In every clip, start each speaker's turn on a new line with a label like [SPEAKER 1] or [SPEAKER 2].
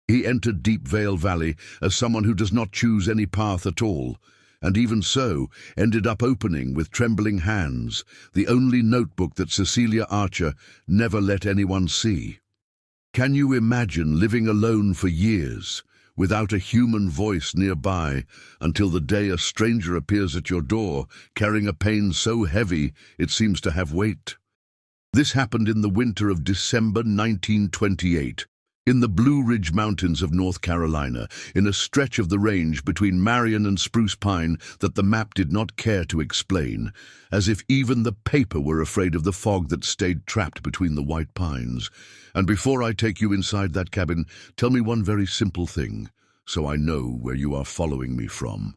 [SPEAKER 1] He entered Deep Vale Valley as someone who does not choose any path at all, and even so ended up opening with trembling hands the only notebook that Cecilia Archer never let anyone see. Can you imagine living alone for years, without a human voice nearby, until the day a stranger appears at your door, carrying a pain so heavy it seems to have weight? This happened in the winter of December 1928, in the Blue Ridge Mountains of North Carolina, in a stretch of the range between Marion and Spruce Pine that the map did not care to explain, as if even the paper were afraid of the fog that stayed trapped between the white pines. And before I take you inside that cabin, tell me one very simple thing, so I know where you are following me from.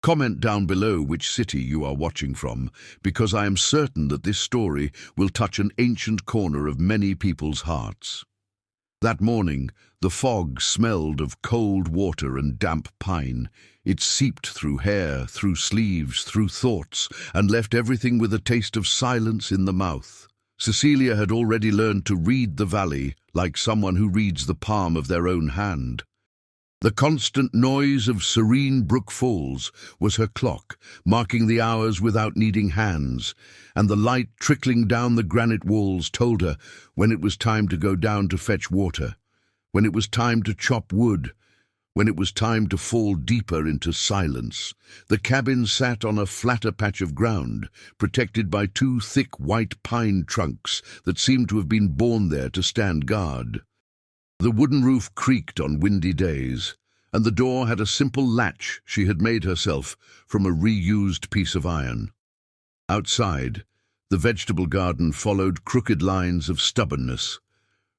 [SPEAKER 1] Comment down below which city you are watching from, because I am certain that this story will touch an ancient corner of many people's hearts. That morning, the fog smelled of cold water and damp pine. It seeped through hair, through sleeves, through thoughts, and left everything with a taste of silence in the mouth. Cecilia had already learned to read the valley like someone who reads the palm of their own hand. The constant noise of serene Brook Falls was her clock, marking the hours without needing hands, and the light trickling down the granite walls told her when it was time to go down to fetch water, when it was time to chop wood, when it was time to fall deeper into silence. The cabin sat on a flatter patch of ground, protected by two thick white pine trunks that seemed to have been born there to stand guard. The wooden roof creaked on windy days, and the door had a simple latch she had made herself from a reused piece of iron. Outside, the vegetable garden followed crooked lines of stubbornness,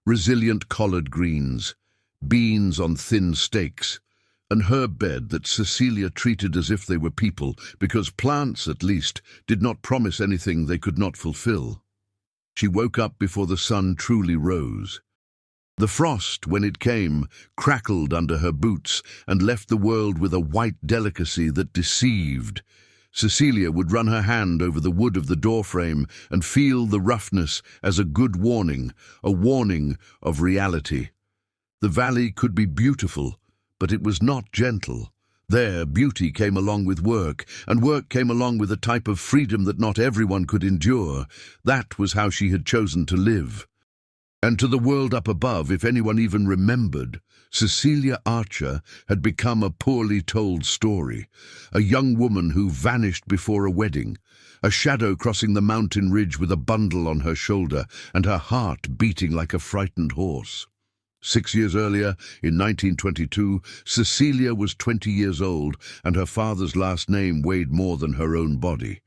[SPEAKER 1] resilient collard greens, beans on thin stakes, an herb bed that Cecilia treated as if they were people, because plants, at least, did not promise anything they could not fulfill. She woke up before the sun truly rose. The frost, when it came, crackled under her boots and left the world with a white delicacy that deceived. Cecilia would run her hand over the wood of the doorframe and feel the roughness as a good warning, a warning of reality. The valley could be beautiful, but it was not gentle. There, beauty came along with work, and work came along with a type of freedom that not everyone could endure. That was how she had chosen to live. And to the world up above, if anyone even remembered, Cecilia Archer had become a poorly told story, a young woman who vanished before a wedding, a shadow crossing the mountain ridge with a bundle on her shoulder and her heart beating like a frightened horse. 6 years earlier, in 1922, Cecilia was 20 years old, and her father's last name weighed more than her own body.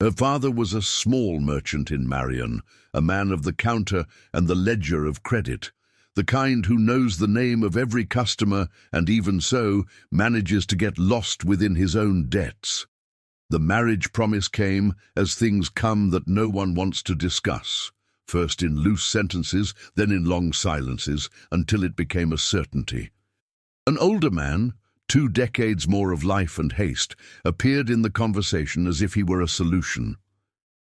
[SPEAKER 1] Her father was a small merchant in Marion, a man of the counter and the ledger of credit, the kind who knows the name of every customer and even so manages to get lost within his own debts. The marriage promise came as things come that no one wants to discuss, first in loose sentences, then in long silences, until it became a certainty. An older man, 2 decades more of life and haste, appeared in the conversation as if he were a solution.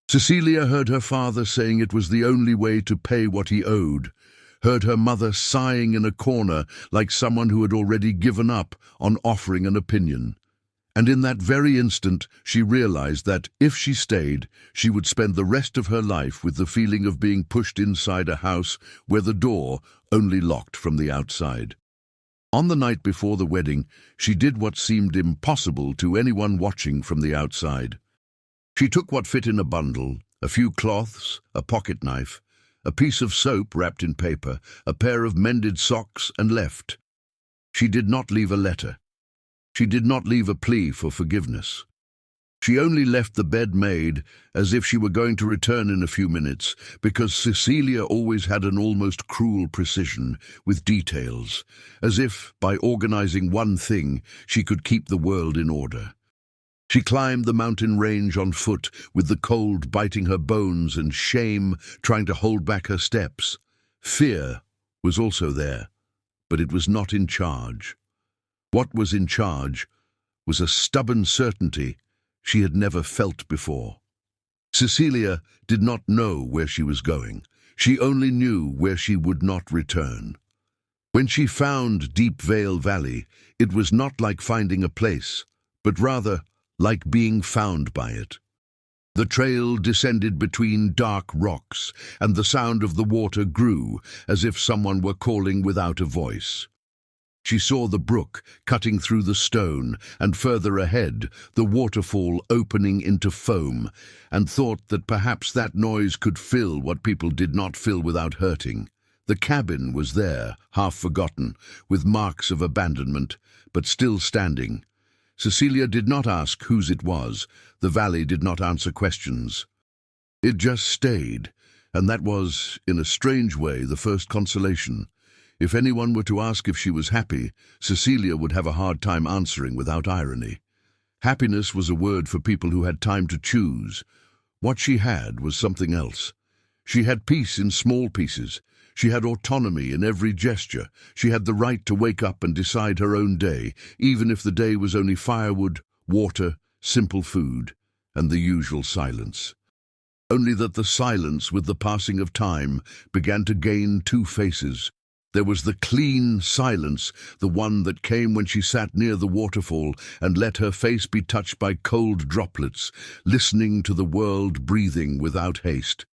[SPEAKER 1] Cecilia heard her father saying it was the only way to pay what he owed, heard her mother sighing in a corner like someone who had already given up on offering an opinion. And in that very instant, she realized that, if she stayed, she would spend the rest of her life with the feeling of being pushed inside a house where the door only locked from the outside. On the night before the wedding, she did what seemed impossible to anyone watching from the outside. She took what fit in a bundle, a few cloths, a pocket knife, a piece of soap wrapped in paper, a pair of mended socks, and left. She did not leave a letter. She did not leave a plea for forgiveness. She only left the bed made, as if she were going to return in a few minutes, because Cecilia always had an almost cruel precision with details, as if, by organizing one thing, she could keep the world in order. She climbed the mountain range on foot, with the cold biting her bones and shame trying to hold back her steps. Fear was also there, but it was not in charge. What was in charge was a stubborn certainty she had never felt before. Cecilia did not know where she was going. She only knew where she would not return. When she found Deep Vale Valley, it was not like finding a place, but rather like being found by it. The trail descended between dark rocks, and the sound of the water grew as if someone were calling without a voice. She saw the brook cutting through the stone, and further ahead, the waterfall opening into foam, and thought that perhaps that noise could fill what people did not fill without hurting. The cabin was there, half forgotten, with marks of abandonment, but still standing. Cecilia did not ask whose it was. The valley did not answer questions. It just stayed, and that was, in a strange way, the first consolation. If anyone were to ask if she was happy, Cecilia would have a hard time answering without irony. Happiness was a word for people who had time to choose. What she had was something else. She had peace in small pieces. She had autonomy in every gesture. She had the right to wake up and decide her own day, even if the day was only firewood, water, simple food, and the usual silence. Only that the silence, with the passing of time, began to gain two faces. There was the clean silence, the one that came when she sat near the waterfall and let her face be touched by cold droplets, listening to the world breathing without haste.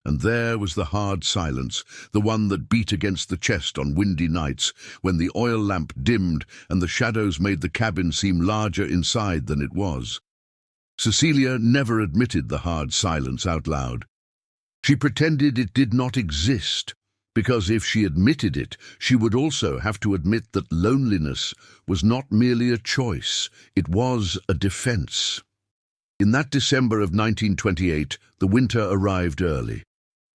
[SPEAKER 1] And there was the hard silence, the one that beat against the chest on windy nights, when the oil lamp dimmed and the shadows made the cabin seem larger inside than it was. Cecilia never admitted the hard silence out loud. She pretended it did not exist, because if she admitted it, she would also have to admit that loneliness was not merely a choice, it was a defense. In that December of 1928, the winter arrived early.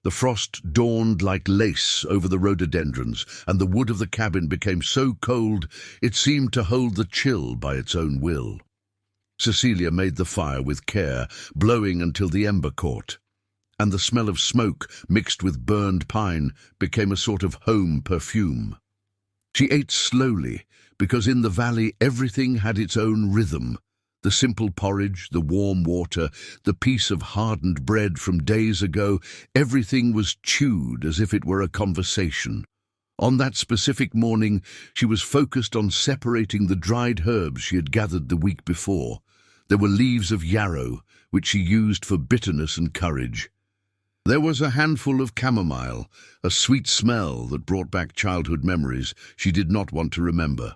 [SPEAKER 1] The frost dawned like lace over the rhododendrons, and the wood of the cabin became so cold it seemed to hold the chill by its own will. Cecilia made the fire with care, blowing until the ember caught, and the smell of smoke mixed with burned pine became a sort of home perfume. She ate slowly, because in the valley everything had its own rhythm. The simple porridge, the warm water, the piece of hardened bread from days ago, everything was chewed as if it were a conversation. On that specific morning, she was focused on separating the dried herbs she had gathered the week before. There were leaves of yarrow, which she used for bitterness and courage. There was a handful of chamomile, a sweet smell that brought back childhood memories she did not want to remember.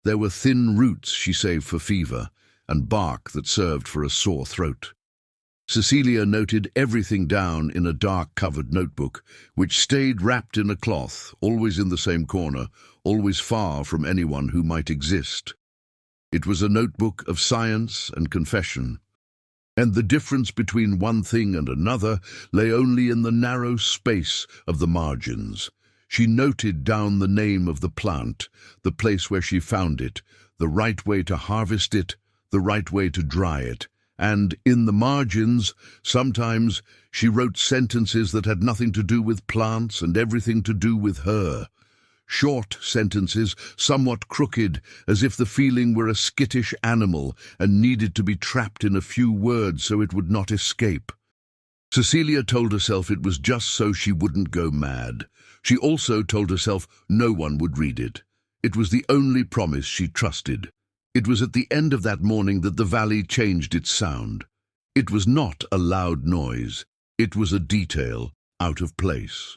[SPEAKER 1] There were thin roots she saved for fever, and bark that served for a sore throat. Cecilia noted everything down in a dark-covered notebook, which stayed wrapped in a cloth, always in the same corner, always far from anyone who might exist. It was a notebook of science and confession, and the difference between one thing and another lay only in the narrow space of the margins. She noted down the name of the plant, the place where she found it, the right way to harvest it, the right way to dry it, and in the margins, sometimes, she wrote sentences that had nothing to do with plants and everything to do with her. Short sentences, somewhat crooked, as if the feeling were a skittish animal and needed to be trapped in a few words so it would not escape. Cecilia told herself it was just so she wouldn't go mad. She also told herself no one would read it. It was the only promise she trusted. It was at the end of that morning that the valley changed its sound. It was not a loud noise. It was a detail out of place.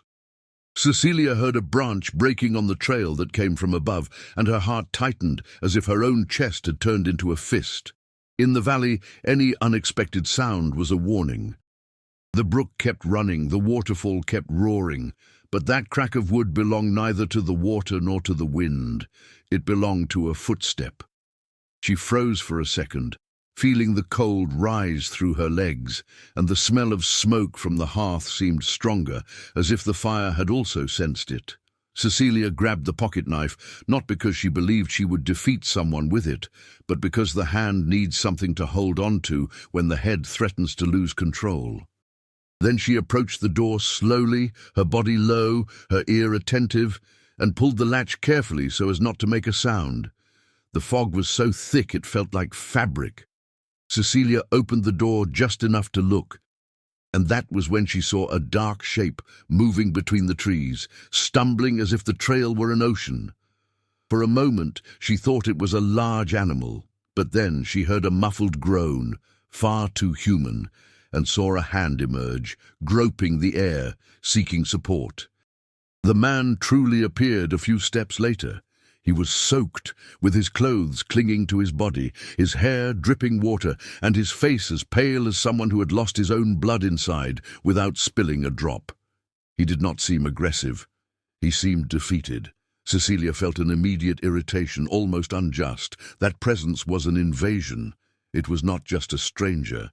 [SPEAKER 1] Cecilia heard a branch breaking on the trail that came from above, and her heart tightened as if her own chest had turned into a fist. In the valley, any unexpected sound was a warning. The brook kept running, the waterfall kept roaring, but that crack of wood belonged neither to the water nor to the wind. It belonged to a footstep. She froze for a second, feeling the cold rise through her legs, and the smell of smoke from the hearth seemed stronger, as if the fire had also sensed it. Cecilia grabbed the pocket knife, not because she believed she would defeat someone with it, but because the hand needs something to hold on to when the head threatens to lose control. Then she approached the door slowly, her body low, her ear attentive, and pulled the latch carefully so as not to make a sound. The fog was so thick it felt like fabric. Cecilia opened the door just enough to look. And that was when she saw a dark shape moving between the trees, stumbling as if the trail were an ocean. For a moment she thought it was a large animal, but then she heard a muffled groan, far too human, and saw a hand emerge, groping the air, seeking support. The man truly appeared a few steps later. He was soaked, with his clothes clinging to his body, his hair dripping water, and his face as pale as someone who had lost his own blood inside without spilling a drop. He did not seem aggressive. He seemed defeated. Cecilia felt an immediate irritation, almost unjust. That presence was an invasion. It was not just a stranger.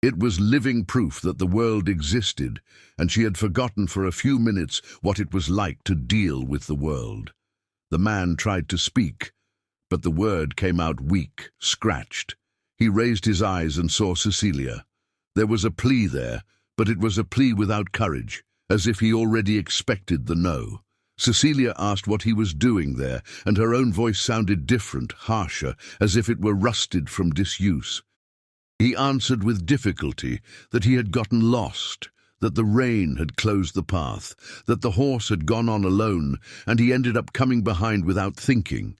[SPEAKER 1] It was living proof that the world existed, and she had forgotten for a few minutes what it was like to deal with the world. The man tried to speak, but the word came out weak, scratched. He raised his eyes and saw Cecilia. There was a plea there, but it was a plea without courage, as if he already expected the no. Cecilia asked what he was doing there, and her own voice sounded different, harsher, as if it were rusted from disuse. He answered with difficulty that he had gotten lost, that the rain had closed the path, that the horse had gone on alone, and he ended up coming behind without thinking.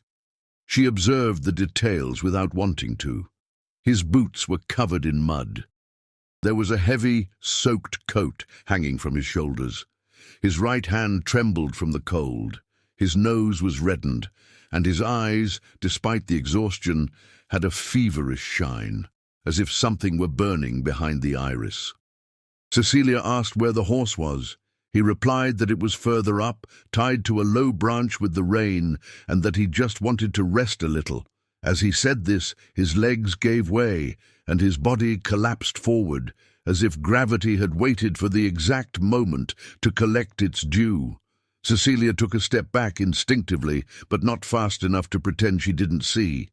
[SPEAKER 1] She observed the details without wanting to. His boots were covered in mud. There was a heavy, soaked coat hanging from his shoulders. His right hand trembled from the cold. His nose was reddened, and his eyes, despite the exhaustion, had a feverish shine, as if something were burning behind the iris. Cecilia asked where the horse was. He replied that it was further up, tied to a low branch with the rain, and that he just wanted to rest a little. As he said this, his legs gave way, and his body collapsed forward, as if gravity had waited for the exact moment to collect its due. Cecilia took a step back instinctively, but not fast enough to pretend she didn't see.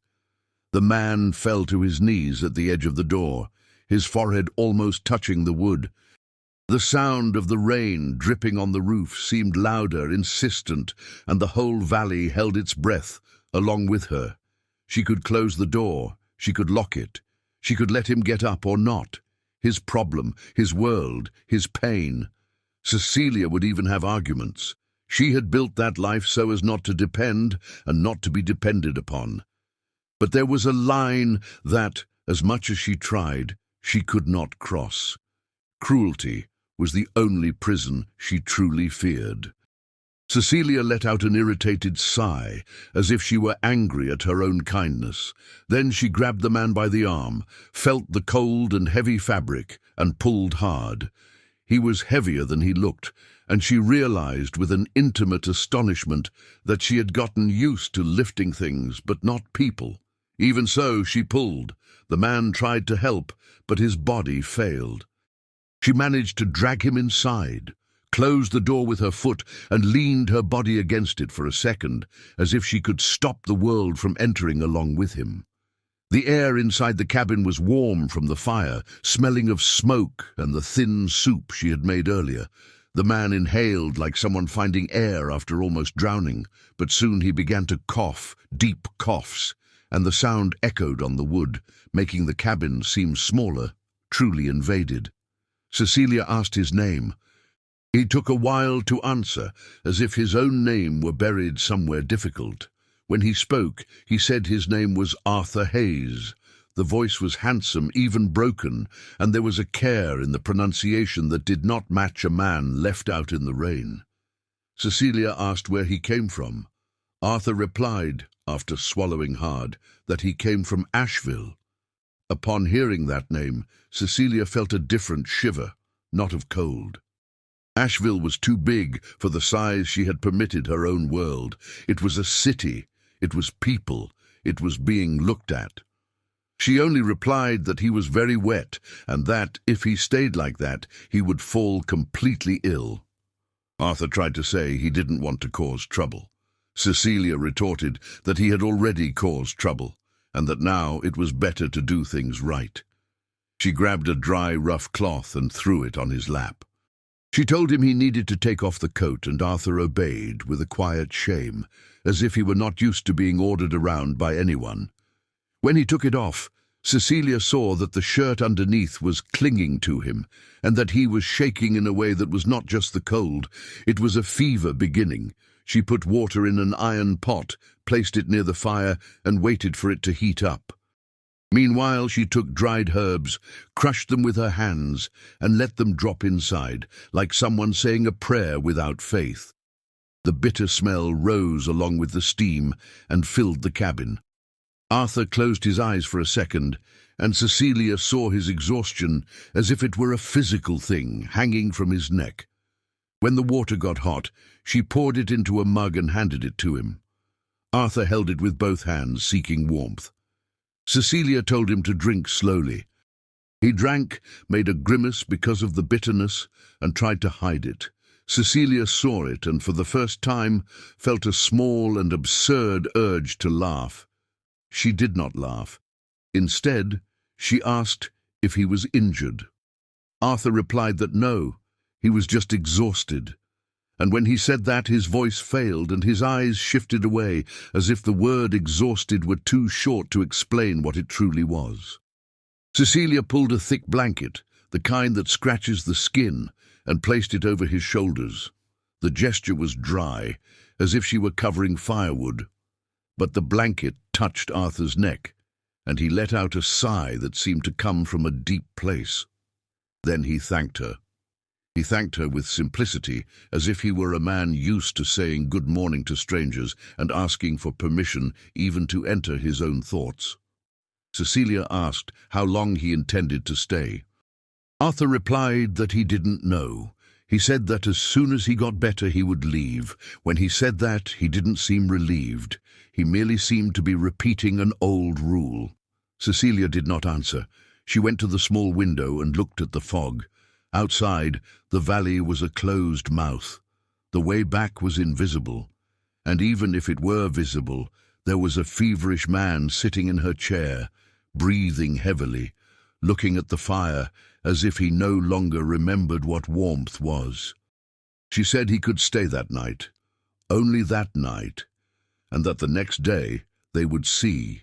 [SPEAKER 1] The man fell to his knees at the edge of the door, his forehead almost touching the wood. The sound of the rain dripping on the roof seemed louder, insistent, and the whole valley held its breath along with her. She could close the door, she could lock it, she could let him get up or not. His problem, his world, his pain. Cecilia would even have arguments. She had built that life so as not to depend and not to be depended upon. But there was a line that, as much as she tried, she could not cross. Cruelty was the only prison she truly feared. Cecilia let out an irritated sigh, as if she were angry at her own kindness. Then she grabbed the man by the arm, felt the cold and heavy fabric, and pulled hard. He was heavier than he looked, and she realized with an intimate astonishment that she had gotten used to lifting things, but not people. Even so, she pulled. The man tried to help, but his body failed. She managed to drag him inside, closed the door with her foot, and leaned her body against it for a second, as if she could stop the world from entering along with him. The air inside the cabin was warm from the fire, smelling of smoke and the thin soup she had made earlier. The man inhaled like someone finding air after almost drowning, but soon he began to cough, deep coughs, and the sound echoed on the wood, making the cabin seem smaller, truly invaded. Cecilia asked his name. He took a while to answer, as if his own name were buried somewhere difficult. When he spoke, he said his name was Arthur Hayes. The voice was handsome, even broken, and there was a care in the pronunciation that did not match a man left out in the rain. Cecilia asked where he came from. Arthur replied, after swallowing hard, that he came from Asheville. Upon hearing that name, Cecilia felt a different shiver, not of cold. Asheville was too big for the size she had permitted her own world. It was a city, it was people, it was being looked at. She only replied that he was very wet, and that, if he stayed like that, he would fall completely ill. Arthur tried to say he didn't want to cause trouble. Cecilia retorted that he had already caused trouble, and that now it was better to do things right. She grabbed a dry, rough cloth and threw it on his lap. She told him he needed to take off the coat, and Arthur obeyed with a quiet shame, as if he were not used to being ordered around by anyone. When he took it off, Cecilia saw that the shirt underneath was clinging to him, and that he was shaking in a way that was not just the cold, it was a fever beginning. She put water in an iron pot, placed it near the fire, and waited for it to heat up. Meanwhile, she took dried herbs, crushed them with her hands, and let them drop inside, like someone saying a prayer without faith. The bitter smell rose along with the steam and filled the cabin. Arthur closed his eyes for a second, and Cecilia saw his exhaustion as if it were a physical thing hanging from his neck. When the water got hot, she poured it into a mug and handed it to him. Arthur held it with both hands, seeking warmth. Cecilia told him to drink slowly. He drank, made a grimace because of the bitterness, and tried to hide it. Cecilia saw it and for the first time felt a small and absurd urge to laugh. She did not laugh. Instead, she asked if he was injured. Arthur replied that no, he was just exhausted. And when he said that, his voice failed and his eyes shifted away, as if the word exhausted were too short to explain what it truly was. Cecilia pulled a thick blanket, the kind that scratches the skin, and placed it over his shoulders. The gesture was dry, as if she were covering firewood. But the blanket touched Arthur's neck, and he let out a sigh that seemed to come from a deep place. Then he thanked her. He thanked her with simplicity, as if he were a man used to saying good morning to strangers and asking for permission even to enter his own thoughts. Cecilia asked how long he intended to stay. Arthur replied that he didn't know. He said that as soon as he got better he would leave. When he said that, he didn't seem relieved. He merely seemed to be repeating an old rule. Cecilia did not answer. She went to the small window and looked at the fog. Outside, the valley was a closed mouth. The way back was invisible. And even if it were visible, there was a feverish man sitting in her chair, breathing heavily, looking at the fire as if he no longer remembered what warmth was. She said he could stay that night, only that night, and that the next day they would see.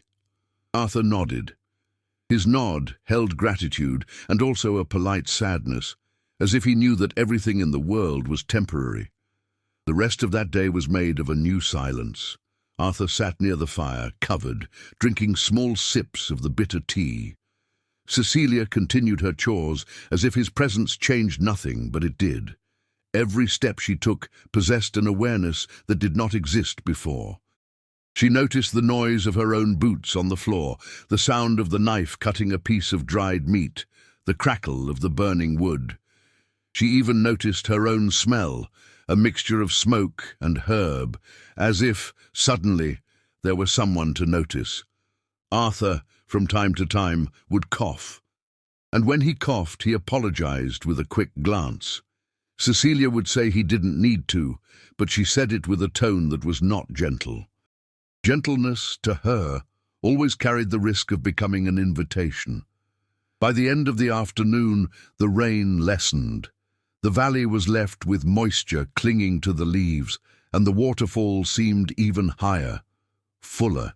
[SPEAKER 1] Arthur nodded. His nod held gratitude and also a polite sadness, as if he knew that everything in the world was temporary. The rest of that day was made of a new silence. Arthur sat near the fire, covered, drinking small sips of the bitter tea. Cecilia continued her chores as if his presence changed nothing, but it did. Every step she took possessed an awareness that did not exist before. She noticed the noise of her own boots on the floor, the sound of the knife cutting a piece of dried meat, the crackle of the burning wood. She even noticed her own smell, a mixture of smoke and herb, as if, suddenly, there were someone to notice. Arthur, from time to time, would cough, and when he coughed, he apologized with a quick glance. Cecilia would say he didn't need to, but she said it with a tone that was not gentle. Gentleness, to her, always carried the risk of becoming an invitation. By the end of the afternoon, the rain lessened. The valley was left with moisture clinging to the leaves, and the waterfall seemed even higher, fuller.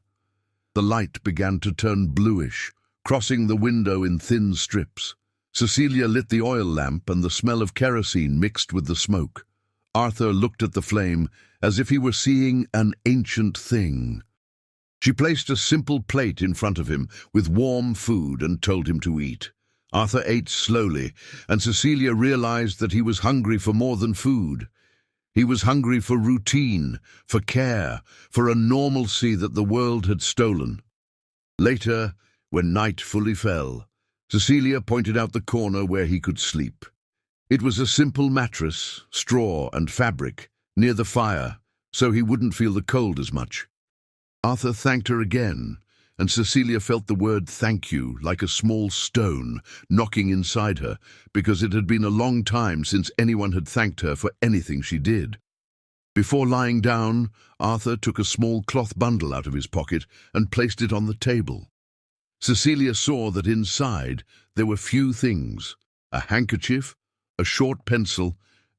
[SPEAKER 1] The light began to turn bluish, crossing the window in thin strips. Cecilia lit the oil lamp, and the smell of kerosene mixed with the smoke. Arthur looked at the flame as if he were seeing an ancient thing. She placed a simple plate in front of him with warm food and told him to eat. Arthur ate slowly, and Cecilia realized that he was hungry for more than food. He was hungry for routine, for care, for a normalcy that the world had stolen. Later, when night fully fell, Cecilia pointed out the corner where he could sleep. It was a simple mattress, straw and fabric, near the fire, so he wouldn't feel the cold as much. Arthur thanked her again, and Cecilia felt the word thank you like a small stone knocking inside her, because it had been a long time since anyone had thanked her for anything she did. Before lying down, Arthur took a small cloth bundle out of his pocket and placed it on the table. Cecilia saw that inside there were few things: a handkerchief, a short pencil,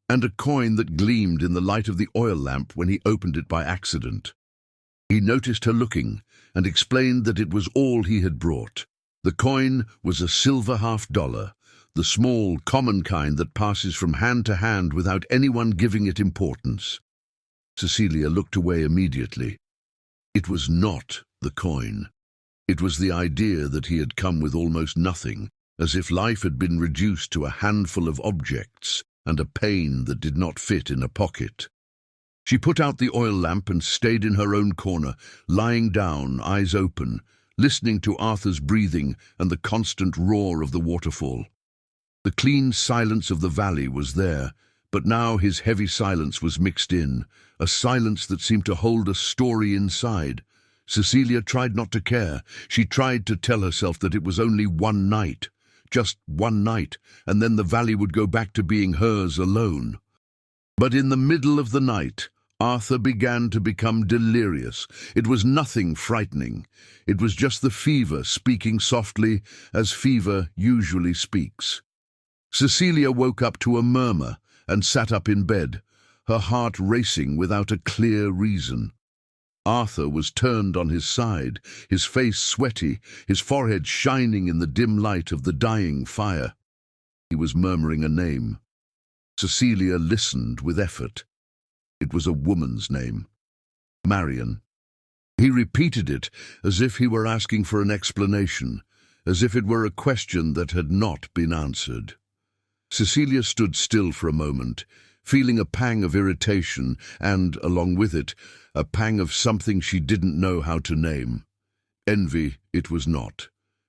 [SPEAKER 1] and a coin that gleamed in the light of the oil lamp when he opened it by accident. He noticed her looking and explained that it was all he had brought. The coin was a silver $half, the small, common kind that passes from hand to hand without anyone giving it importance. Cecilia looked away immediately. It was not the coin. It was the idea that he had come with almost nothing, as if life had been reduced to a handful of objects and a pain that did not fit in a pocket. She put out the oil lamp and stayed in her own corner, lying down, eyes open, listening to Arthur's breathing and the constant roar of the waterfall. The clean silence of the valley was there, but now his heavy silence was mixed in, a silence that seemed to hold a story inside. Cecilia tried not to care. She tried to tell herself that it was only one night, just one night, and then the valley would go back to being hers alone. But in the middle of the night, Arthur began to become delirious. It was nothing frightening. It was just the fever speaking softly, as fever usually speaks. Cecilia woke up to a murmur and sat up in bed, her heart racing without a clear reason. Arthur was turned on his side, his face sweaty, his forehead shining in the dim light of the dying fire. He was murmuring a name. Cecilia listened with effort. It was a woman's name. Marion. He repeated it as if he were asking for an explanation, as if it were a question that had not been answered. Cecilia stood still for a moment, feeling a pang of irritation and, along with it, a pang of something she didn't know how to name. Envy it was not.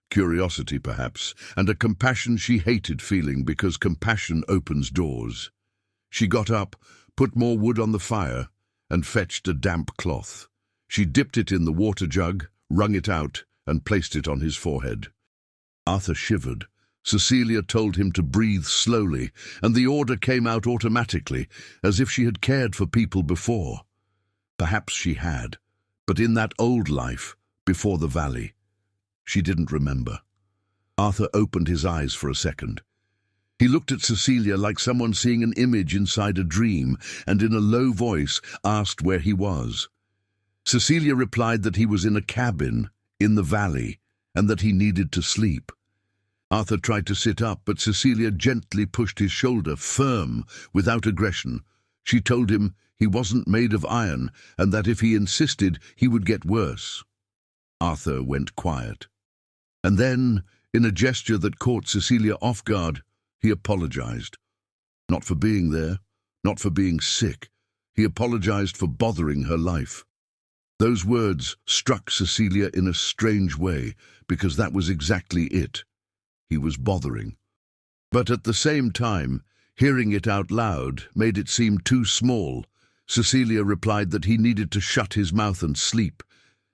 [SPEAKER 1] Curiosity, perhaps, and a compassion she hated feeling because compassion opens doors. She got up, put more wood on the fire, and fetched a damp cloth. She dipped it in the water jug, wrung it out, and placed it on his forehead. Arthur shivered. Cecilia told him to breathe slowly, and the order came out automatically, as if she had cared for people before. Perhaps she had, but in that old life, before the valley. She didn't remember. Arthur opened his eyes for a second. He looked at Cecilia like someone seeing an image inside a dream, and in a low voice asked where he was. Cecilia replied that he was in a cabin, in the valley, and that he needed to sleep. Arthur tried to sit up, but Cecilia gently pushed his shoulder, firm, without aggression. She told him he wasn't made of iron, and that if he insisted, he would get worse. Arthur went quiet. And then, in a gesture that caught Cecilia off guard, he apologized. Not for being there, not for being sick. He apologized for bothering her life. Those words struck Cecilia in a strange way, because that was exactly it. He was bothering. But at the same time, hearing it out loud made it seem too small. Cecilia replied that he needed to shut his mouth and sleep,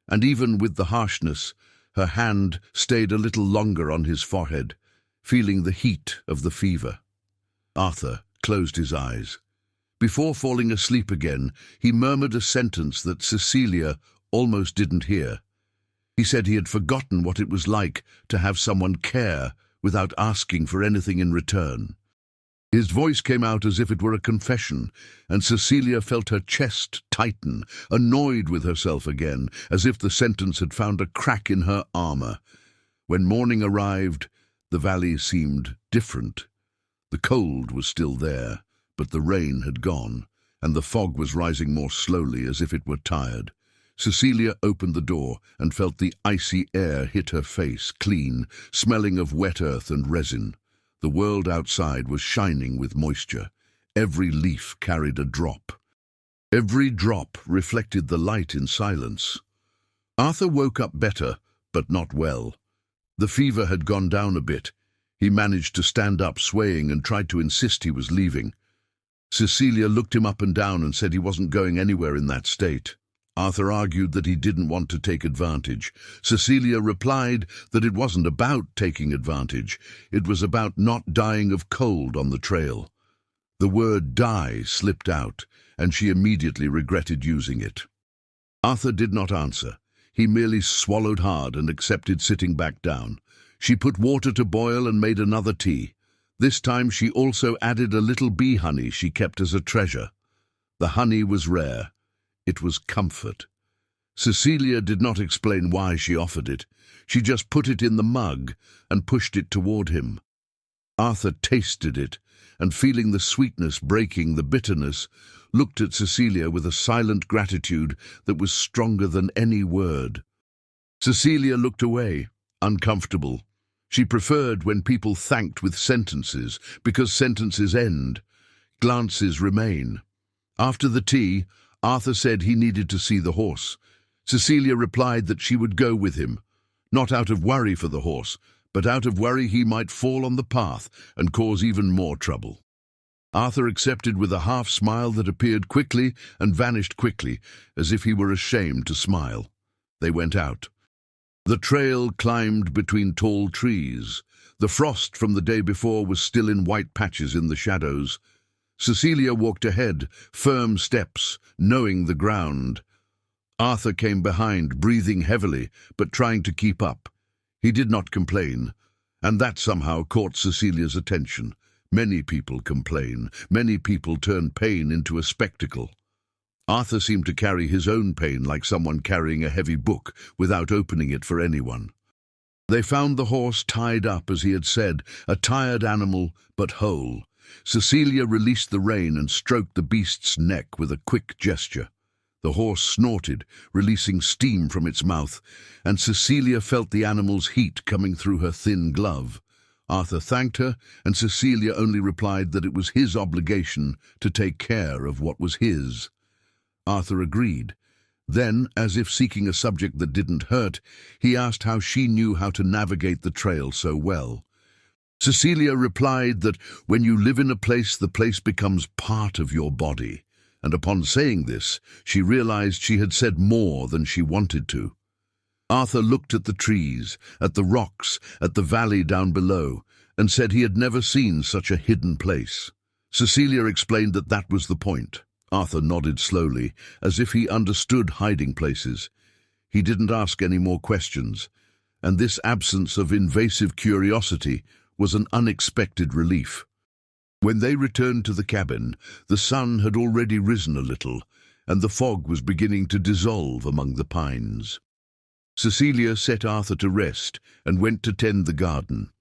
[SPEAKER 1] and even with the harshness, her hand stayed a little longer on his forehead, feeling the heat of the fever. Arthur closed his eyes. Before falling asleep again, he murmured a sentence that Cecilia almost didn't hear. He said he had forgotten what it was like to have someone care without asking for anything in return. His voice came out as if it were a confession, and Cecilia felt her chest tighten, annoyed with herself again, as if the sentence had found a crack in her armor. When morning arrived, the valley seemed different. The cold was still there, but the rain had gone, and the fog was rising more slowly as if it were tired. Cecilia opened the door and felt the icy air hit her face, clean, smelling of wet earth and resin. The world outside was shining with moisture. Every leaf carried a drop. Every drop reflected the light in silence. Arthur woke up better, but not well. The fever had gone down a bit. He managed to stand up, swaying, and tried to insist he was leaving. Cecilia looked him up and down and said he wasn't going anywhere in that state. Arthur argued that he didn't want to take advantage. Cecilia replied that it wasn't about taking advantage. It was about not dying of cold on the trail. The word die slipped out, and she immediately regretted using it. Arthur did not answer. He merely swallowed hard and accepted sitting back down. She put water to boil and made another tea. This time she also added a little bee honey she kept as a treasure. The honey was rare. It was comfort. Cecilia did not explain why she offered it. She just put it in the mug and pushed it toward him. Arthur tasted it, and feeling the sweetness breaking the bitterness, looked at Cecilia with a silent gratitude that was stronger than any word. Cecilia looked away, uncomfortable. She preferred when people thanked with sentences, because sentences end. Glances remain. After the tea, Arthur said he needed to see the horse. Cecilia replied that she would go with him, not out of worry for the horse, but out of worry he might fall on the path and cause even more trouble. Arthur accepted with a half-smile that appeared quickly and vanished quickly, as if he were ashamed to smile. They went out. The trail climbed between tall trees. The frost from the day before was still in white patches in the shadows. Cecilia walked ahead, firm steps, knowing the ground. Arthur came behind, breathing heavily, but trying to keep up. He did not complain, and that somehow caught Cecilia's attention. Many people complain. Many people turn pain into a spectacle. Arthur seemed to carry his own pain like someone carrying a heavy book without opening it for anyone. They found the horse tied up, as he had said, a tired animal, but whole. Cecilia released the rein and stroked the beast's neck with a quick gesture. The horse snorted, releasing steam from its mouth, and Cecilia felt the animal's heat coming through her thin glove. Arthur thanked her, and Cecilia only replied that it was his obligation to take care of what was his. Arthur agreed. Then, as if seeking a subject that didn't hurt, he asked how she knew how to navigate the trail so well. Cecilia replied that when you live in a place, the place becomes part of your body. And upon saying this, she realized she had said more than she wanted to. Arthur looked at the trees, at the rocks, at the valley down below, and said he had never seen such a hidden place. Cecilia explained that that was the point. Arthur nodded slowly, as if he understood hiding places. He didn't ask any more questions, and this absence of invasive curiosity was an unexpected relief. When they returned to the cabin, the sun had already risen a little, and the fog was beginning to dissolve among the pines. Cecilia set Arthur to rest and went to tend the garden.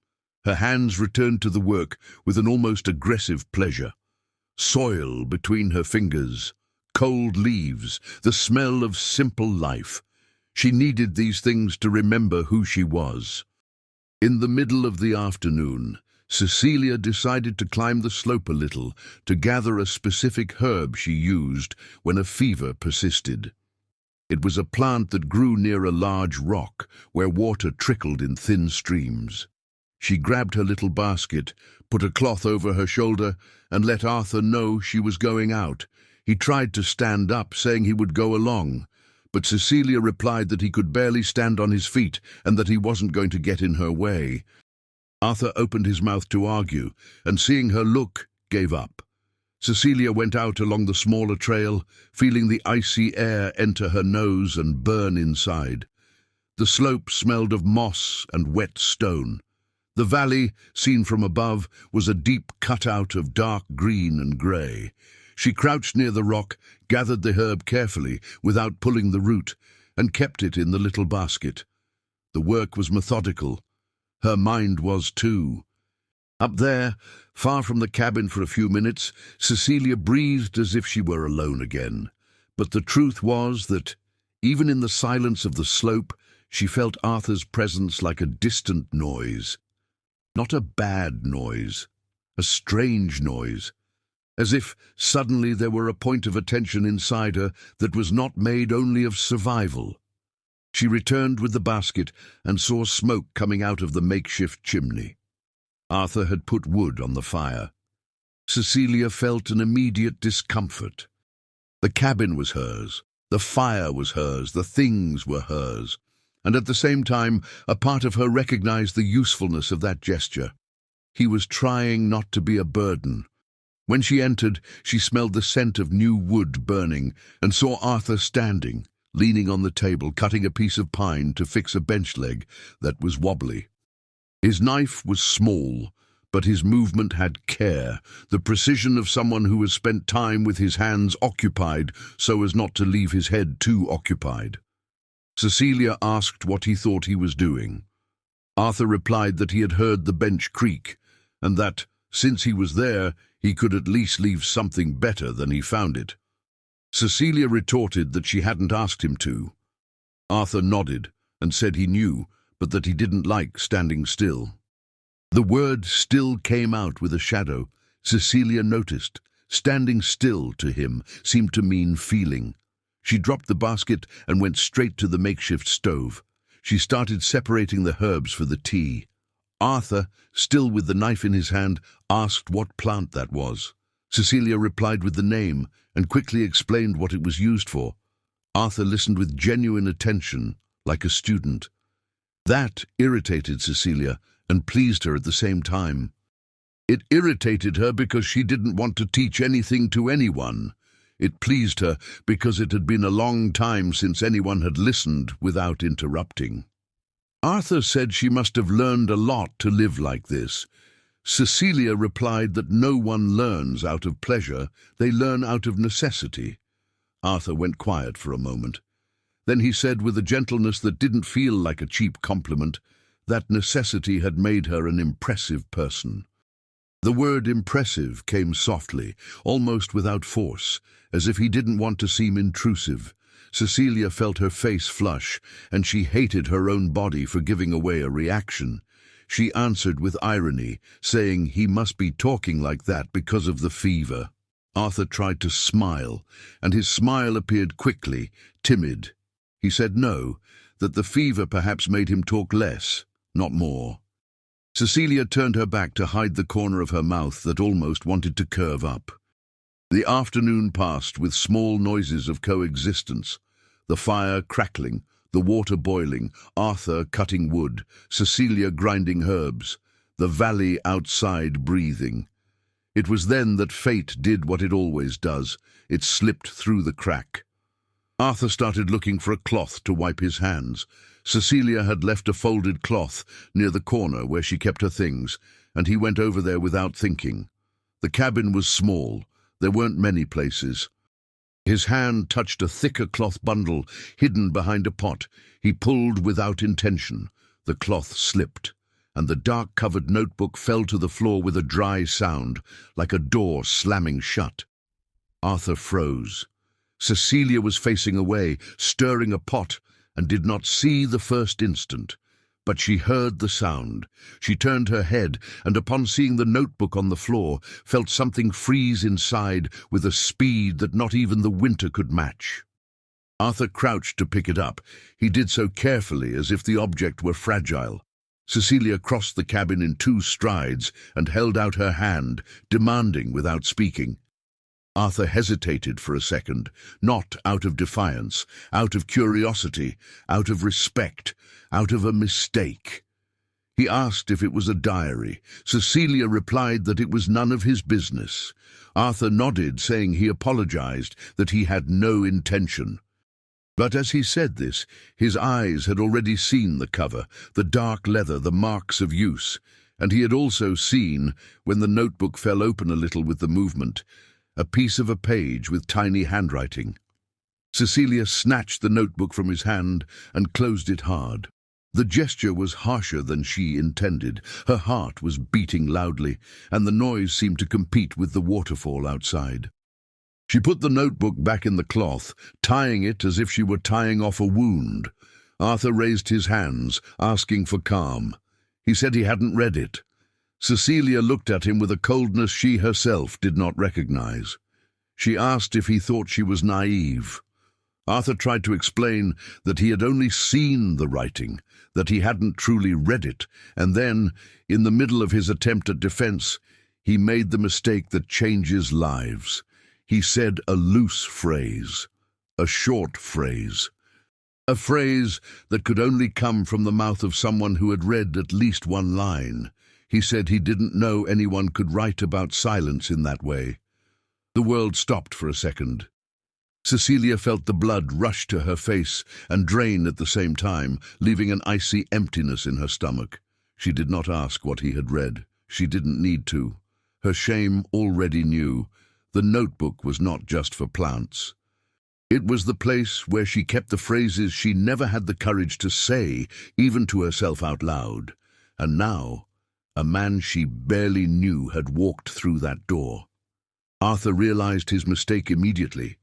[SPEAKER 1] Her hands returned to the work with an almost aggressive pleasure. Soil between her fingers, cold leaves, the smell of simple life. She needed these things to remember who she was. In the middle of the afternoon, Cecilia decided to climb the slope a little to gather a specific herb she used when a fever persisted. It was a plant that grew near a large rock where water trickled in thin streams. She grabbed her little basket, put a cloth over her shoulder, and let Arthur know she was going out. He tried to stand up, saying he would go along, but Cecilia replied that he could barely stand on his feet and that he wasn't going to get in her way. Arthur opened his mouth to argue, and seeing her look, gave up. Cecilia went out along the smaller trail, feeling the icy air enter her nose and burn inside. The slope smelled of moss and wet stone. The valley, seen from above, was a deep cutout of dark green and grey. She crouched near the rock, gathered the herb carefully, without pulling the root, and kept it in the little basket. The work was methodical. Her mind was too. Up there, far from the cabin for a few minutes, Cecilia breathed as if she were alone again. But the truth was that, even in the silence of the slope, she felt Arthur's presence like a distant noise. Not a bad noise, a strange noise, as if suddenly there were a point of attention inside her that was not made only of survival. She returned with the basket and saw smoke coming out of the makeshift chimney. Arthur had put wood on the fire. Cecilia felt an immediate discomfort. The cabin was hers, the fire was hers, the things were hers, and at the same time a part of her recognized the usefulness of that gesture. He was trying not to be a burden. When she entered, she smelled the scent of new wood burning and saw Arthur standing, leaning on the table, cutting a piece of pine to fix a bench leg that was wobbly. His knife was small, but his movement had care, the precision of someone who has spent time with his hands occupied so as not to leave his head too occupied. Cecilia asked what he thought he was doing. Arthur replied that he had heard the bench creak, and that, since he was there, he could at least leave something better than he found it. Cecilia retorted that she hadn't asked him to. Arthur nodded and said he knew, but that he didn't like standing still. The word still came out with a shadow. Cecilia noticed. Standing still to him seemed to mean feeling. She dropped the basket and went straight to the makeshift stove. She started separating the herbs for the tea. Arthur, still with the knife in his hand, asked what plant that was. Cecilia replied with the name and quickly explained what it was used for. Arthur listened with genuine attention, like a student. That irritated Cecilia and pleased her at the same time. It irritated her because she didn't want to teach anything to anyone. It pleased her because it had been a long time since anyone had listened without interrupting. Arthur said she must have learned a lot to live like this. Cecilia replied that no one learns out of pleasure, they learn out of necessity. Arthur went quiet for a moment. Then he said with a gentleness that didn't feel like a cheap compliment, that necessity had made her an impressive person. The word impressive came softly, almost without force, as if he didn't want to seem intrusive. Cecilia felt her face flush, and she hated her own body for giving away a reaction. She answered with irony, saying he must be talking like that because of the fever. Arthur tried to smile, and his smile appeared quickly, timid. He said no, that the fever perhaps made him talk less, not more. Cecilia turned her back to hide the corner of her mouth that almost wanted to curve up. The afternoon passed with small noises of coexistence, the fire crackling, the water boiling, Arthur cutting wood, Cecilia grinding herbs, the valley outside breathing. It was then that fate did what it always does. It slipped through the crack. Arthur started looking for a cloth to wipe his hands. Cecilia had left a folded cloth near the corner where she kept her things, and he went over there without thinking. The cabin was small. There weren't many places. His hand touched a thicker cloth bundle hidden behind a pot. He pulled without intention. The cloth slipped, and the dark-covered notebook fell to the floor with a dry sound, like a door slamming shut. Arthur froze. Cecilia was facing away, stirring a pot, and did not see the first instant. But she heard the sound. She turned her head, and upon seeing the notebook on the floor, felt something freeze inside with a speed that not even the winter could match. Arthur crouched to pick it up. He did so carefully, as if the object were fragile. Cecilia crossed the cabin in 2 strides and held out her hand, demanding without speaking. Arthur hesitated for a second, not out of defiance, out of curiosity, out of respect, out of a mistake. He asked if it was a diary. Cecilia replied that it was none of his business. Arthur nodded, saying he apologized, that he had no intention. But as he said this, his eyes had already seen the cover, the dark leather, the marks of use, and he had also seen, when the notebook fell open a little with the movement, a piece of a page with tiny handwriting. Cecilia snatched the notebook from his hand and closed it hard. The gesture was harsher than she intended. Her heart was beating loudly, and the noise seemed to compete with the waterfall outside. She put the notebook back in the cloth, tying it as if she were tying off a wound. Arthur raised his hands, asking for calm. He said he hadn't read it. Cecilia looked at him with a coldness she herself did not recognize. She asked if he thought she was naive. Arthur tried to explain that he had only seen the writing, that he hadn't truly read it, and then, in the middle of his attempt at defense, he made the mistake that changes lives. He said a loose phrase, a short phrase, a phrase that could only come from the mouth of someone who had read at least one line. He said he didn't know anyone could write about silence in that way. The world stopped for a second. Cecilia felt the blood rush to her face and drain at the same time, leaving an icy emptiness in her stomach. She did not ask what he had read. She didn't need to. Her shame already knew. The notebook was not just for plants. It was the place where she kept the phrases she never had the courage to say, even to herself out loud. And now, a man she barely knew had walked through that door. Arthur realized his mistake immediately.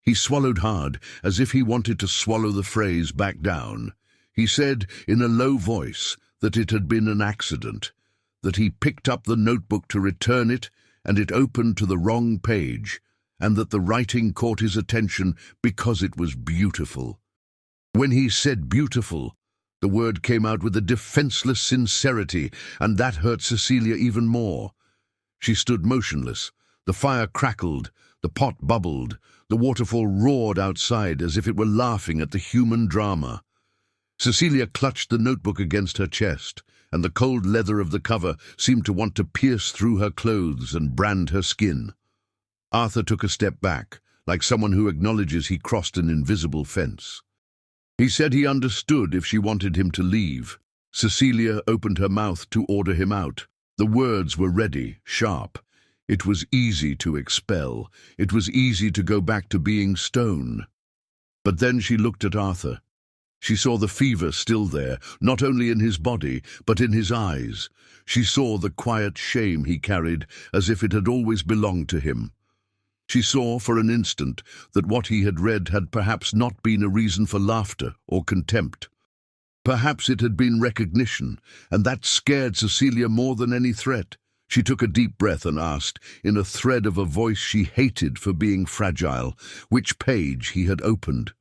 [SPEAKER 1] He swallowed hard, as if he wanted to swallow the phrase back down. He said, in a low voice, that it had been an accident, that he picked up the notebook to return it, and it opened to the wrong page, and that the writing caught his attention because it was beautiful. When he said beautiful, the word came out with a defenseless sincerity, and that hurt Cecilia even more. She stood motionless. The fire crackled, the pot bubbled, the waterfall roared outside as if it were laughing at the human drama. Cecilia clutched the notebook against her chest, and the cold leather of the cover seemed to want to pierce through her clothes and brand her skin. Arthur took a step back, like someone who acknowledges he crossed an invisible fence. He said he understood if she wanted him to leave. Cecilia opened her mouth to order him out. The words were ready, sharp. It was easy to expel. It was easy to go back to being stone. But then she looked at Arthur. She saw the fever still there, not only in his body, but in his eyes. She saw the quiet shame he carried, as if it had always belonged to him. She saw for an instant that what he had read had perhaps not been a reason for laughter or contempt. Perhaps it had been recognition, and that scared Cecilia more than any threat. She took a deep breath and asked, in a thread of a voice she hated for being fragile, which page he had opened.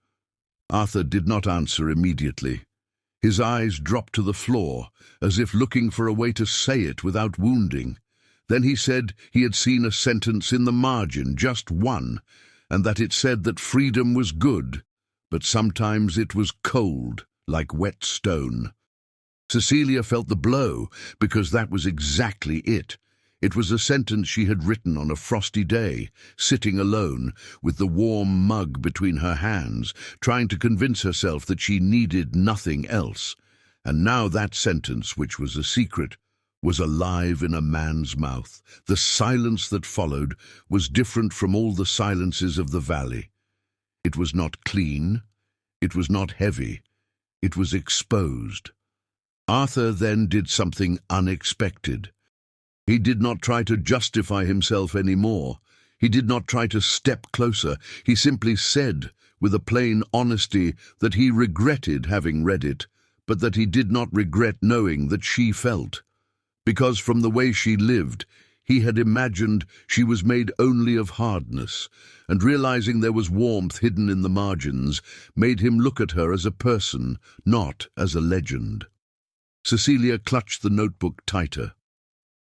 [SPEAKER 1] Arthur did not answer immediately. His eyes dropped to the floor, as if looking for a way to say it without wounding. Then he said he had seen a sentence in the margin, just one, and that it said that freedom was good, but sometimes it was cold, like wet stone. Cecilia felt the blow, because that was exactly it. It was a sentence she had written on a frosty day, sitting alone, with the warm mug between her hands, trying to convince herself that she needed nothing else. And now that sentence, which was a secret, was alive in a man's mouth. The silence that followed was different from all the silences of the valley. It was not clean. It was not heavy. It was exposed. Arthur then did something unexpected. He did not try to justify himself any more. He did not try to step closer. He simply said, with a plain honesty, that he regretted having read it, but that he did not regret knowing that she felt. Because from the way she lived, he had imagined she was made only of hardness, and realizing there was warmth hidden in the margins made him look at her as a person, not as a legend. Cecilia clutched the notebook tighter.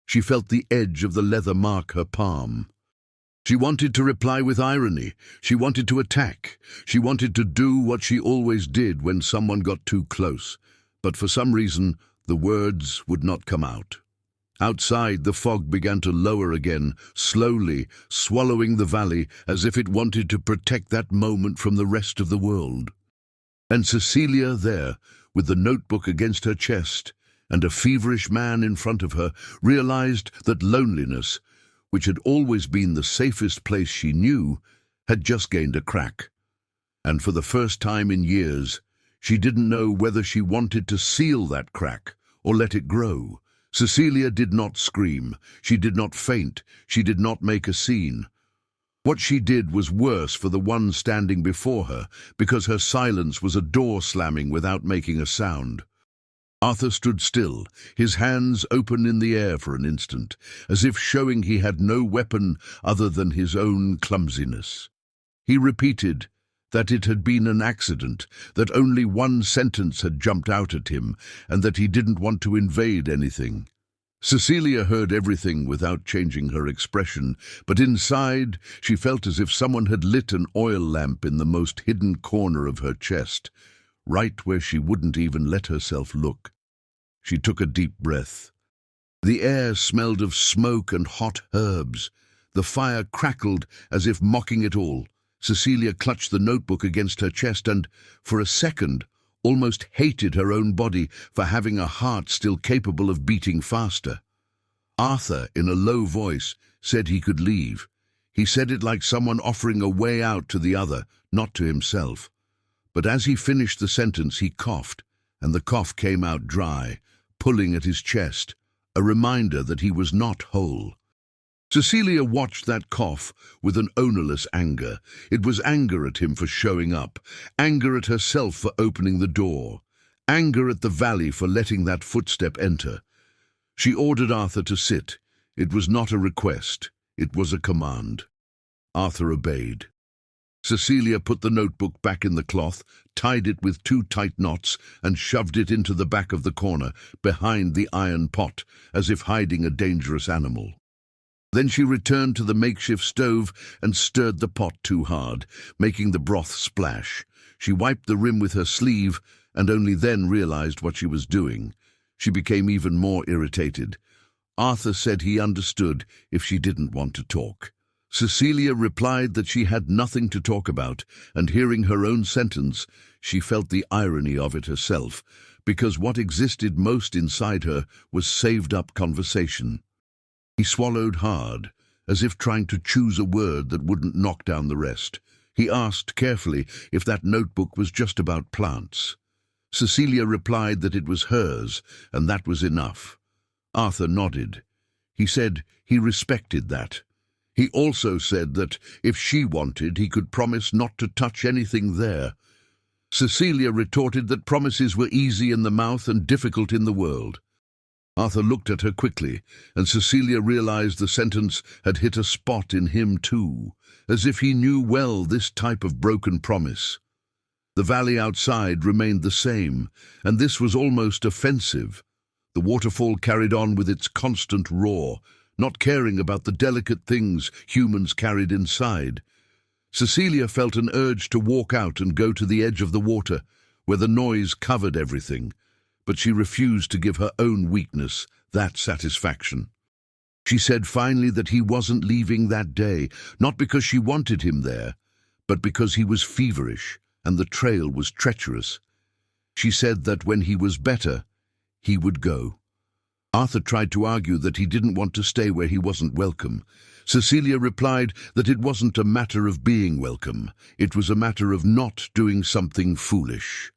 [SPEAKER 1] She felt the edge of the leather mark her palm. She wanted to reply with irony. She wanted to attack. She wanted to do what she always did when someone got too close. But for some reason, the words would not come out. Outside, the fog began to lower again, slowly, swallowing the valley as if it wanted to protect that moment from the rest of the world. And Cecilia there, with the notebook against her chest, and a feverish man in front of her, realized that loneliness, which had always been the safest place she knew, had just gained a crack. And for the first time in years, she didn't know whether she wanted to seal that crack or let it grow. Cecilia did not scream. She did not faint. She did not make a scene. What she did was worse for the one standing before her, because her silence was a door slamming without making a sound. Arthur stood still, his hands open in the air for an instant, as if showing he had no weapon other than his own clumsiness. He repeated that it had been an accident, that only one sentence had jumped out at him, and that he didn't want to invade anything. Cecilia heard everything without changing her expression, but inside she felt as if someone had lit an oil lamp in the most hidden corner of her chest, right where she wouldn't even let herself look. She took a deep breath. The air smelled of smoke and hot herbs. The fire crackled as if mocking it all. Cecilia clutched the notebook against her chest and, for a second, almost hated her own body for having a heart still capable of beating faster. Arthur, in a low voice, said he could leave. He said it like someone offering a way out to the other, not to himself. But as he finished the sentence, he coughed, and the cough came out dry, pulling at his chest, a reminder that he was not whole. Cecilia watched that cough with an ownerless anger. It was anger at him for showing up, anger at herself for opening the door, anger at the valley for letting that footstep enter. She ordered Arthur to sit. It was not a request, it was a command. Arthur obeyed. Cecilia put the notebook back in the cloth, tied it with 2 tight knots, and shoved it into the back of the corner, behind the iron pot, as if hiding a dangerous animal. Then she returned to the makeshift stove and stirred the pot too hard, making the broth splash. She wiped the rim with her sleeve, and only then realized what she was doing. She became even more irritated. Arthur said he understood if she didn't want to talk. Cecilia replied that she had nothing to talk about, and hearing her own sentence, she felt the irony of it herself, because what existed most inside her was saved-up conversation. He swallowed hard, as if trying to choose a word that wouldn't knock down the rest. He asked carefully if that notebook was just about plants. Cecilia replied that it was hers, and that was enough. Arthur nodded. He said he respected that. He also said that, if she wanted, he could promise not to touch anything there. Cecilia retorted that promises were easy in the mouth and difficult in the world. Arthur looked at her quickly, and Cecilia realized the sentence had hit a spot in him too, as if he knew well this type of broken promise. The valley outside remained the same, and this was almost offensive. The waterfall carried on with its constant roar, not caring about the delicate things humans carried inside. Cecilia felt an urge to walk out and go to the edge of the water, where the noise covered everything, but she refused to give her own weakness that satisfaction. She said finally that he wasn't leaving that day, not because she wanted him there, but because he was feverish and the trail was treacherous. She said that when he was better, he would go. Arthur tried to argue that he didn't want to stay where he wasn't welcome. Cecilia replied that it wasn't a matter of being welcome, it was a matter of not doing something foolish.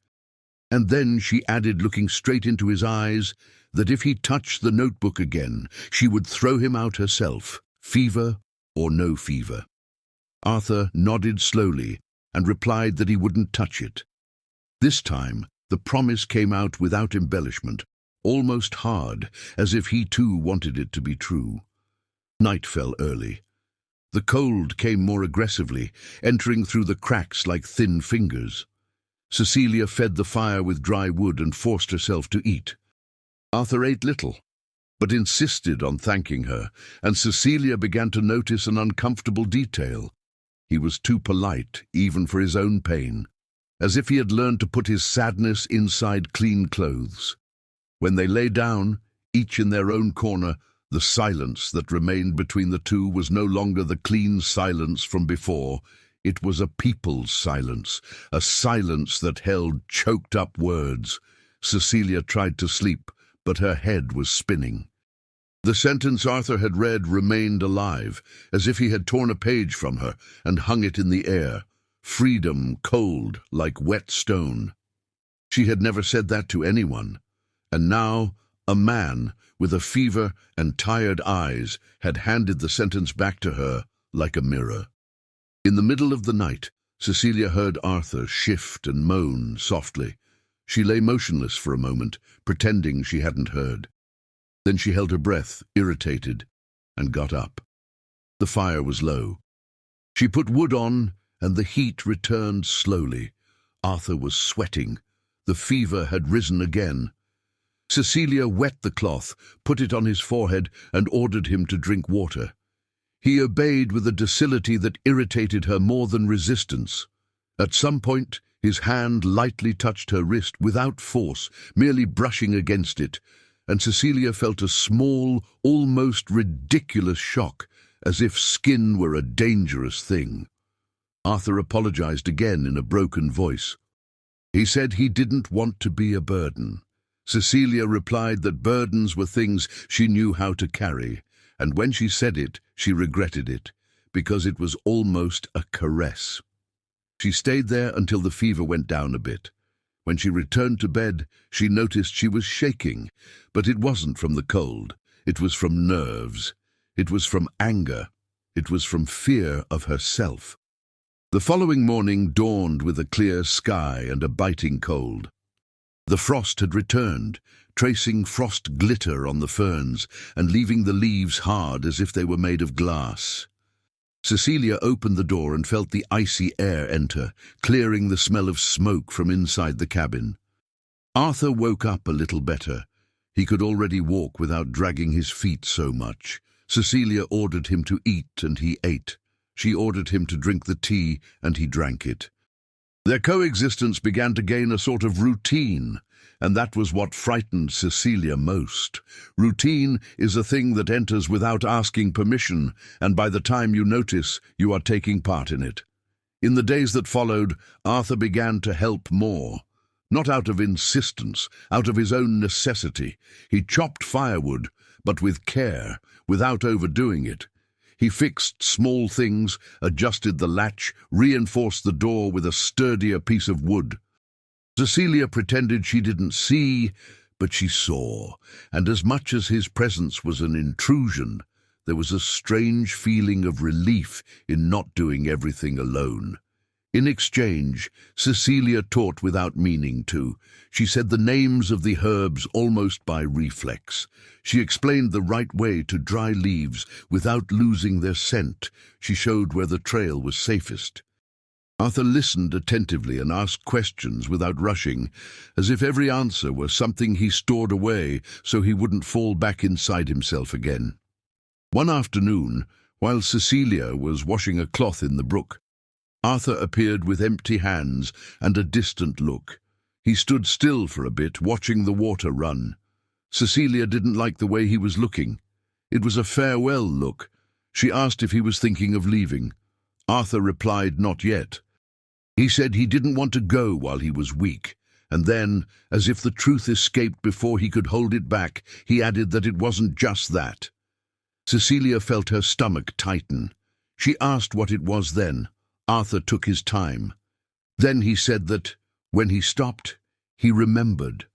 [SPEAKER 1] And then she added, looking straight into his eyes, that if he touched the notebook again, she would throw him out herself, fever or no fever. Arthur nodded slowly and replied that he wouldn't touch it. This time, the promise came out without embellishment, almost hard, as if he too wanted it to be true. Night fell early. The cold came more aggressively, entering through the cracks like thin fingers. Cecilia fed the fire with dry wood and forced herself to eat. Arthur ate little, but insisted on thanking her, and Cecilia began to notice an uncomfortable detail. He was too polite, even for his own pain, as if he had learned to put his sadness inside clean clothes. When they lay down, each in their own corner, the silence that remained between the two was no longer the clean silence from before. It was a people's silence, a silence that held choked-up words. Cecilia tried to sleep, but her head was spinning. The sentence Arthur had read remained alive, as if he had torn a page from her and hung it in the air. Freedom cold like wet stone. She had never said that to anyone. And now, a man, with a fever and tired eyes, had handed the sentence back to her like a mirror. In the middle of the night, Cecilia heard Arthur shift and moan softly. She lay motionless for a moment, pretending she hadn't heard. Then she held her breath, irritated, and got up. The fire was low. She put wood on, and the heat returned slowly. Arthur was sweating. The fever had risen again. Cecilia wet the cloth, put it on his forehead, and ordered him to drink water. He obeyed with a docility that irritated her more than resistance. At some point, his hand lightly touched her wrist without force, merely brushing against it, and Cecilia felt a small, almost ridiculous shock, as if skin were a dangerous thing. Arthur apologized again in a broken voice. He said he didn't want to be a burden. Cecilia replied that burdens were things she knew how to carry, and when she said it, she regretted it, because it was almost a caress. She stayed there until the fever went down a bit. When she returned to bed, she noticed she was shaking, but it wasn't from the cold. It was from nerves. It was from anger. It was from fear of herself. The following morning dawned with a clear sky and a biting cold. The frost had returned, tracing frost glitter on the ferns and leaving the leaves hard as if they were made of glass. Cecilia opened the door and felt the icy air enter, clearing the smell of smoke from inside the cabin. Arthur woke up a little better. He could already walk without dragging his feet so much. Cecilia ordered him to eat, and he ate. She ordered him to drink the tea, and he drank it. Their coexistence began to gain a sort of routine, and that was what frightened Cecilia most. Routine is a thing that enters without asking permission, and by the time you notice, you are taking part in it. In the days that followed, Arthur began to help more. Not out of insistence, out of his own necessity. He chopped firewood, but with care, without overdoing it. He fixed small things, adjusted the latch, reinforced the door with a sturdier piece of wood. Cecilia pretended she didn't see, but she saw, and as much as his presence was an intrusion, there was a strange feeling of relief in not doing everything alone. In exchange, Cecilia taught without meaning to. She said the names of the herbs almost by reflex. She explained the right way to dry leaves without losing their scent. She showed where the trail was safest. Arthur listened attentively and asked questions without rushing, as if every answer were something he stored away so he wouldn't fall back inside himself again. One afternoon, while Cecilia was washing a cloth in the brook, Arthur appeared with empty hands and a distant look. He stood still for a bit, watching the water run. Cecilia didn't like the way he was looking. It was a farewell look. She asked if he was thinking of leaving. Arthur replied not yet. He said he didn't want to go while he was weak, and then, as if the truth escaped before he could hold it back, he added that it wasn't just that. Cecilia felt her stomach tighten. She asked what it was then. Arthur took his time. Then he said that, when he stopped, he remembered.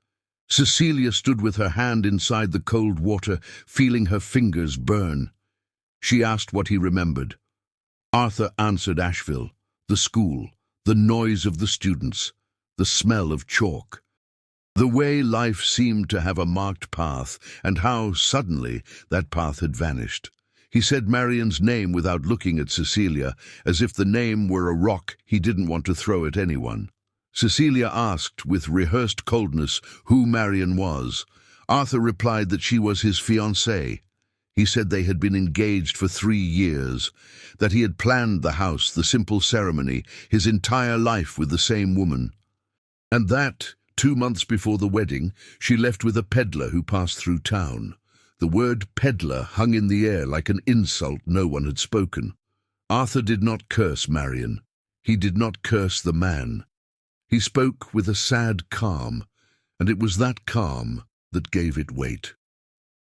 [SPEAKER 1] Cecilia stood with her hand inside the cold water, feeling her fingers burn. She asked what he remembered. Arthur answered Asheville, the school, the noise of the students, the smell of chalk. The way life seemed to have a marked path, and how, suddenly, that path had vanished. He said Marian's name without looking at Cecilia, as if the name were a rock he didn't want to throw at anyone. Cecilia asked, with rehearsed coldness, who Marian was. Arthur replied that she was his fiancée. He said they had been engaged for 3 years, that he had planned the house, the simple ceremony, his entire life with the same woman. And that, 2 months before the wedding, she left with a peddler who passed through town. The word peddler hung in the air like an insult no one had spoken. Arthur did not curse Marian. He did not curse the man. He spoke with a sad calm, and it was that calm that gave it weight.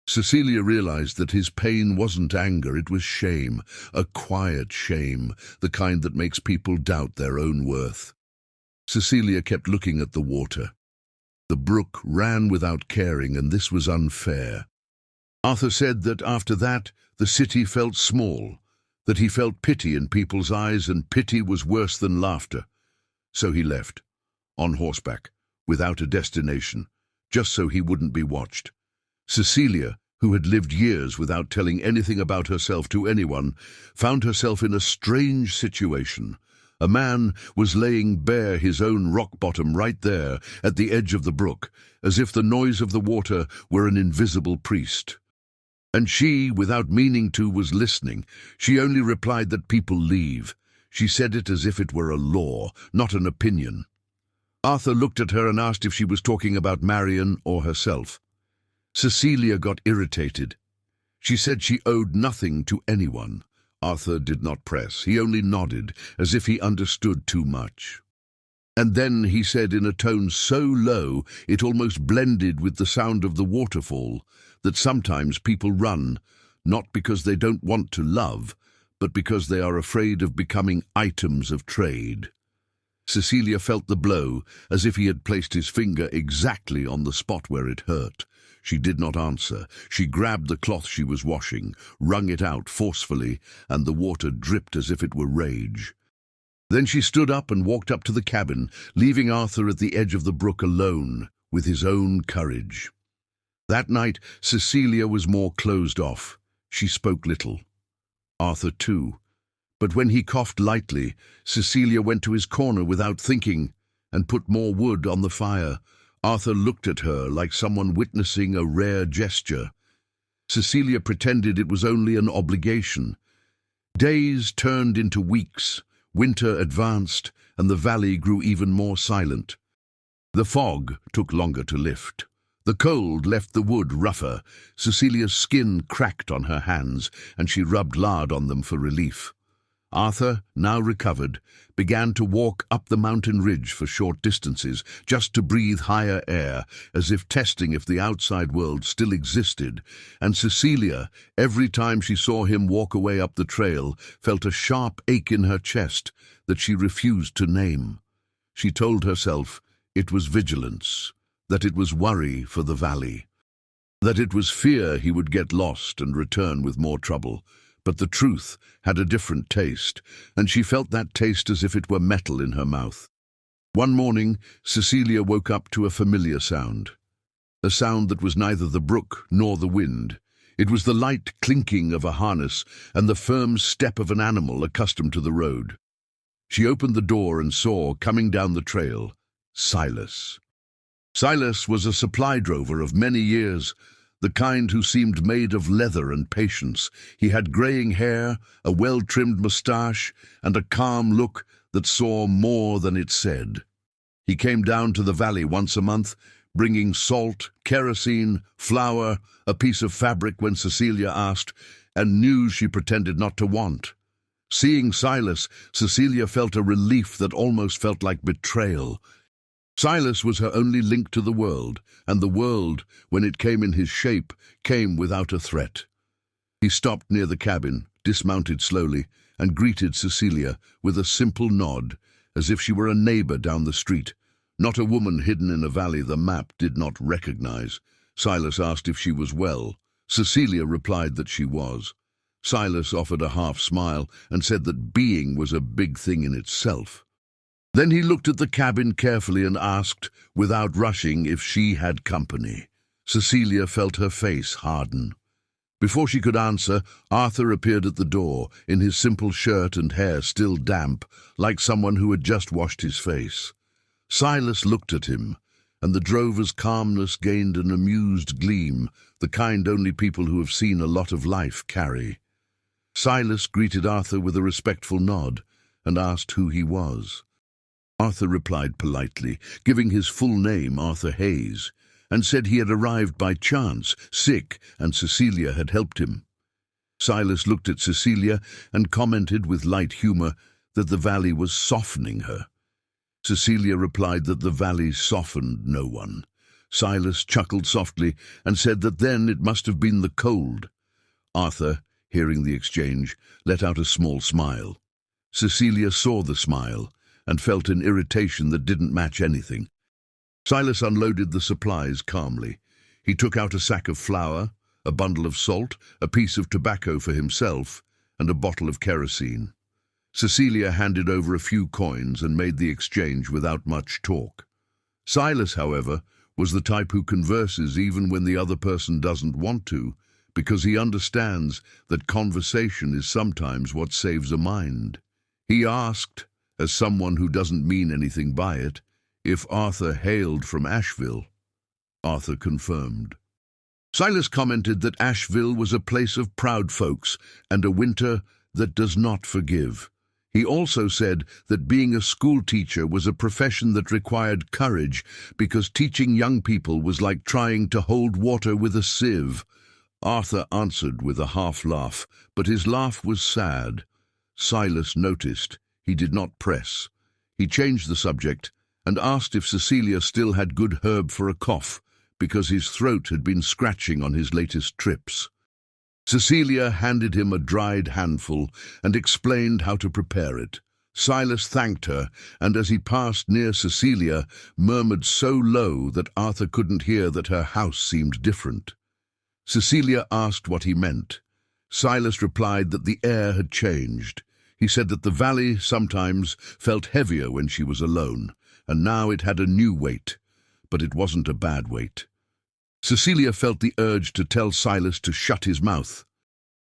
[SPEAKER 1] Cecilia realized that his pain wasn't anger, it was shame, a quiet shame, the kind that makes people doubt their own worth. Cecilia kept looking at the water. The brook ran without caring, and this was unfair. Arthur said that after that, the city felt small, that he felt pity in people's eyes, and pity was worse than laughter. So he left, on horseback, without a destination, just so he wouldn't be watched. Cecilia, who had lived years without telling anything about herself to anyone, found herself in a strange situation. A man was laying bare his own rock bottom right there at the edge of the brook, as if the noise of the water were an invisible priest. And she, without meaning to, was listening. She only replied that people leave. She said it as if it were a law, not an opinion. Arthur looked at her and asked if she was talking about Marian or herself. Cecilia got irritated. She said she owed nothing to anyone. Arthur did not press. He only nodded, as if he understood too much. And then he said in a tone so low it almost blended with the sound of the waterfall, that sometimes people run, not because they don't want to love, but because they are afraid of becoming items of trade. Cecilia felt the blow, as if he had placed his finger exactly on the spot where it hurt. She did not answer. She grabbed the cloth she was washing, wrung it out forcefully, and the water dripped as if it were rage. Then she stood up and walked up to the cabin, leaving Arthur at the edge of the brook alone with his own courage. That night, Cecilia was more closed off. She spoke little. Arthur too. But when he coughed lightly, Cecilia went to his corner without thinking and put more wood on the fire. Arthur looked at her like someone witnessing a rare gesture. Cecilia pretended it was only an obligation. Days turned into weeks. Winter advanced, and the valley grew even more silent. The fog took longer to lift. The cold left the wood rougher. Cecilia's skin cracked on her hands, and she rubbed lard on them for relief. Arthur, now recovered, began to walk up the mountain ridge for short distances, just to breathe higher air, as if testing if the outside world still existed. And Cecilia, every time she saw him walk away up the trail, felt a sharp ache in her chest that she refused to name. She told herself it was vigilance, that it was worry for the valley, that it was fear he would get lost and return with more trouble. But the truth had a different taste, and she felt that taste as if it were metal in her mouth. One morning, Cecilia woke up to a familiar sound. A sound that was neither the brook nor the wind. It was the light clinking of a harness and the firm step of an animal accustomed to the road. She opened the door and saw, coming down the trail, Silas. Silas was a supply drover of many years, the kind who seemed made of leather and patience. He had graying hair, a well-trimmed moustache, and a calm look that saw more than it said. He came down to the valley once a month, bringing salt, kerosene, flour, a piece of fabric when Cecilia asked, and news she pretended not to want. Seeing Silas, Cecilia felt a relief that almost felt like betrayal. Silas was her only link to the world, and the world, when it came in his shape, came without a threat. He stopped near the cabin, dismounted slowly, and greeted Cecilia with a simple nod, as if she were a neighbor down the street, not a woman hidden in a valley the map did not recognize. Silas asked if she was well. Cecilia replied that she was. Silas offered a half smile and said that being was a big thing in itself. Then he looked at the cabin carefully and asked, without rushing, if she had company. Cecilia felt her face harden. Before she could answer, Arthur appeared at the door, in his simple shirt and hair still damp, like someone who had just washed his face. Silas looked at him, and the drover's calmness gained an amused gleam, the kind only people who have seen a lot of life carry. Silas greeted Arthur with a respectful nod, and asked who he was. Arthur replied politely, giving his full name, Arthur Hayes, and said he had arrived by chance, sick, and Cecilia had helped him. Silas looked at Cecilia and commented with light humor that the valley was softening her. Cecilia replied that the valley softened no one. Silas chuckled softly and said that then it must have been the cold. Arthur, hearing the exchange, let out a small smile. Cecilia saw the smile and felt an irritation that didn't match anything. Silas unloaded the supplies calmly. He took out a sack of flour, a bundle of salt, a piece of tobacco for himself, and a bottle of kerosene. Cecilia handed over a few coins and made the exchange without much talk. Silas, however, was the type who converses even when the other person doesn't want to, because he understands that conversation is sometimes what saves a mind. He asked, as someone who doesn't mean anything by it, if Arthur hailed from Asheville. Arthur confirmed. Silas commented that Asheville was a place of proud folks and a winter that does not forgive. He also said that being a school teacher was a profession that required courage because teaching young people was like trying to hold water with a sieve. Arthur answered with a half laugh, but his laugh was sad. Silas noticed. He did not press. He changed the subject and asked if Cecilia still had good herb for a cough, because his throat had been scratching on his latest trips. Cecilia handed him a dried handful and explained how to prepare it. Silas thanked her, and as he passed near Cecilia, murmured so low that Arthur couldn't hear that her house seemed different. Cecilia asked what he meant. Silas replied that the air had changed. He said that the valley sometimes felt heavier when she was alone, and now it had a new weight, but it wasn't a bad weight. Cecilia felt the urge to tell Silas to shut his mouth.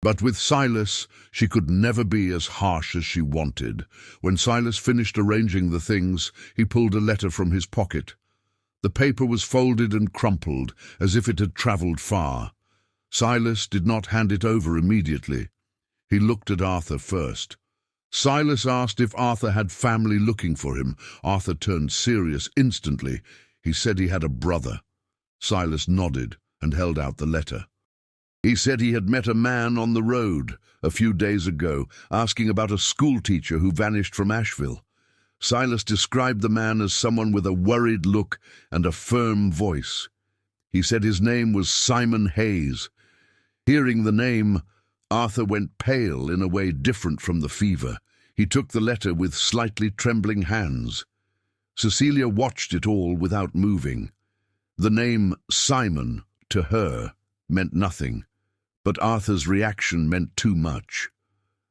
[SPEAKER 1] But with Silas, she could never be as harsh as she wanted. When Silas finished arranging the things, he pulled a letter from his pocket. The paper was folded and crumpled, as if it had travelled far. Silas did not hand it over immediately. He looked at Arthur first. Silas asked if Arthur had family looking for him. Arthur turned serious instantly. He said he had a brother. Silas nodded and held out the letter. He said he had met a man on the road a few days ago, asking about a schoolteacher who vanished from Asheville. Silas described the man as someone with a worried look and a firm voice. He said his name was Simon Hayes. Hearing the name, Arthur went pale in a way different from the fever. He took the letter with slightly trembling hands. Cecilia watched it all without moving. The name Simon, to her, meant nothing, but Arthur's reaction meant too much.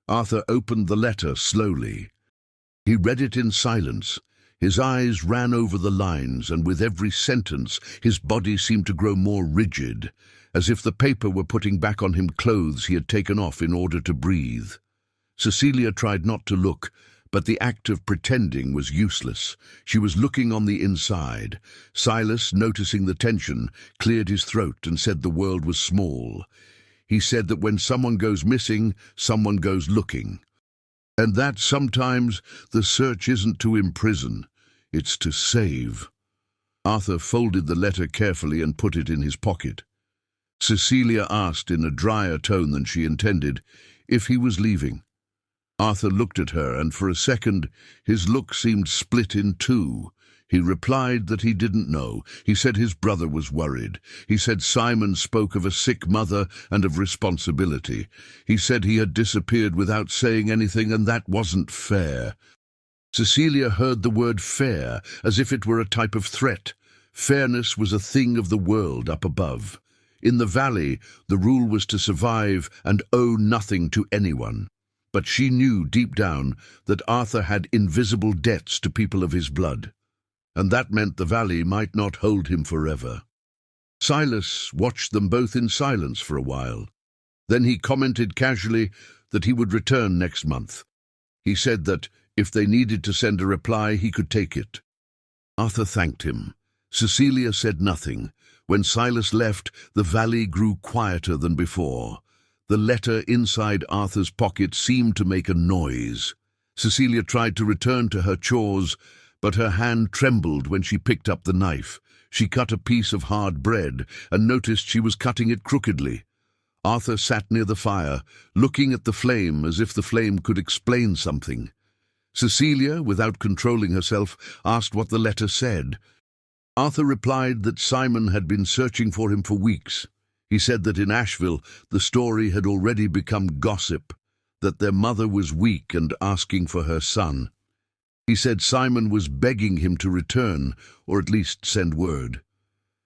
[SPEAKER 1] Arthur opened the letter slowly. He read it in silence. His eyes ran over the lines, and with every sentence his body seemed to grow more rigid, as if the paper were putting back on him clothes he had taken off in order to breathe. Cecilia tried not to look, but the act of pretending was useless. She was looking on the inside. Silas, noticing the tension, cleared his throat and said the world was small. He said that when someone goes missing, someone goes looking. And that sometimes the search isn't to imprison, it's to save. Arthur folded the letter carefully and put it in his pocket. Cecilia asked in a drier tone than she intended if he was leaving. Arthur looked at her, and for a second his look seemed split in two. He replied that he didn't know. He said his brother was worried. He said Simon spoke of a sick mother and of responsibility. He said he had disappeared without saying anything, and that wasn't fair. Cecilia heard the word fair as if it were a type of threat. Fairness was a thing of the world up above. In the valley, the rule was to survive and owe nothing to anyone. But she knew deep down that Arthur had invisible debts to people of his blood, and that meant the valley might not hold him forever. Silas watched them both in silence for a while. Then he commented casually that he would return next month. He said that if they needed to send a reply, he could take it. Arthur thanked him. Cecilia said nothing. When Silas left, the valley grew quieter than before. The letter inside Arthur's pocket seemed to make a noise. Cecilia tried to return to her chores, but her hand trembled when she picked up the knife. She cut a piece of hard bread and noticed she was cutting it crookedly. Arthur sat near the fire, looking at the flame as if the flame could explain something. Cecilia, without controlling herself, asked what the letter said. Arthur replied that Simon had been searching for him for weeks. He said that in Asheville the story had already become gossip, that their mother was weak and asking for her son. He said Simon was begging him to return, or at least send word.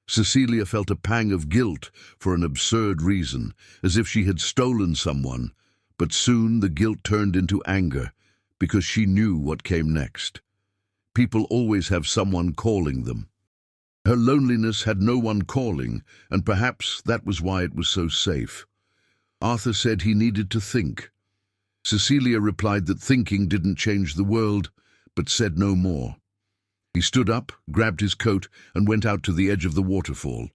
[SPEAKER 1] Cecilia felt a pang of guilt for an absurd reason, as if she had stolen someone, but soon the guilt turned into anger, because she knew what came next. People always have someone calling them. Her loneliness had no one calling, and perhaps that was why it was so safe. Arthur said he needed to think. Cecilia replied that thinking didn't change the world, but said no more. He stood up, grabbed his coat, and went out to the edge of the waterfall.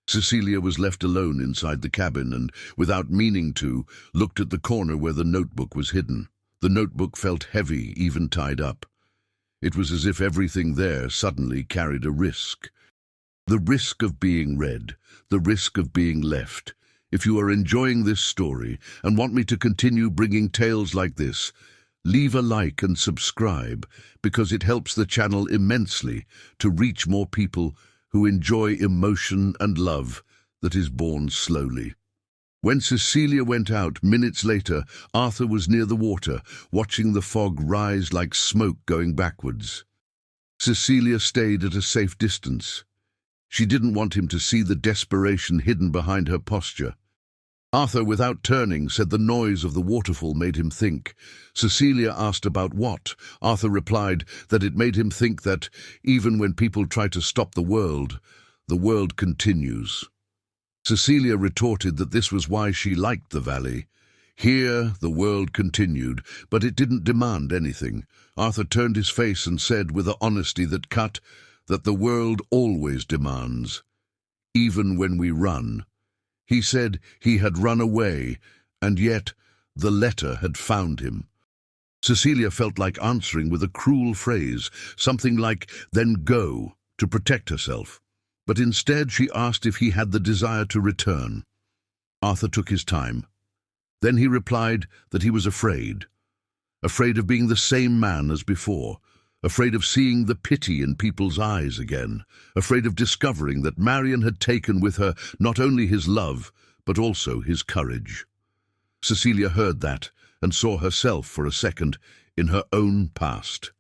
[SPEAKER 1] Cecilia was left alone inside the cabin and, without meaning to, looked at the corner where the notebook was hidden. The notebook felt heavy, even tied up. It was as if everything there suddenly carried a risk. The risk of being read, the risk of being left. If you are enjoying this story and want me to continue bringing tales like this, leave a like and subscribe, because it helps the channel immensely to reach more people who enjoy emotion and love that is born slowly. When Cecilia went out minutes later, Arthur was near the water, watching the fog rise like smoke going backwards. Cecilia stayed at a safe distance. She didn't want him to see the desperation hidden behind her posture. Arthur, without turning, said the noise of the waterfall made him think. Cecilia asked about what. Arthur replied that it made him think that, even when people try to stop the world continues. Cecilia retorted that this was why she liked the valley. Here the world continued, but it didn't demand anything. Arthur turned his face and said with an honesty that cut, that the world always demands, even when we run. He said he had run away, and yet the letter had found him. Cecilia felt like answering with a cruel phrase, something like, "Then go," to protect herself. But instead she asked if he had the desire to return. Arthur took his time. Then he replied that he was afraid of being the same man as before, afraid of seeing the pity in people's eyes again, afraid of discovering that Marion had taken with her not only his love, but also his courage. Cecilia heard that and saw herself for a second in her own past.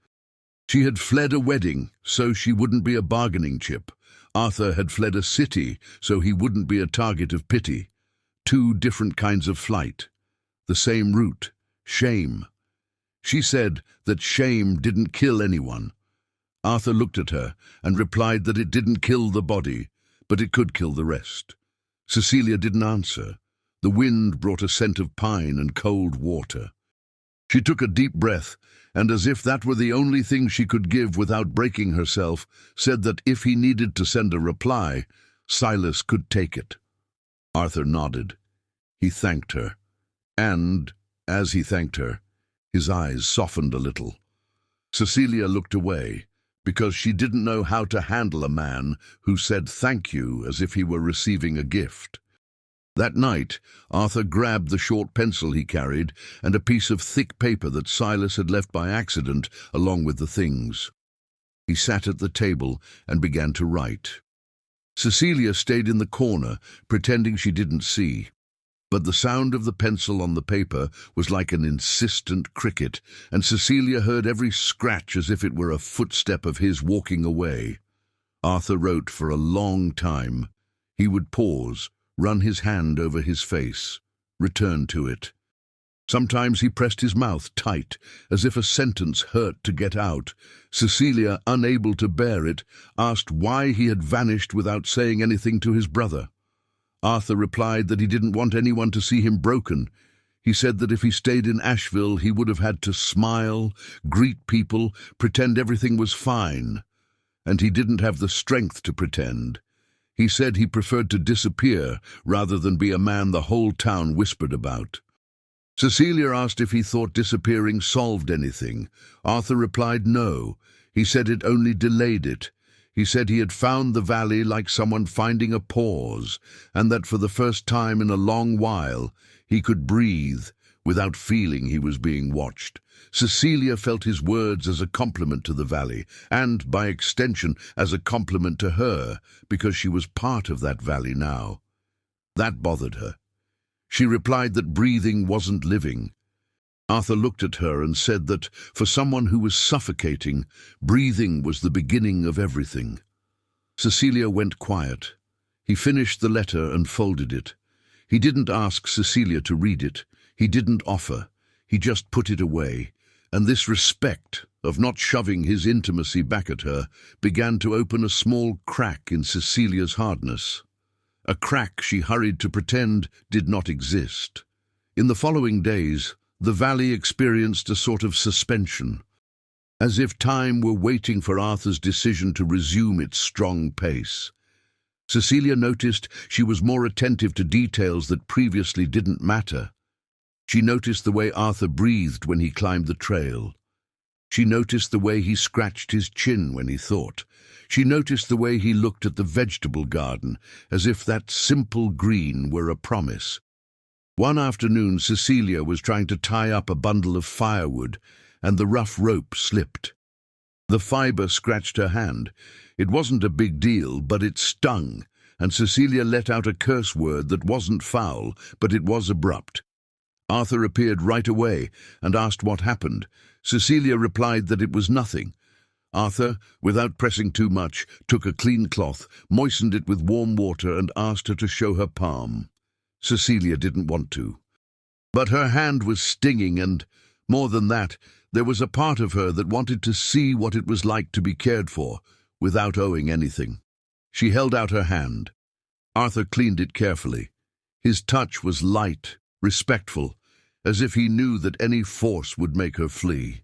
[SPEAKER 1] She had fled a wedding so she wouldn't be a bargaining chip. Arthur had fled a city so he wouldn't be a target of pity. Two different kinds of flight. The same route. Shame. She said that shame didn't kill anyone. Arthur looked at her and replied that it didn't kill the body, but it could kill the rest. Cecilia didn't answer. The wind brought a scent of pine and cold water. She took a deep breath, and as if that were the only thing she could give without breaking herself, said that if he needed to send a reply, Silas could take it. Arthur nodded. He thanked her, and, as he thanked her, his eyes softened a little. Cecilia looked away, because she didn't know how to handle a man who said thank you as if he were receiving a gift. That night, Arthur grabbed the short pencil he carried and a piece of thick paper that Silas had left by accident along with the things. He sat at the table and began to write. Cecilia stayed in the corner, pretending she didn't see. But the sound of the pencil on the paper was like an insistent cricket, and Cecilia heard every scratch as if it were a footstep of his walking away. Arthur wrote for a long time. He would pause, run his hand over his face, return to it. Sometimes he pressed his mouth tight, as if a sentence hurt to get out. Cecilia, unable to bear it, asked why he had vanished without saying anything to his brother. Arthur replied that he didn't want anyone to see him broken. He said that if he stayed in Asheville, he would have had to smile, greet people, pretend everything was fine. And he didn't have the strength to pretend. He said he preferred to disappear rather than be a man the whole town whispered about. Cecilia asked if he thought disappearing solved anything. Arthur replied no. He said it only delayed it. He said he had found the valley like someone finding a pause, and that for the first time in a long while he could breathe without feeling he was being watched. Cecilia felt his words as a compliment to the valley, and, by extension, as a compliment to her, because she was part of that valley now. That bothered her. She replied that breathing wasn't living. Arthur looked at her and said that, for someone who was suffocating, breathing was the beginning of everything. Cecilia went quiet. He finished the letter and folded it. He didn't ask Cecilia to read it. He didn't offer. He just put it away. And this respect of not shoving his intimacy back at her began to open a small crack in Cecilia's hardness. A crack she hurried to pretend did not exist. In the following days, the valley experienced a sort of suspension, as if time were waiting for Arthur's decision to resume its strong pace. Cecilia noticed she was more attentive to details that previously didn't matter. She noticed the way Arthur breathed when he climbed the trail. She noticed the way he scratched his chin when he thought. She noticed the way he looked at the vegetable garden, as if that simple green were a promise. One afternoon, Cecilia was trying to tie up a bundle of firewood, and the rough rope slipped. The fiber scratched her hand. It wasn't a big deal, but it stung, and Cecilia let out a curse word that wasn't foul, but it was abrupt. Arthur appeared right away and asked what happened. Cecilia replied that it was nothing. Arthur, without pressing too much, took a clean cloth, moistened it with warm water and asked her to show her palm. Cecilia didn't want to. But her hand was stinging and, more than that, there was a part of her that wanted to see what it was like to be cared for, without owing anything. She held out her hand. Arthur cleaned it carefully. His touch was light, respectful, as if he knew that any force would make her flee.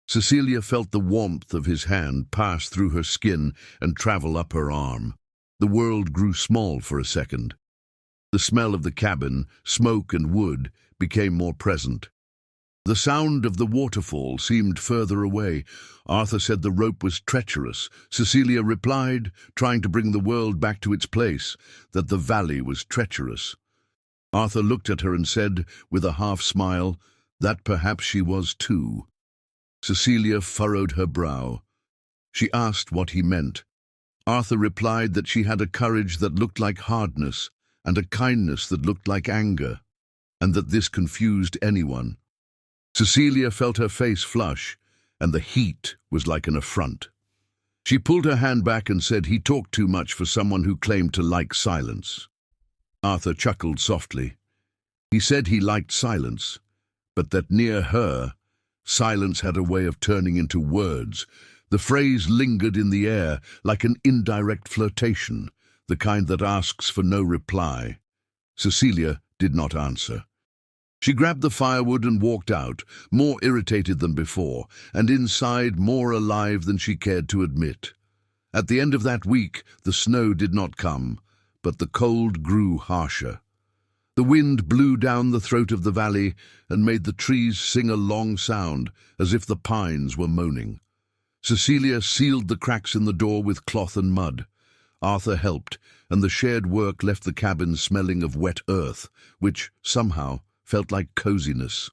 [SPEAKER 1] Cecilia felt the warmth of his hand pass through her skin and travel up her arm. The world grew small for a second. The smell of the cabin, smoke and wood, became more present. The sound of the waterfall seemed further away. Arthur said the rope was treacherous. Cecilia replied, trying to bring the world back to its place, that the valley was treacherous. Arthur looked at her and said, with a half-smile, that perhaps she was too. Cecilia furrowed her brow. She asked what he meant. Arthur replied that she had a courage that looked like hardness and a kindness that looked like anger, and that this confused anyone. Cecilia felt her face flush, and the heat was like an affront. She pulled her hand back and said he talked too much for someone who claimed to like silence. Arthur chuckled softly. He said he liked silence, but that near her, silence had a way of turning into words. The phrase lingered in the air like an indirect flirtation, the kind that asks for no reply. Cecilia did not answer. She grabbed the firewood and walked out, more irritated than before, and inside more alive than she cared to admit. At the end of that week, the snow did not come, but the cold grew harsher. The wind blew down the throat of the valley and made the trees sing a long sound, as if the pines were moaning. Cecilia sealed the cracks in the door with cloth and mud. Arthur helped, and the shared work left the cabin smelling of wet earth, which, somehow, felt like coziness.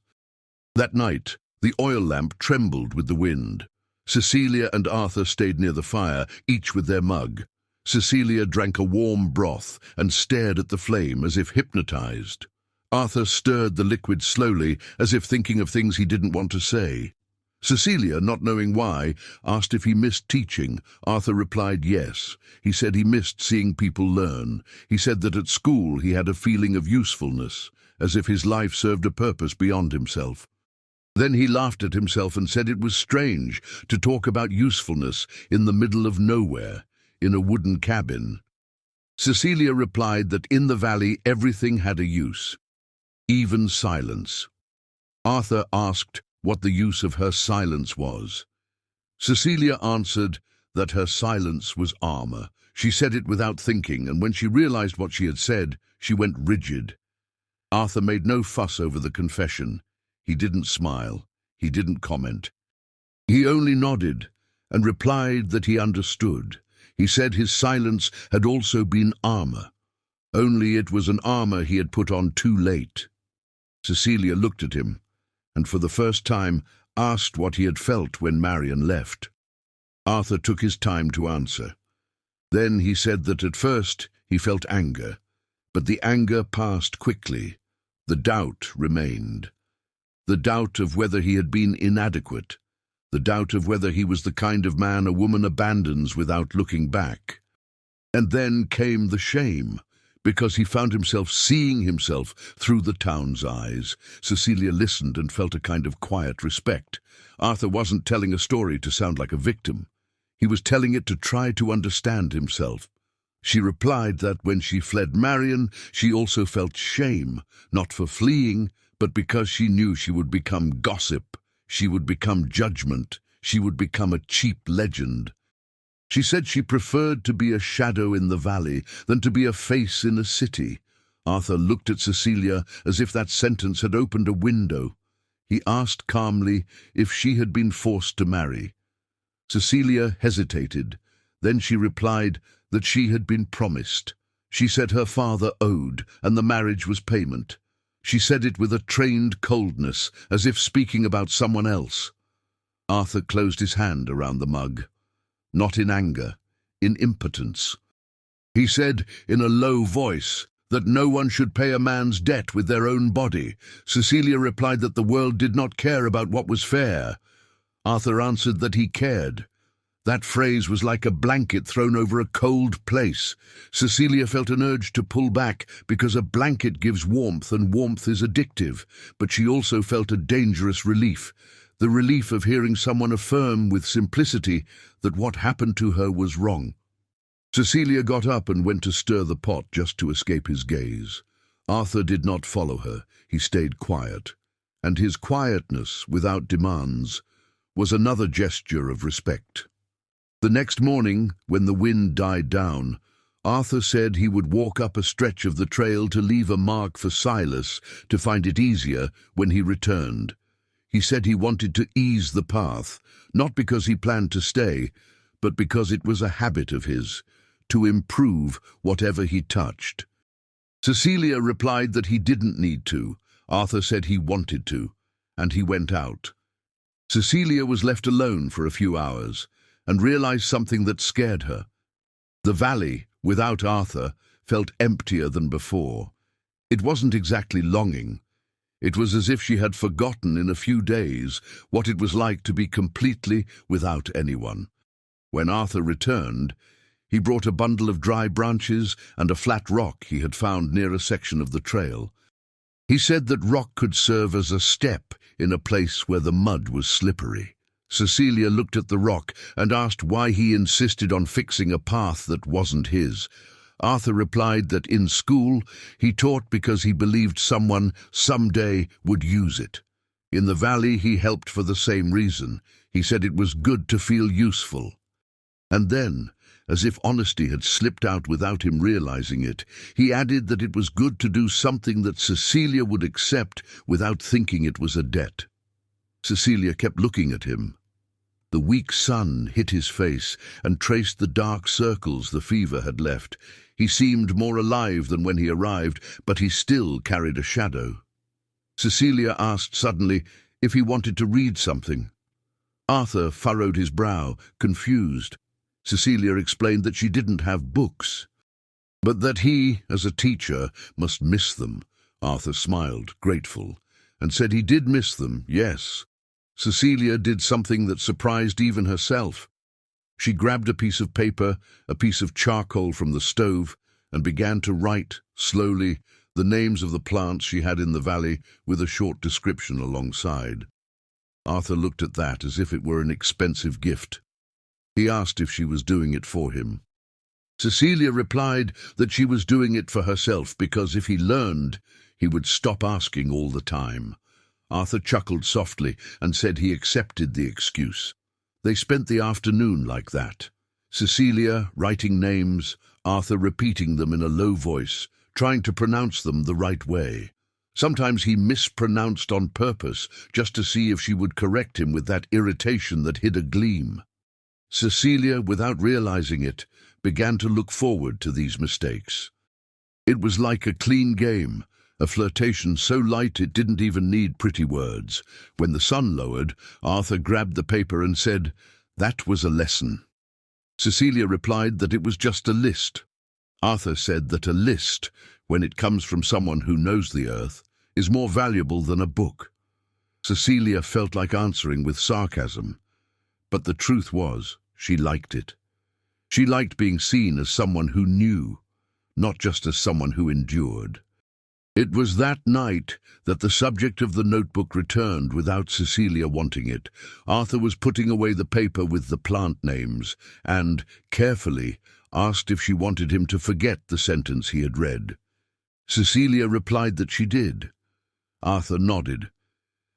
[SPEAKER 1] That night, the oil lamp trembled with the wind. Cecilia and Arthur stayed near the fire, each with their mug. Cecilia drank a warm broth and stared at the flame as if hypnotized. Arthur stirred the liquid slowly, as if thinking of things he didn't want to say. Cecilia, not knowing why, asked if he missed teaching. Arthur replied yes. He said he missed seeing people learn. He said that at school he had a feeling of usefulness, as if his life served a purpose beyond himself. Then he laughed at himself and said it was strange to talk about usefulness in the middle of nowhere, in a wooden cabin. Cecilia replied that in the valley everything had a use, even silence. Arthur asked what the use of her silence was. Cecilia answered that her silence was armor. She said it without thinking, and when she realized what she had said, she went rigid. Arthur made no fuss over the confession. He didn't smile. He didn't comment. He only nodded and replied that he understood. He said his silence had also been armor, only it was an armor he had put on too late. Cecilia looked at him, and for the first time asked what he had felt when Marion left. Arthur took his time to answer. Then he said that at first he felt anger, but the anger passed quickly. The doubt remained. The doubt of whether he had been inadequate. The doubt of whether he was the kind of man a woman abandons without looking back. And then came the shame, because he found himself seeing himself through the town's eyes. Cecilia listened and felt a kind of quiet respect. Arthur wasn't telling a story to sound like a victim. He was telling it to try to understand himself. She replied that when she fled Marion, she also felt shame, not for fleeing, but because she knew she would become gossip, she would become judgment, she would become a cheap legend. She said she preferred to be a shadow in the valley than to be a face in a city. Arthur looked at Cecilia as if that sentence had opened a window. He asked calmly if she had been forced to marry. Cecilia hesitated. Then she replied that she had been promised. She said her father owed, and the marriage was payment. She said it with a trained coldness, as if speaking about someone else. Arthur closed his hand around the mug. Not in anger, in impotence. He said in a low voice that no one should pay a man's debt with their own body. Cecilia replied that the world did not care about what was fair. Arthur answered that he cared. That phrase was like a blanket thrown over a cold place. Cecilia felt an urge to pull back because a blanket gives warmth and warmth is addictive, but she also felt a dangerous relief, the relief of hearing someone affirm with simplicity that what happened to her was wrong. Cecilia got up and went to stir the pot just to escape his gaze. Arthur did not follow her. He stayed quiet, and his quietness, without demands, was another gesture of respect. The next morning, when the wind died down, Arthur said he would walk up a stretch of the trail to leave a mark for Silas to find it easier when he returned. He said he wanted to ease the path, not because he planned to stay, but because it was a habit of his, to improve whatever he touched. Cecilia replied that he didn't need to. Arthur said he wanted to, and he went out. Cecilia was left alone for a few hours, and realized something that scared her. The valley, without Arthur, felt emptier than before. It wasn't exactly longing. It was as if she had forgotten in a few days what it was like to be completely without anyone. When Arthur returned, he brought a bundle of dry branches and a flat rock he had found near a section of the trail. He said that rock could serve as a step in a place where the mud was slippery. Cecilia looked at the rock and asked why he insisted on fixing a path that wasn't his. Arthur replied that in school he taught because he believed someone someday would use it. In the valley he helped for the same reason. He said it was good to feel useful. And then, as if honesty had slipped out without him realizing it, he added that it was good to do something that Cecilia would accept without thinking it was a debt. Cecilia kept looking at him. The weak sun hit his face and traced the dark circles the fever had left. He seemed more alive than when he arrived, but he still carried a shadow. Cecilia asked suddenly if he wanted to read something. Arthur furrowed his brow, confused. Cecilia explained that she didn't have books, but that he, as a teacher, must miss them. Arthur smiled, grateful, and said he did miss them, yes. Cecilia did something that surprised even herself. She grabbed a piece of paper, a piece of charcoal from the stove, and began to write, slowly, the names of the plants she had in the valley with a short description alongside. Arthur looked at that as if it were an expensive gift. He asked if she was doing it for him. Cecilia replied that she was doing it for herself because if he learned, he would stop asking all the time. Arthur chuckled softly and said he accepted the excuse. They spent the afternoon like that. Cecilia writing names, Arthur repeating them in a low voice, trying to pronounce them the right way. Sometimes he mispronounced on purpose, just to see if she would correct him with that irritation that hid a gleam. Cecilia, without realizing it, began to look forward to these mistakes. It was like a clean game, a flirtation so light it didn't even need pretty words. When the sun lowered, Arthur grabbed the paper and said, "That was a lesson." Cecilia replied that it was just a list. Arthur said that a list, when it comes from someone who knows the earth, is more valuable than a book. Cecilia felt like answering with sarcasm, but the truth was, she liked it. She liked being seen as someone who knew, not just as someone who endured. It was that night that the subject of the notebook returned without Cecilia wanting it. Arthur was putting away the paper with the plant names and, carefully, asked if she wanted him to forget the sentence he had read. Cecilia replied that she did. Arthur nodded.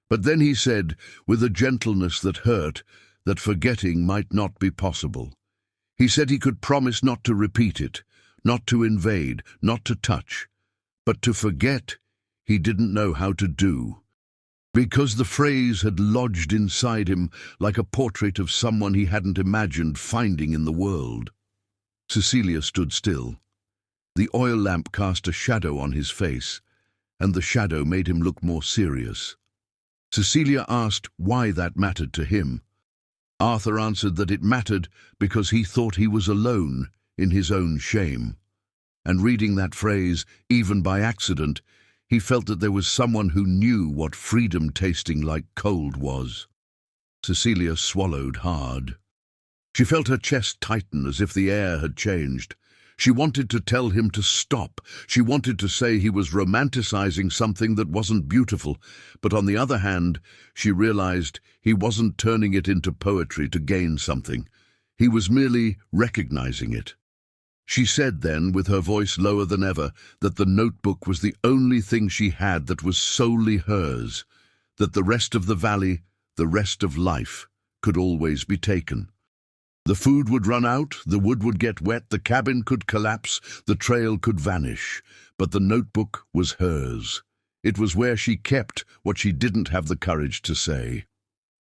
[SPEAKER 1] But then he said, with a gentleness that hurt, that forgetting might not be possible. He said he could promise not to repeat it, not to invade, not to touch. But to forget, he didn't know how to do, because the phrase had lodged inside him like a portrait of someone he hadn't imagined finding in the world. Cecilia stood still. The oil lamp cast a shadow on his face, and the shadow made him look more serious. Cecilia asked why that mattered to him. Arthur answered that it mattered because he thought he was alone in his own shame. And reading that phrase, even by accident, he felt that there was someone who knew what freedom tasting like cold was. Cecilia swallowed hard. She felt her chest tighten as if the air had changed. She wanted to tell him to stop. She wanted to say he was romanticizing something that wasn't beautiful. But on the other hand, she realized he wasn't turning it into poetry to gain something. He was merely recognizing it. She said then, with her voice lower than ever, that the notebook was the only thing she had that was solely hers, that the rest of the valley, the rest of life, could always be taken. The food would run out, the wood would get wet, the cabin could collapse, the trail could vanish, but the notebook was hers. It was where she kept what she didn't have the courage to say.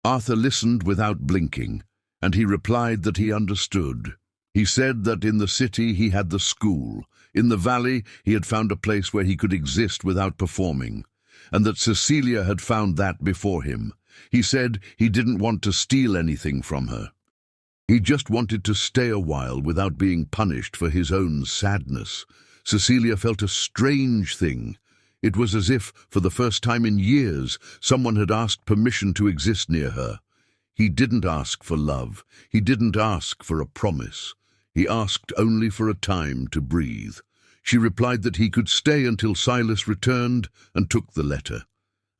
[SPEAKER 1] Arthur listened without blinking, and he replied that he understood. He said that in the city he had the school, in the valley he had found a place where he could exist without performing, and that Cecilia had found that before him. He said he didn't want to steal anything from her. He just wanted to stay a while without being punished for his own sadness. Cecilia felt a strange thing. It was as if, for the first time in years, someone had asked permission to exist near her. He didn't ask for love. He didn't ask for a promise. He asked only for a time to breathe. She replied that he could stay until Silas returned and took the letter.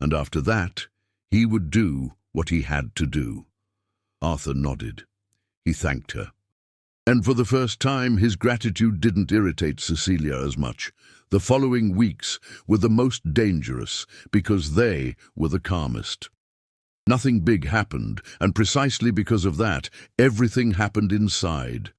[SPEAKER 1] And after that, he would do what he had to do. Arthur nodded. He thanked her. And for the first time, his gratitude didn't irritate Cecilia as much. The following weeks were the most dangerous because they were the calmest. Nothing big happened, and precisely because of that, everything happened inside.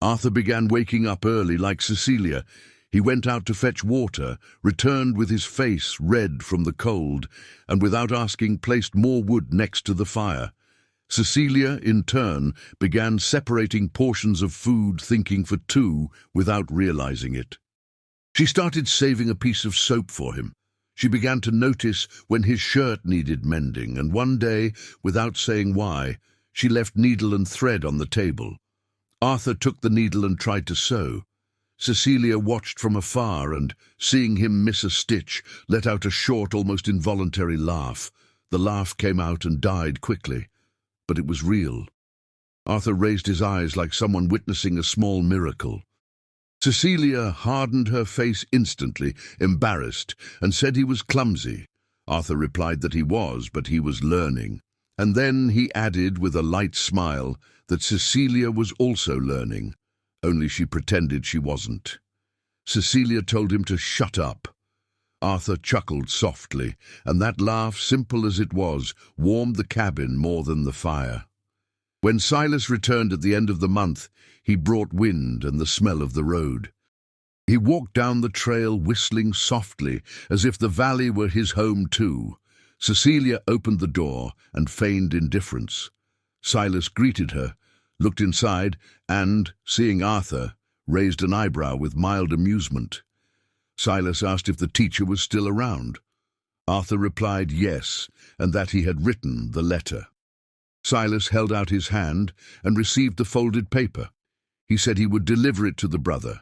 [SPEAKER 1] Arthur began waking up early like Cecilia. He went out to fetch water, returned with his face red from the cold, and without asking placed more wood next to the fire. Cecilia, in turn, began separating portions of food, thinking for two, without realizing it. She started saving a piece of soap for him. She began to notice when his shirt needed mending, and one day, without saying why, she left needle and thread on the table. Arthur took the needle and tried to sew. Cecilia watched from afar and, seeing him miss a stitch, let out a short, almost involuntary laugh. The laugh came out and died quickly. But it was real. Arthur raised his eyes like someone witnessing a small miracle. Cecilia hardened her face instantly, embarrassed, and said he was clumsy. Arthur replied that he was, but he was learning. And then he added with a light smile that Cecilia was also learning, only she pretended she wasn't. Cecilia told him to shut up. Arthur chuckled softly, and that laugh, simple as it was, warmed the cabin more than the fire. When Silas returned at the end of the month, he brought wind and the smell of the road. He walked down the trail whistling softly, as if the valley were his home too. Cecilia opened the door and feigned indifference. Silas greeted her, looked inside, and, seeing Arthur, raised an eyebrow with mild amusement. Silas asked if the teacher was still around. Arthur replied yes, and that he had written the letter. Silas held out his hand and received the folded paper. He said he would deliver it to the brother.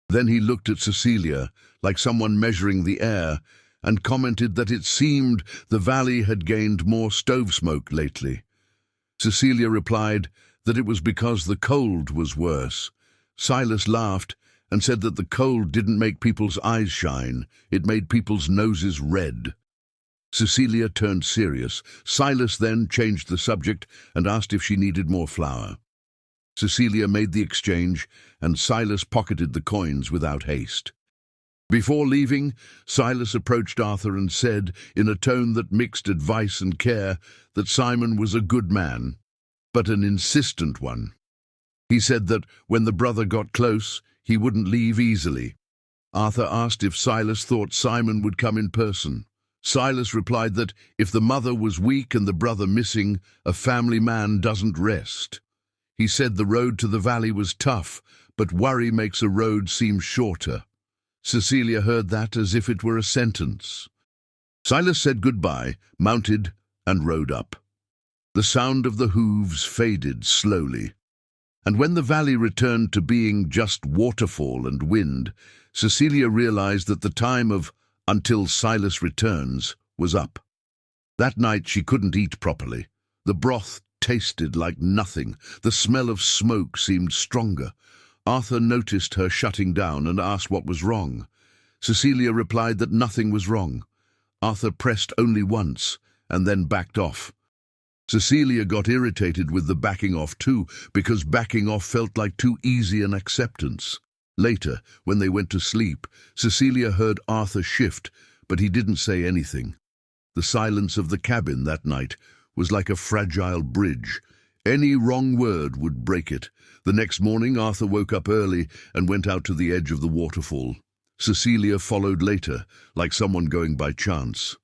[SPEAKER 1] Then he looked at Cecilia, like someone measuring the air, and commented that it seemed the valley had gained more stove smoke lately. Cecilia replied that it was because the cold was worse. Silas laughed and said that the cold didn't make people's eyes shine, it made people's noses red. Cecilia turned serious. Silas then changed the subject and asked if she needed more flour. Cecilia made the exchange, and Silas pocketed the coins without haste. Before leaving, Silas approached Arthur and said, in a tone that mixed advice and care, that Simon was a good man, but an insistent one. He said that when the brother got close, he wouldn't leave easily. Arthur asked if Silas thought Simon would come in person. Silas replied that if the mother was weak and the brother missing, a family man doesn't rest. He said the road to the valley was tough, but worry makes a road seem shorter. Cecilia heard that as if it were a sentence. Silas said goodbye, mounted, and rode up. The sound of the hooves faded slowly, And when the valley returned to being just waterfall and wind, Cecilia realized that the time of "until Silas returns" was up. That night she couldn't eat properly. The broth tasted like nothing. The smell of smoke seemed stronger. Arthur noticed her shutting down and asked what was wrong. Cecilia replied that nothing was wrong. Arthur pressed only once and then backed off. Cecilia got irritated with the backing off too, because backing off felt like too easy an acceptance. Later, when they went to sleep, Cecilia heard Arthur shift, but he didn't say anything. The silence of the cabin that night was like a fragile bridge. Any wrong word would break it. The next morning, Arthur woke up early and went out to the edge of the waterfall. Cecilia followed later, like someone going by chance.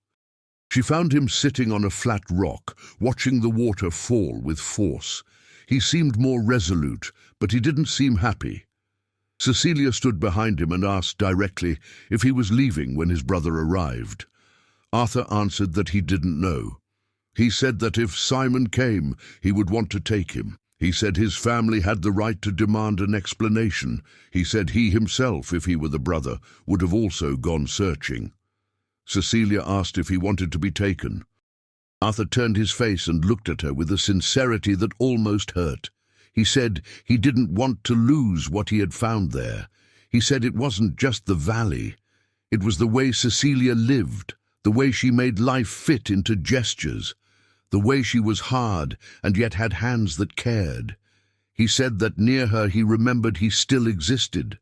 [SPEAKER 1] She found him sitting on a flat rock, watching the water fall with force. He seemed more resolute, but he didn't seem happy. Cecilia stood behind him and asked directly if he was leaving when his brother arrived. Arthur answered that he didn't know. He said that if Simon came, he would want to take him. He said his family had the right to demand an explanation. He said he himself, if he were the brother, would have also gone searching. Cecilia asked if he wanted to be taken. Arthur turned his face and looked at her with a sincerity that almost hurt. He said he didn't want to lose what he had found there. He said it wasn't just the valley. It was the way Cecilia lived, the way she made life fit into gestures, the way she was hard and yet had hands that cared. He said that near her he remembered he still existed.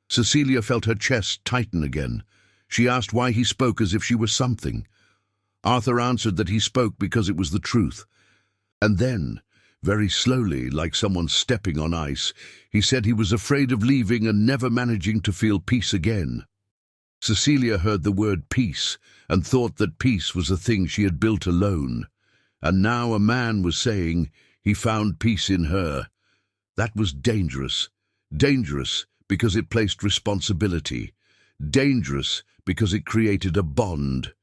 [SPEAKER 1] Cecilia felt her chest tighten again. She asked why he spoke as if she were something. Arthur answered that he spoke because it was the truth. And then, very slowly, like someone stepping on ice, he said he was afraid of leaving and never managing to feel peace again. Cecilia heard the word peace and thought that peace was a thing she had built alone. And now a man was saying he found peace in her. That was dangerous. Dangerous because it placed responsibility. Dangerous because it created a bond.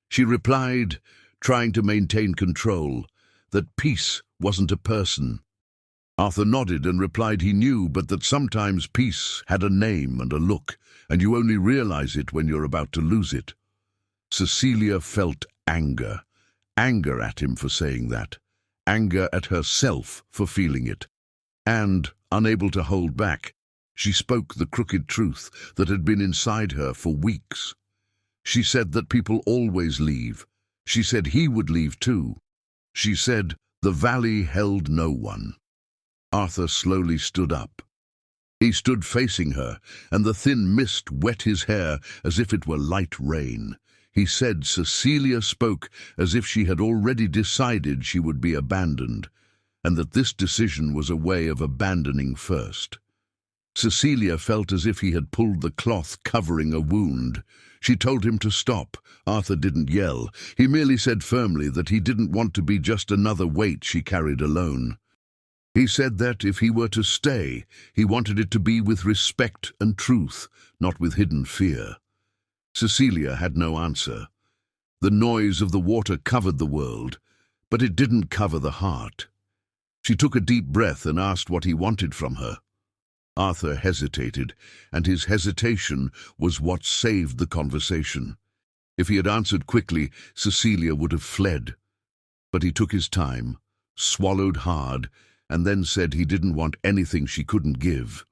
[SPEAKER 1] She replied, trying to maintain control, that peace wasn't a person. Arthur nodded and replied he knew, but that sometimes peace had a name and a look, and you only realize it when you're about to lose it. Cecilia felt anger. Anger at him for saying that. Anger at herself for feeling it. And, unable to hold back, she spoke the crooked truth that had been inside her for weeks. She said that people always leave. She said he would leave too. She said the valley held no one. Arthur slowly stood up. He stood facing her, and the thin mist wet his hair as if it were light rain. He said Cecilia spoke as if she had already decided she would be abandoned, and that this decision was a way of abandoning first. Cecilia felt as if he had pulled the cloth covering a wound. She told him to stop. Arthur didn't yell. He merely said firmly that he didn't want to be just another weight she carried alone. He said that if he were to stay, he wanted it to be with respect and truth, not with hidden fear. Cecilia had no answer. The noise of the water covered the world, but it didn't cover the heart. She took a deep breath and asked what he wanted from her. Arthur hesitated, and his hesitation was what saved the conversation. If he had answered quickly, Cecilia would have fled. But he took his time, swallowed hard, and then said he didn't want anything she couldn't give.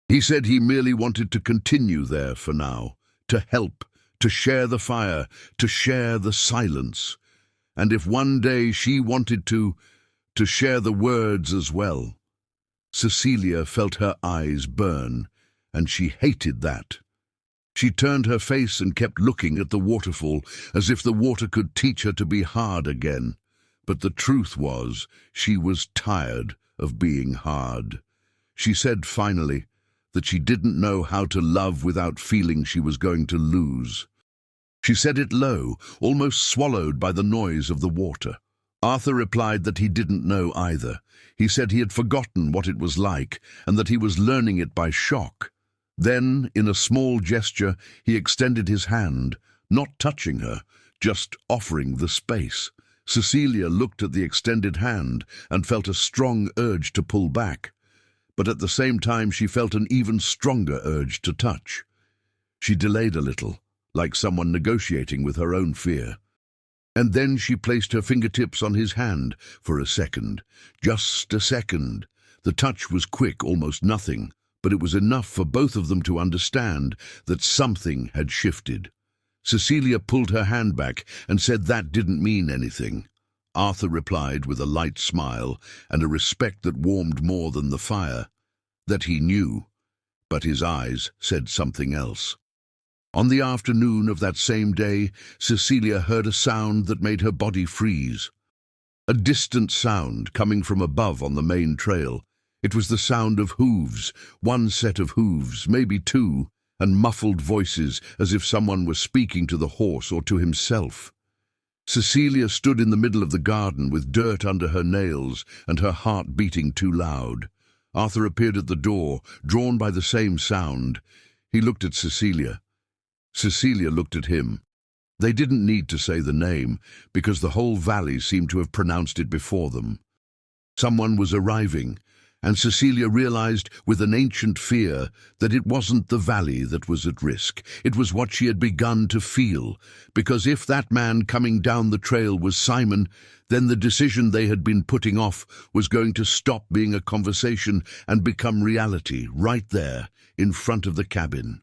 [SPEAKER 1] He said he merely wanted to continue there for now, to help, to share the fire, to share the silence. And if one day she wanted to share the words as well. Cecilia felt her eyes burn, and she hated that. She turned her face and kept looking at the waterfall, as if the water could teach her to be hard again. But the truth was, she was tired of being hard. She said finally that she didn't know how to love without feeling she was going to lose. She said it low, almost swallowed by the noise of the water. Arthur replied that he didn't know either. He said he had forgotten what it was like, and that he was learning it by shock. Then, in a small gesture, he extended his hand, not touching her, just offering the space. Cecilia looked at the extended hand and felt a strong urge to pull back. but at the same time she felt an even stronger urge to touch. She delayed a little, like someone negotiating with her own fear. And then she placed her fingertips on his hand for a second. Just a second. The touch was quick, almost nothing, but it was enough for both of them to understand that something had shifted. Cecilia pulled her hand back and said that didn't mean anything. Arthur replied with a light smile and a respect that warmed more than the fire. That he knew, but his eyes said something else. On the afternoon of that same day, Cecilia heard a sound that made her body freeze. A distant sound coming from above on the main trail. It was the sound of hooves, one set of hooves, maybe two, and muffled voices as if someone was speaking to the horse or to himself. Cecilia stood in the middle of the garden with dirt under her nails and her heart beating too loud. Arthur appeared at the door, drawn by the same sound. He looked at Cecilia. Cecilia looked at him. They didn't need to say the name, because the whole valley seemed to have pronounced it before them. Someone was arriving, and Cecilia realized with an ancient fear that it wasn't the valley that was at risk. It was what she had begun to feel, because if that man coming down the trail was Simon, then the decision they had been putting off was going to stop being a conversation and become reality right there in front of the cabin.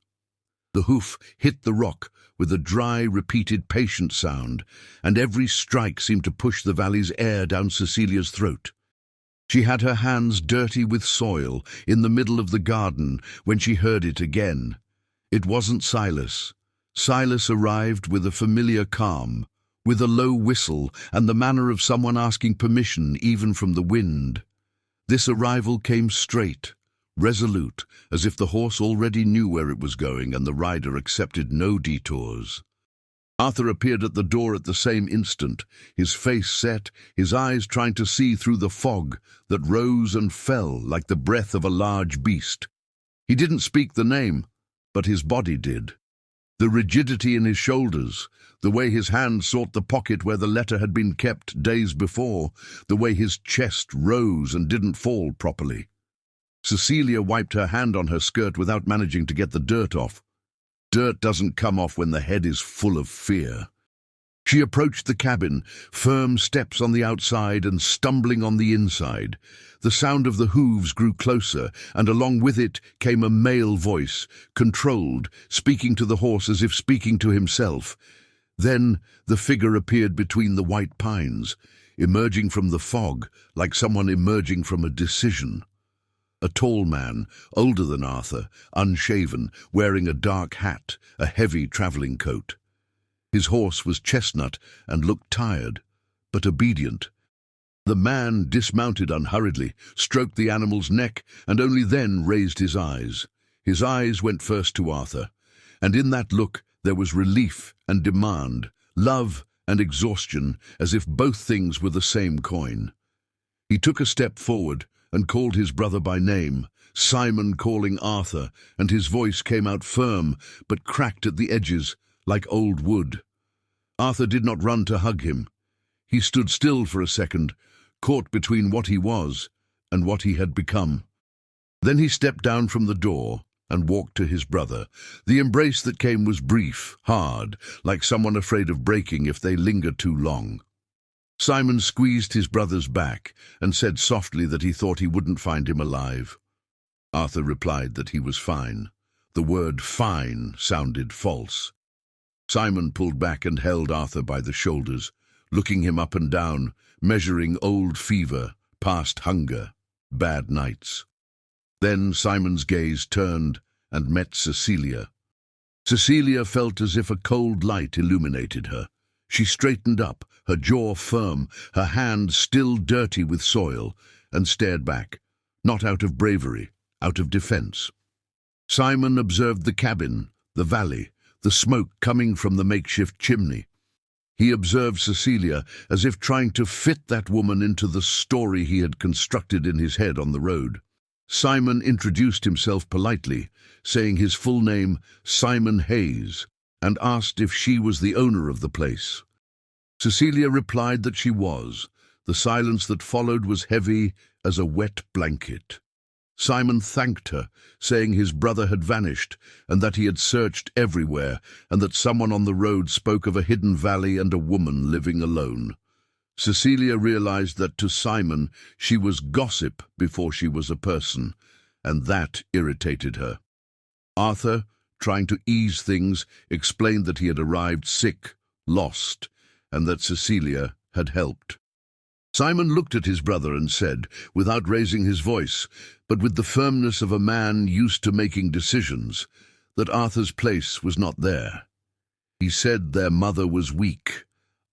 [SPEAKER 1] The hoof hit the rock with a dry, repeated, patient sound, and every strike seemed to push the valley's air down Cecilia's throat. She had her hands dirty with soil in the middle of the garden when she heard it again. It wasn't Silas. Silas arrived with a familiar calm, with a low whistle and the manner of someone asking permission even from the wind. This arrival came straight, resolute, as if the horse already knew where it was going and the rider accepted no detours. Arthur appeared at the door at the same instant, his face set, his eyes trying to see through the fog that rose and fell like the breath of a large beast. He didn't speak the name, but his body did. The rigidity in his shoulders, the way his hand sought the pocket where the letter had been kept days before, the way his chest rose and didn't fall properly. Cecilia wiped her hand on her skirt without managing to get the dirt off. Dirt doesn't come off when the head is full of fear. She approached the cabin, firm steps on the outside and stumbling on the inside. The sound of the hooves grew closer, and along with it came a male voice, controlled, speaking to the horse as if speaking to himself. Then the figure appeared between the white pines, emerging from the fog like someone emerging from a decision. A tall man, older than Arthur, unshaven, wearing a dark hat, a heavy travelling coat. His horse was chestnut and looked tired, but obedient. The man dismounted unhurriedly, stroked the animal's neck, and only then raised his eyes. His eyes went first to Arthur, and in that look there was relief and demand, love and exhaustion, as if both things were the same coin. He took a step forward and called his brother by name, Simon calling Arthur, and his voice came out firm but cracked at the edges like old wood. Arthur did not run to hug him. He stood still for a second, caught between what he was and what he had become. Then he stepped down from the door and walked to his brother. The embrace that came was brief, hard, like someone afraid of breaking if they linger too long. Simon squeezed his brother's back and said softly that he thought he wouldn't find him alive. Arthur replied that he was fine. The word fine sounded false. Simon pulled back and held Arthur by the shoulders, looking him up and down, measuring old fever, past hunger, bad nights. Then Simon's gaze turned and met Cecilia. Cecilia felt as if a cold light illuminated her. She straightened up, her jaw firm, her hand still dirty with soil, and stared back, not out of bravery, out of defense. Simon observed the cabin, the valley, the smoke coming from the makeshift chimney. He observed Cecilia as if trying to fit that woman into the story he had constructed in his head on the road. Simon introduced himself politely, saying his full name, Simon Hayes, and asked if she was the owner of the place. Cecilia replied that she was. The silence that followed was heavy as a wet blanket. Simon thanked her, saying his brother had vanished, and that he had searched everywhere, and that someone on the road spoke of a hidden valley and a woman living alone. Cecilia realized that to Simon she was gossip before she was a person, and that irritated her. Arthur, trying to ease things, explained that he had arrived sick, lost, and that Cecilia had helped. Simon looked at his brother and said, without raising his voice, but with the firmness of a man used to making decisions, that Arthur's place was not there. He said their mother was weak,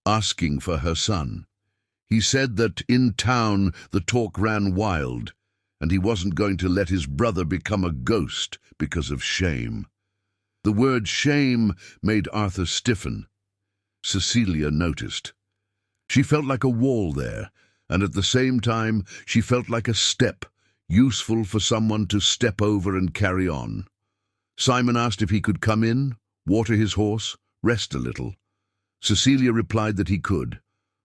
[SPEAKER 1] asking for her son. He said that in town the talk ran wild, and he wasn't going to let his brother become a ghost because of shame. The word shame made Arthur stiffen. Cecilia noticed. She felt like a wall there, and at the same time she felt like a step, useful for someone to step over and carry on. Simon asked if he could come in, water his horse, rest a little. Cecilia replied that he could.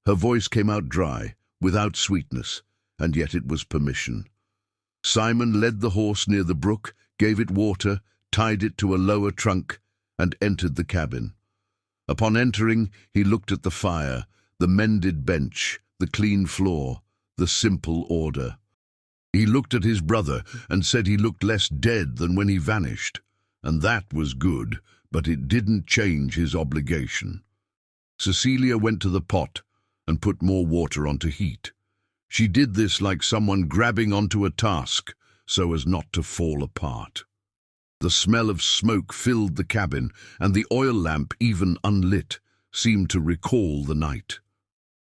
[SPEAKER 1] Her voice came out dry, without sweetness, and yet it was permission. Simon led the horse near the brook, gave it water, tied it to a lower trunk, and entered the cabin. Upon entering, he looked at the fire, the mended bench, the clean floor, the simple order. He looked at his brother and said he looked less dead than when he vanished, and that was good, but it didn't change his obligation. Cecilia went to the pot and put more water on to heat. She did this like someone grabbing onto a task so as not to fall apart. The smell of smoke filled the cabin, and the oil lamp, even unlit, seemed to recall the night.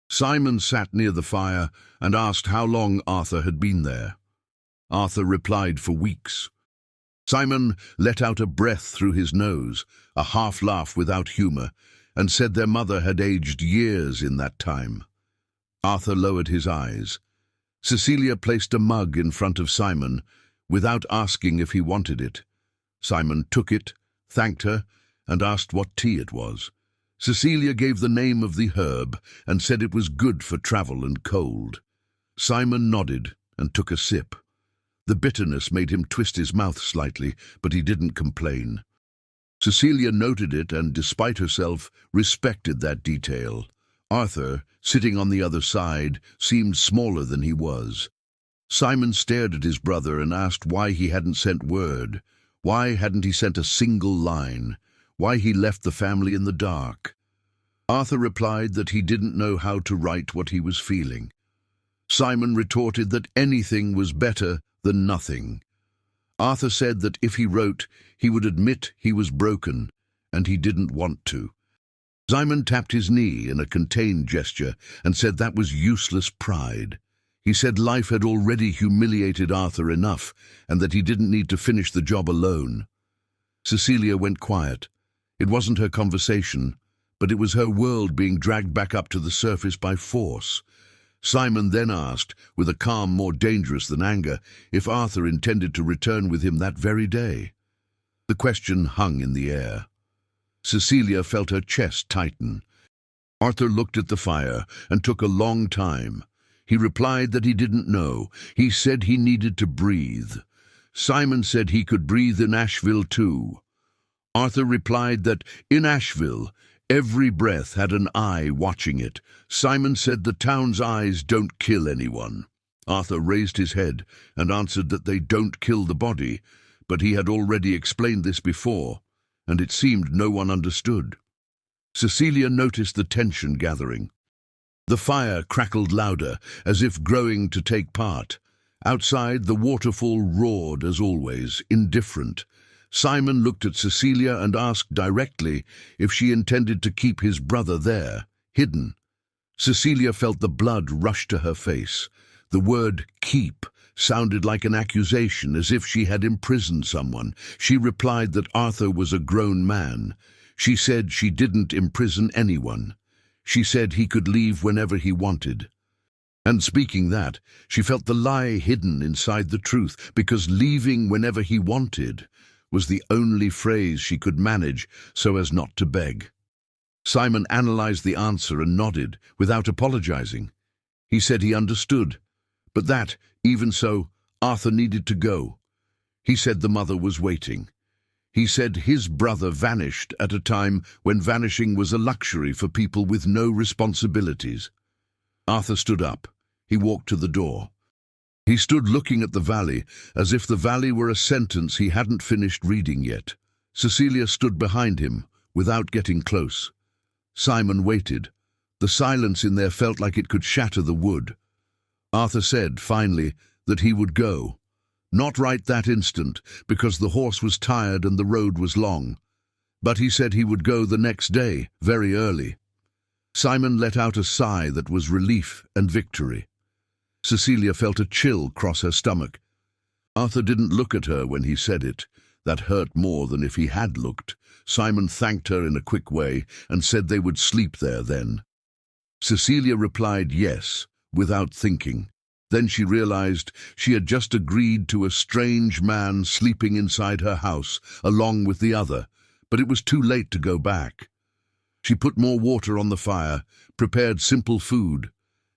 [SPEAKER 1] Simon sat near the fire and asked how long Arthur had been there. Arthur replied for weeks. Simon let out a breath through his nose, a half-laugh without humor, and said their mother had aged years in that time. Arthur lowered his eyes. Cecilia placed a mug in front of Simon, without asking if he wanted it. Simon took it, thanked her, and asked what tea it was. Cecilia gave the name of the herb and said it was good for travel and cold. Simon nodded and took a sip. The bitterness made him twist his mouth slightly, but he didn't complain. Cecilia noted it and, despite herself, respected that detail. Arthur, sitting on the other side, seemed smaller than he was. Simon stared at his brother and asked why he hadn't sent word. Why hadn't he sent a single line? Why he left the family in the dark? Arthur replied that he didn't know how to write what he was feeling. Simon retorted that anything was better than nothing. Arthur said that if he wrote, he would admit he was broken, and he didn't want to. Simon tapped his knee in a contained gesture and said that was useless pride. He said life had already humiliated Arthur enough, and that he didn't need to finish the job alone. Cecilia went quiet. It wasn't her conversation, but it was her world being dragged back up to the surface by force. Simon then asked, with a calm more dangerous than anger, if Arthur intended to return with him that very day. The question hung in the air. Cecilia felt her chest tighten. Arthur looked at the fire and took a long time. He replied that he didn't know. He said he needed to breathe. Simon said he could breathe in Asheville too. Arthur replied that in Asheville, every breath had an eye watching it. Simon said the town's eyes don't kill anyone. Arthur raised his head and answered that they don't kill the body, but he had already explained this before, and it seemed no one understood. Cecilia noticed the tension gathering. The fire crackled louder, as if growing to take part. Outside, the waterfall roared as always, indifferent. Simon looked at Cecilia and asked directly if she intended to keep his brother there, hidden. Cecilia felt the blood rush to her face. The word keep sounded like an accusation, as if she had imprisoned someone. She replied that Arthur was a grown man. She said she didn't imprison anyone. She said he could leave whenever he wanted. And speaking that, she felt the lie hidden inside the truth, because leaving whenever he wanted was the only phrase she could manage so as not to beg. Simon analyzed the answer and nodded, without apologizing. He said he understood, but that, even so, Arthur needed to go. He said the mother was waiting. He said his brother vanished at a time when vanishing was a luxury for people with no responsibilities. Arthur stood up. He walked to the door. He stood looking at the valley, as if the valley were a sentence he hadn't finished reading yet. Cecilia stood behind him, without getting close. Simon waited. The silence in there felt like it could shatter the wood. Arthur said, finally, that he would go. Not right that instant, because the horse was tired and the road was long. But he said he would go the next day, very early. Simon let out a sigh that was relief and victory. Cecilia felt a chill cross her stomach. Arthur didn't look at her when he said it. That hurt more than if he had looked. Simon thanked her in a quick way and said they would sleep there then. Cecilia replied yes, without thinking. Then she realized she had just agreed to a strange man sleeping inside her house, along with the other, but it was too late to go back. She put more water on the fire, prepared simple food,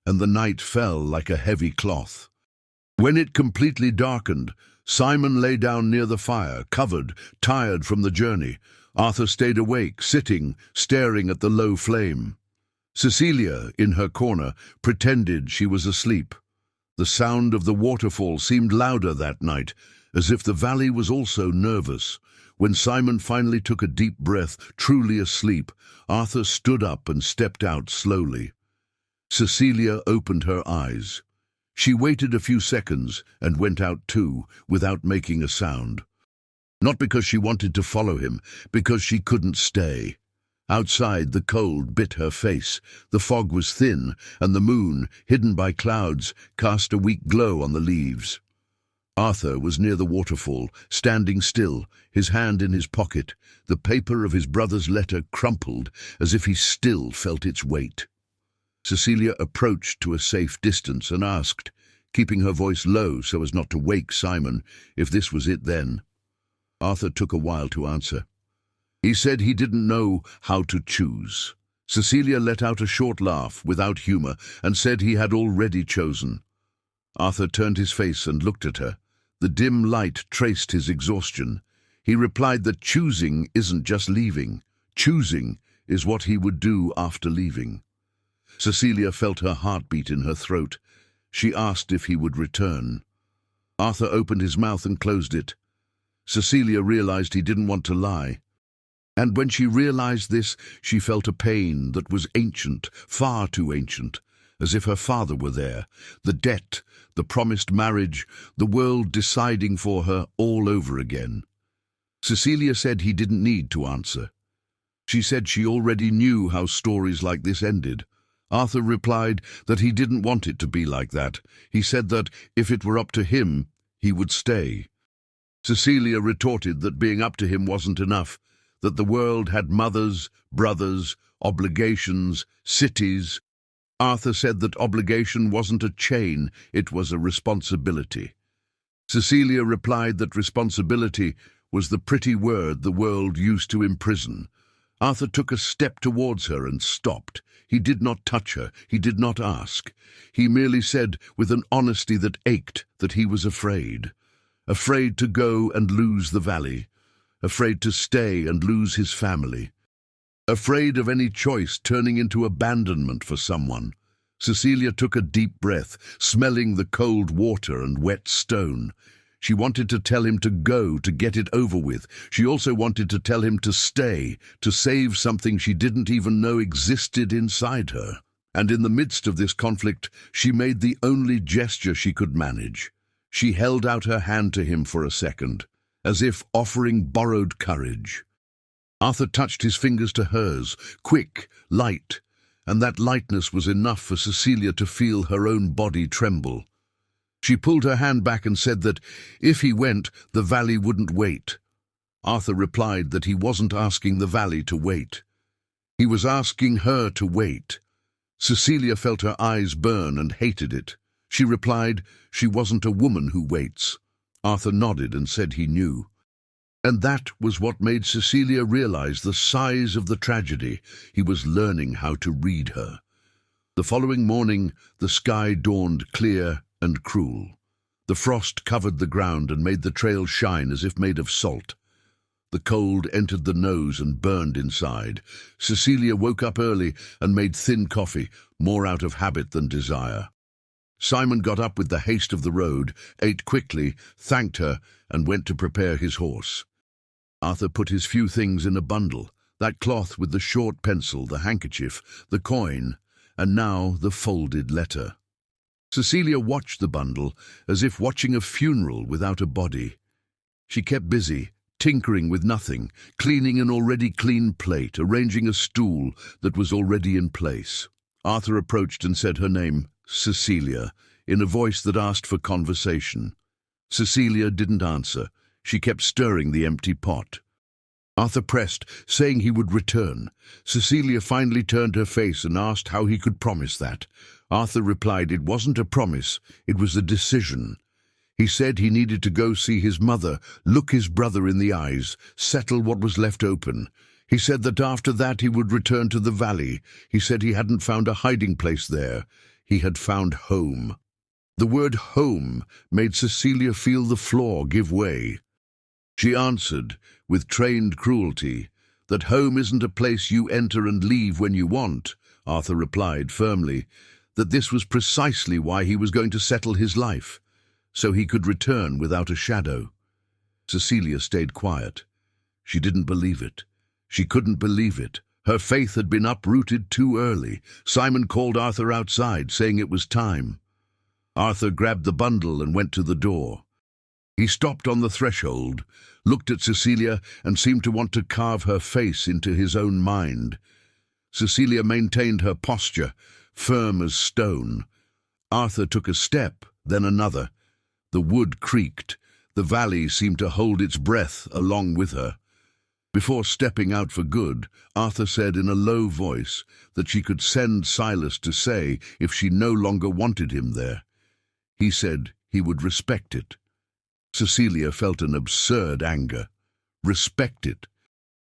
[SPEAKER 1] and the night fell like a heavy cloth. When it completely darkened, Simon lay down near the fire, covered, tired from the journey. Arthur stayed awake, sitting, staring at the low flame. Cecilia, in her corner, pretended she was asleep. The sound of the waterfall seemed louder that night, as if the valley was also nervous. When Simon finally took a deep breath, truly asleep, Arthur stood up and stepped out slowly. Cecilia opened her eyes. She waited a few seconds and went out too, without making a sound. Not because she wanted to follow him, because she couldn't stay. Outside, the cold bit her face. The fog was thin, and the moon, hidden by clouds, cast a weak glow on the leaves. Arthur was near the waterfall, standing still, his hand in his pocket, the paper of his brother's letter crumpled as if he still felt its weight. Cecilia approached to a safe distance and asked, keeping her voice low so as not to wake Simon, if this was it then. Arthur took a while to answer. He said he didn't know how to choose. Cecilia let out a short laugh, without humor, and said he had already chosen. Arthur turned his face and looked at her. The dim light traced his exhaustion. He replied that choosing isn't just leaving. Choosing is what he would do after leaving. Cecilia felt her heartbeat in her throat. She asked if he would return. Arthur opened his mouth and closed it. Cecilia realized he didn't want to lie. And when she realized this, she felt a pain that was ancient, far too ancient, as if her father were there, the debt, the promised marriage, the world deciding for her all over again. Cecilia said he didn't need to answer. She said she already knew how stories like this ended. Arthur replied that he didn't want it to be like that. He said that, if it were up to him, he would stay. Cecilia retorted that being up to him wasn't enough, that the world had mothers, brothers, obligations, cities. Arthur said that obligation wasn't a chain, it was a responsibility. Cecilia replied that responsibility was the pretty word the world used to imprison. Arthur took a step towards her and stopped. He did not touch her, he did not ask. He merely said, with an honesty that ached, that he was afraid. Afraid to go and lose the valley. Afraid to stay and lose his family. Afraid of any choice turning into abandonment for someone. Cecilia took a deep breath, smelling the cold water and wet stone. She wanted to tell him to go, to get it over with. She also wanted to tell him to stay, to save something she didn't even know existed inside her. And in the midst of this conflict, she made the only gesture she could manage. She held out her hand to him for a second, as if offering borrowed courage. Arthur touched his fingers to hers, quick, light, and that lightness was enough for Cecilia to feel her own body tremble. She pulled her hand back and said that, if he went, the valley wouldn't wait. Arthur replied that he wasn't asking the valley to wait. He was asking her to wait. Cecilia felt her eyes burn and hated it. She replied she wasn't a woman who waits. Arthur nodded and said he knew. And that was what made Cecilia realize the size of the tragedy. He was learning how to read her. The following morning, the sky dawned clear and cruel. The frost covered the ground and made the trail shine as if made of salt. The cold entered the nose and burned inside. Cecilia woke up early and made thin coffee, more out of habit than desire. Simon got up with the haste of the road, ate quickly, thanked her, and went to prepare his horse. Arthur put his few things in a bundle, that cloth with the short pencil, the handkerchief, the coin, and now the folded letter. Cecilia watched the bundle as if watching a funeral without a body. She kept busy, tinkering with nothing, cleaning an already clean plate, arranging a stool that was already in place. Arthur approached and said her name, Cecilia, in a voice that asked for conversation. Cecilia didn't answer. She kept stirring the empty pot. Arthur pressed, saying he would return. Cecilia finally turned her face and asked how he could promise that. Arthur replied it wasn't a promise, it was a decision. He said he needed to go see his mother, look his brother in the eyes, settle what was left open. He said that after that he would return to the valley. He said he hadn't found a hiding place there. He had found home. The word home made Cecilia feel the floor give way. She answered, with trained cruelty, that home isn't a place you enter and leave when you want. Arthur replied firmly that this was precisely why he was going to settle his life, so he could return without a shadow. Cecilia stayed quiet. She didn't believe it. She couldn't believe it. Her faith had been uprooted too early. Simon called Arthur outside, saying it was time. Arthur grabbed the bundle and went to the door. He stopped on the threshold, looked at Cecilia, and seemed to want to carve her face into his own mind. Cecilia maintained her posture, firm as stone. Arthur took a step, then another. The wood creaked. The valley seemed to hold its breath along with her. Before stepping out for good, Arthur said in a low voice that she could send Silas to say if she no longer wanted him there. He said he would respect it. Cecilia felt an absurd anger. Respect it.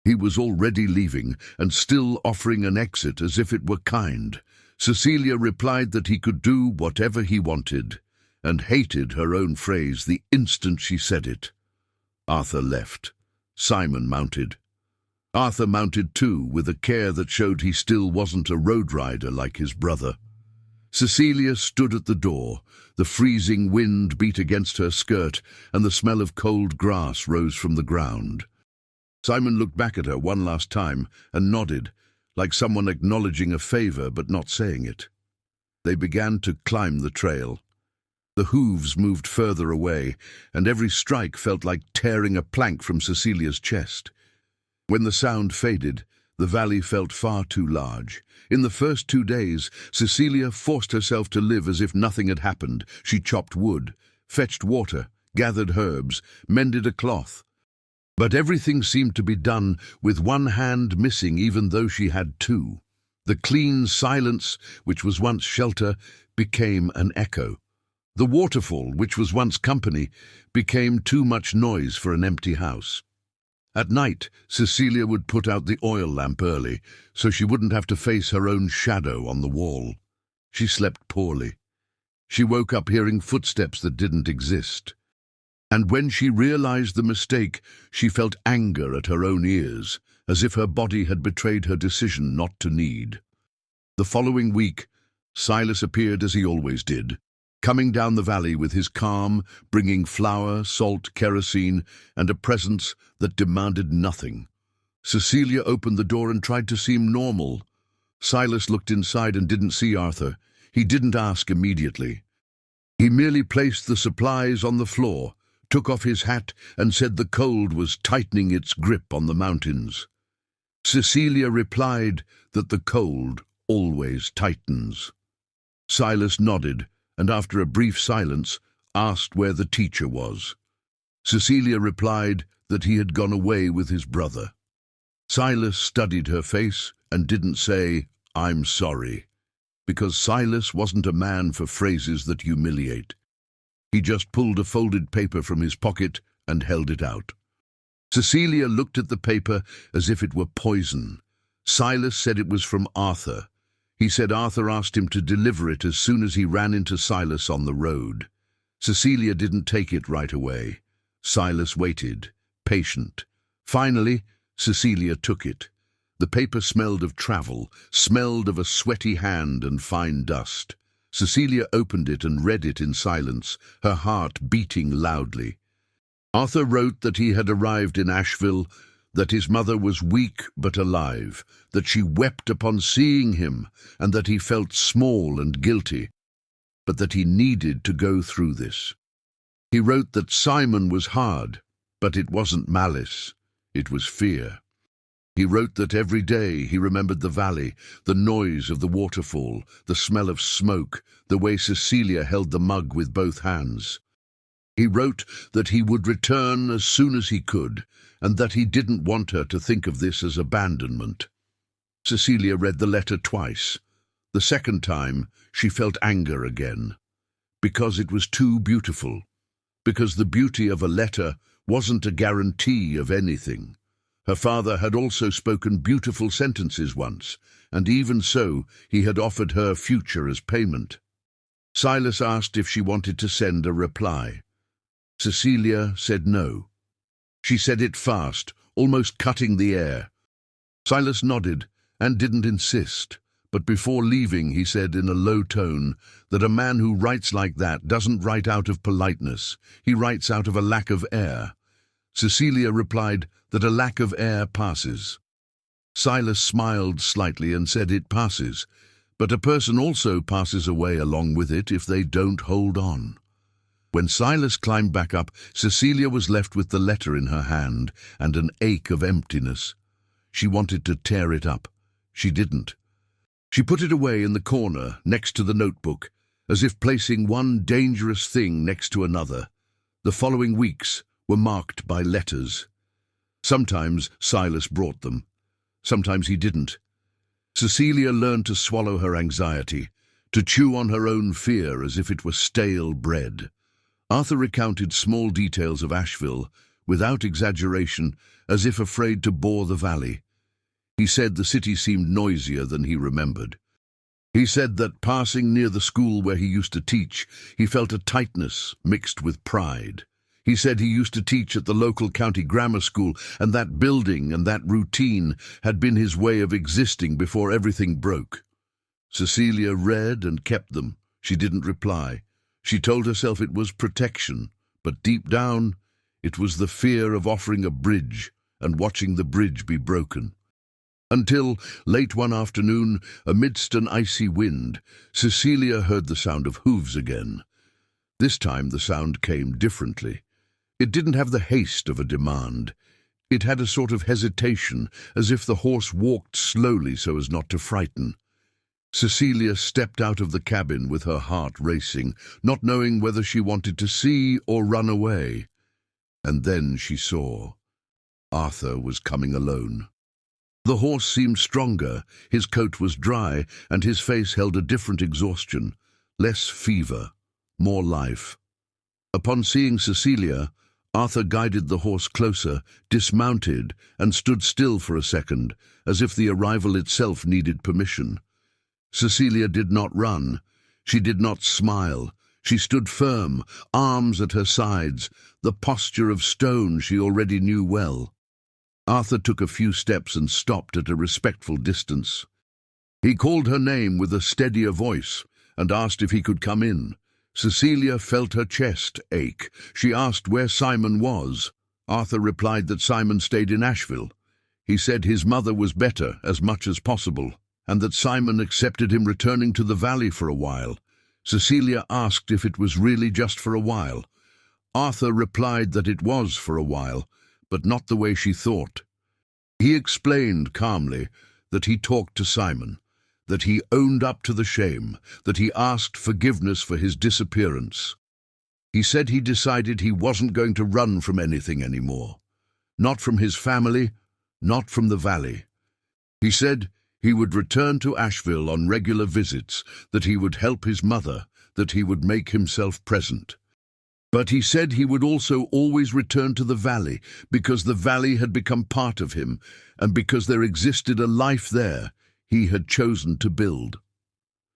[SPEAKER 1] He was already leaving and still offering an exit as if it were kind. Cecilia replied that he could do whatever he wanted, and hated her own phrase the instant she said it. Arthur left. Simon mounted. Arthur mounted too, with a care that showed he still wasn't a road rider like his brother. Cecilia stood at the door. The freezing wind beat against her skirt, and the smell of cold grass rose from the ground. Simon looked back at her one last time and nodded, like someone acknowledging a favor but not saying it. They began to climb the trail. The hooves moved further away, and every strike felt like tearing a plank from Cecilia's chest. When the sound faded, the valley felt far too large. In the first 2 days, Cecilia forced herself to live as if nothing had happened. She chopped wood, fetched water, gathered herbs, mended a cloth. But everything seemed to be done with one hand missing, even though she had two. The clean silence, which was once shelter, became an echo. The waterfall, which was once company, became too much noise for an empty house. At night, Cecilia would put out the oil lamp early, so she wouldn't have to face her own shadow on the wall. She slept poorly. She woke up hearing footsteps that didn't exist. And when she realized the mistake, she felt anger at her own ears, as if her body had betrayed her decision not to need. The following week, Silas appeared as he always did, coming down the valley with his calm, bringing flour, salt, kerosene, and a presence that demanded nothing. Cecilia opened the door and tried to seem normal. Silas looked inside and didn't see Arthur. He didn't ask immediately. He merely placed the supplies on the floor, took off his hat, and said the cold was tightening its grip on the mountains. Cecilia replied that the cold always tightens. Silas nodded, and after a brief silence, asked where the teacher was. Cecilia replied that he had gone away with his brother. Silas studied her face and didn't say, "I'm sorry," because Silas wasn't a man for phrases that humiliate. He just pulled a folded paper from his pocket and held it out. Cecilia looked at the paper as if it were poison. Silas said it was from Arthur. He said Arthur asked him to deliver it as soon as he ran into Silas on the road. Cecilia didn't take it right away. Silas waited, patient. Finally, Cecilia took it. The paper smelled of travel, smelled of a sweaty hand and fine dust. Cecilia opened it and read it in silence, her heart beating loudly. Arthur wrote that he had arrived in Asheville, that his mother was weak but alive, that she wept upon seeing him, and that he felt small and guilty, but that he needed to go through this. He wrote that Simon was hard, but it wasn't malice, it was fear. He wrote that every day he remembered the valley, the noise of the waterfall, the smell of smoke, the way Cecilia held the mug with both hands. He wrote that he would return as soon as he could, and that he didn't want her to think of this as abandonment. Cecilia read the letter twice. The second time, she felt anger again, because it was too beautiful, because the beauty of a letter wasn't a guarantee of anything. Her father had also spoken beautiful sentences once, and even so, he had offered her future as payment. Silas asked if she wanted to send a reply. Cecilia said no. She said it fast, almost cutting the air. Silas nodded and didn't insist, but before leaving he said in a low tone that a man who writes like that doesn't write out of politeness, he writes out of a lack of air. Cecilia replied that a lack of air passes. Silas smiled slightly and said it passes, but a person also passes away along with it if they don't hold on. When Silas climbed back up, Cecilia was left with the letter in her hand and an ache of emptiness. She wanted to tear it up. She didn't. She put it away in the corner next to the notebook, as if placing one dangerous thing next to another. The following weeks were marked by letters. Sometimes Silas brought them. Sometimes he didn't. Cecilia learned to swallow her anxiety, to chew on her own fear as if it were stale bread. Arthur recounted small details of Asheville, without exaggeration, as if afraid to bore the valley. He said the city seemed noisier than he remembered. He said that passing near the school where he used to teach, he felt a tightness mixed with pride. He said he used to teach at the local county grammar school, and that building and that routine had been his way of existing before everything broke. Cecilia read and kept them. She didn't reply. She told herself it was protection, but deep down, it was the fear of offering a bridge and watching the bridge be broken. Until, late one afternoon, amidst an icy wind, Cecilia heard the sound of hooves again. This time the sound came differently. It didn't have the haste of a demand. It had a sort of hesitation, as if the horse walked slowly so as not to frighten. Cecilia stepped out of the cabin with her heart racing, not knowing whether she wanted to see or run away. And then she saw. Arthur was coming alone. The horse seemed stronger, his coat was dry, and his face held a different exhaustion, less fever, more life. Upon seeing Cecilia, Arthur guided the horse closer, dismounted, and stood still for a second, as if the arrival itself needed permission. Cecilia did not run. She did not smile. She stood firm, arms at her sides, the posture of stone she already knew well. Arthur took a few steps and stopped at a respectful distance. He called her name with a steadier voice and asked if he could come in. Cecilia felt her chest ache. She asked where Simon was. Arthur replied that Simon stayed in Asheville. He said his mother was better as much as possible, and that Simon accepted him returning to the valley for a while. Cecilia asked if it was really just for a while. Arthur replied that it was for a while, but not the way she thought. He explained calmly that he talked to Simon, that he owned up to the shame, that he asked forgiveness for his disappearance. He said he decided he wasn't going to run from anything anymore. Not from his family, not from the valley. He said he would return to Asheville on regular visits, that he would help his mother, that he would make himself present. But he said he would also always return to the valley, because the valley had become part of him, and because there existed a life there he had chosen to build.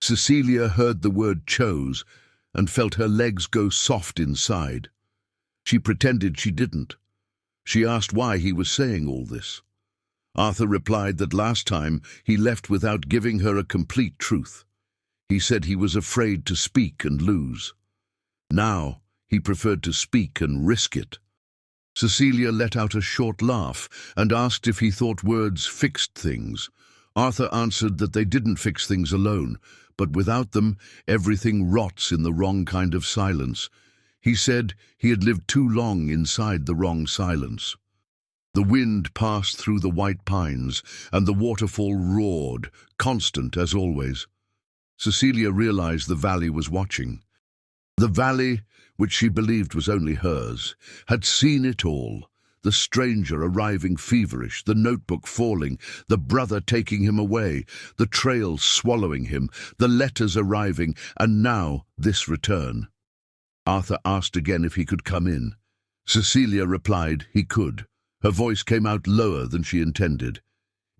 [SPEAKER 1] Cecilia heard the word chose, and felt her legs go soft inside. She pretended she didn't. She asked why he was saying all this. Arthur replied that last time he left without giving her a complete truth. He said he was afraid to speak and lose. Now he preferred to speak and risk it. Cecilia let out a short laugh and asked if he thought words fixed things. Arthur answered that they didn't fix things alone, but without them, everything rots in the wrong kind of silence. He said he had lived too long inside the wrong silence. The wind passed through the white pines, and the waterfall roared, constant as always. Cecilia realized the valley was watching. The valley, which she believed was only hers, had seen it all. The stranger arriving feverish, the notebook falling, the brother taking him away, the trail swallowing him, the letters arriving, and now this return. Arthur asked again if he could come in. Cecilia replied he could. Her voice came out lower than she intended.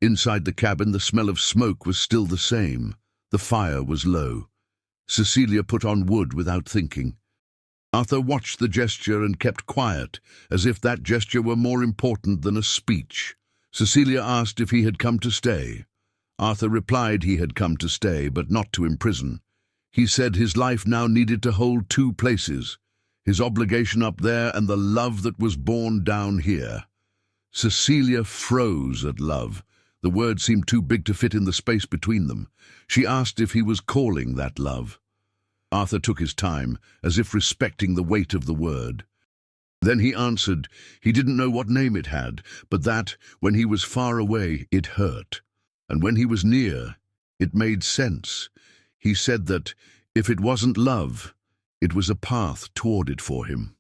[SPEAKER 1] Inside the cabin, the smell of smoke was still the same. The fire was low. Cecilia put on wood without thinking. Arthur watched the gesture and kept quiet, as if that gesture were more important than a speech. Cecilia asked if he had come to stay. Arthur replied he had come to stay, but not to imprison. He said his life now needed to hold two places, his obligation up there and the love that was born down here. Cecilia froze at love. The word seemed too big to fit in the space between them. She asked if he was calling that love. Arthur took his time, as if respecting the weight of the word. Then he answered he didn't know what name it had, but that, when he was far away, it hurt. And when he was near, it made sense. He said that, if it wasn't love, it was a path toward it for him.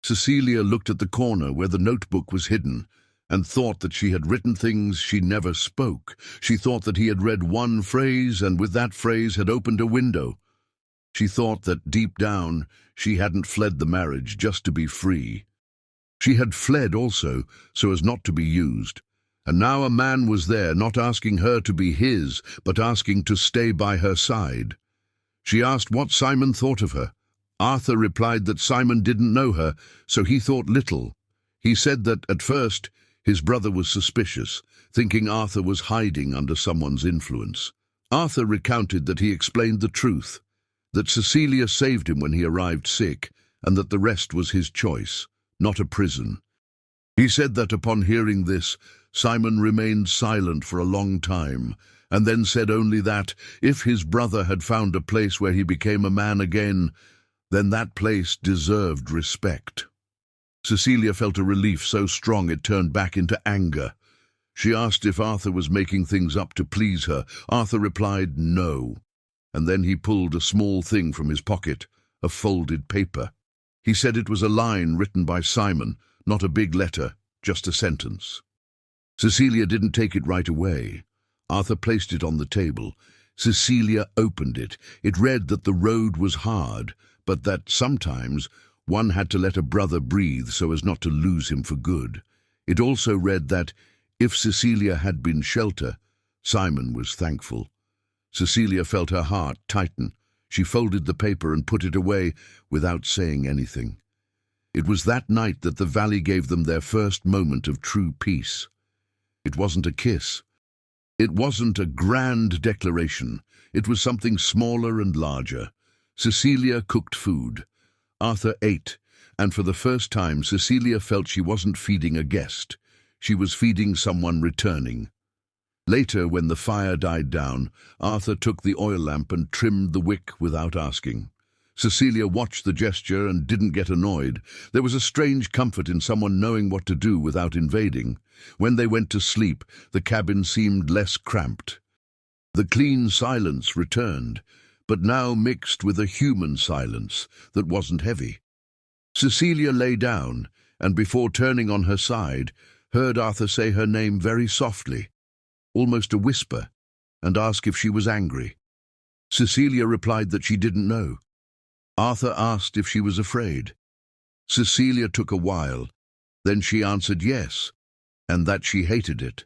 [SPEAKER 1] Cecilia looked at the corner where the notebook was hidden, and thought that she had written things she never spoke. She thought that he had read one phrase, and with that phrase had opened a window. She thought that, deep down, she hadn't fled the marriage just to be free. She had fled also, so as not to be used. And now a man was there, not asking her to be his, but asking to stay by her side. She asked what Simon thought of her. Arthur replied that Simon didn't know her, so he thought little. He said that, at first, his brother was suspicious, thinking Arthur was hiding under someone's influence. Arthur recounted that he explained the truth, that Cecilia saved him when he arrived sick, and that the rest was his choice, not a prison. He said that upon hearing this, Simon remained silent for a long time, and then said only that, if his brother had found a place where he became a man again, then that place deserved respect. Cecilia felt a relief so strong it turned back into anger. She asked if Arthur was making things up to please her. Arthur replied no, and then he pulled a small thing from his pocket, a folded paper. He said it was a line written by Simon, not a big letter, just a sentence. Cecilia didn't take it right away. Arthur placed it on the table. Cecilia opened it. It read that the road was hard, but that sometimes one had to let a brother breathe so as not to lose him for good. It also read that, if Cecilia had been shelter, Simon was thankful. Cecilia felt her heart tighten. She folded the paper and put it away without saying anything. It was that night that the valley gave them their first moment of true peace. It wasn't a kiss. It wasn't a grand declaration. It was something smaller and larger. Cecilia cooked food. Arthur ate, and for the first time Cecilia felt she wasn't feeding a guest. She was feeding someone returning. Later, when the fire died down, Arthur took the oil lamp and trimmed the wick without asking. Cecilia watched the gesture and didn't get annoyed. There was a strange comfort in someone knowing what to do without invading. When they went to sleep, the cabin seemed less cramped. The clean silence returned, but now mixed with a human silence that wasn't heavy. Cecilia lay down, and before turning on her side, heard Arthur say her name very softly, almost a whisper, and ask if she was angry. Cecilia replied that she didn't know. Arthur asked if she was afraid. Cecilia took a while. Then she answered yes, and that she hated it.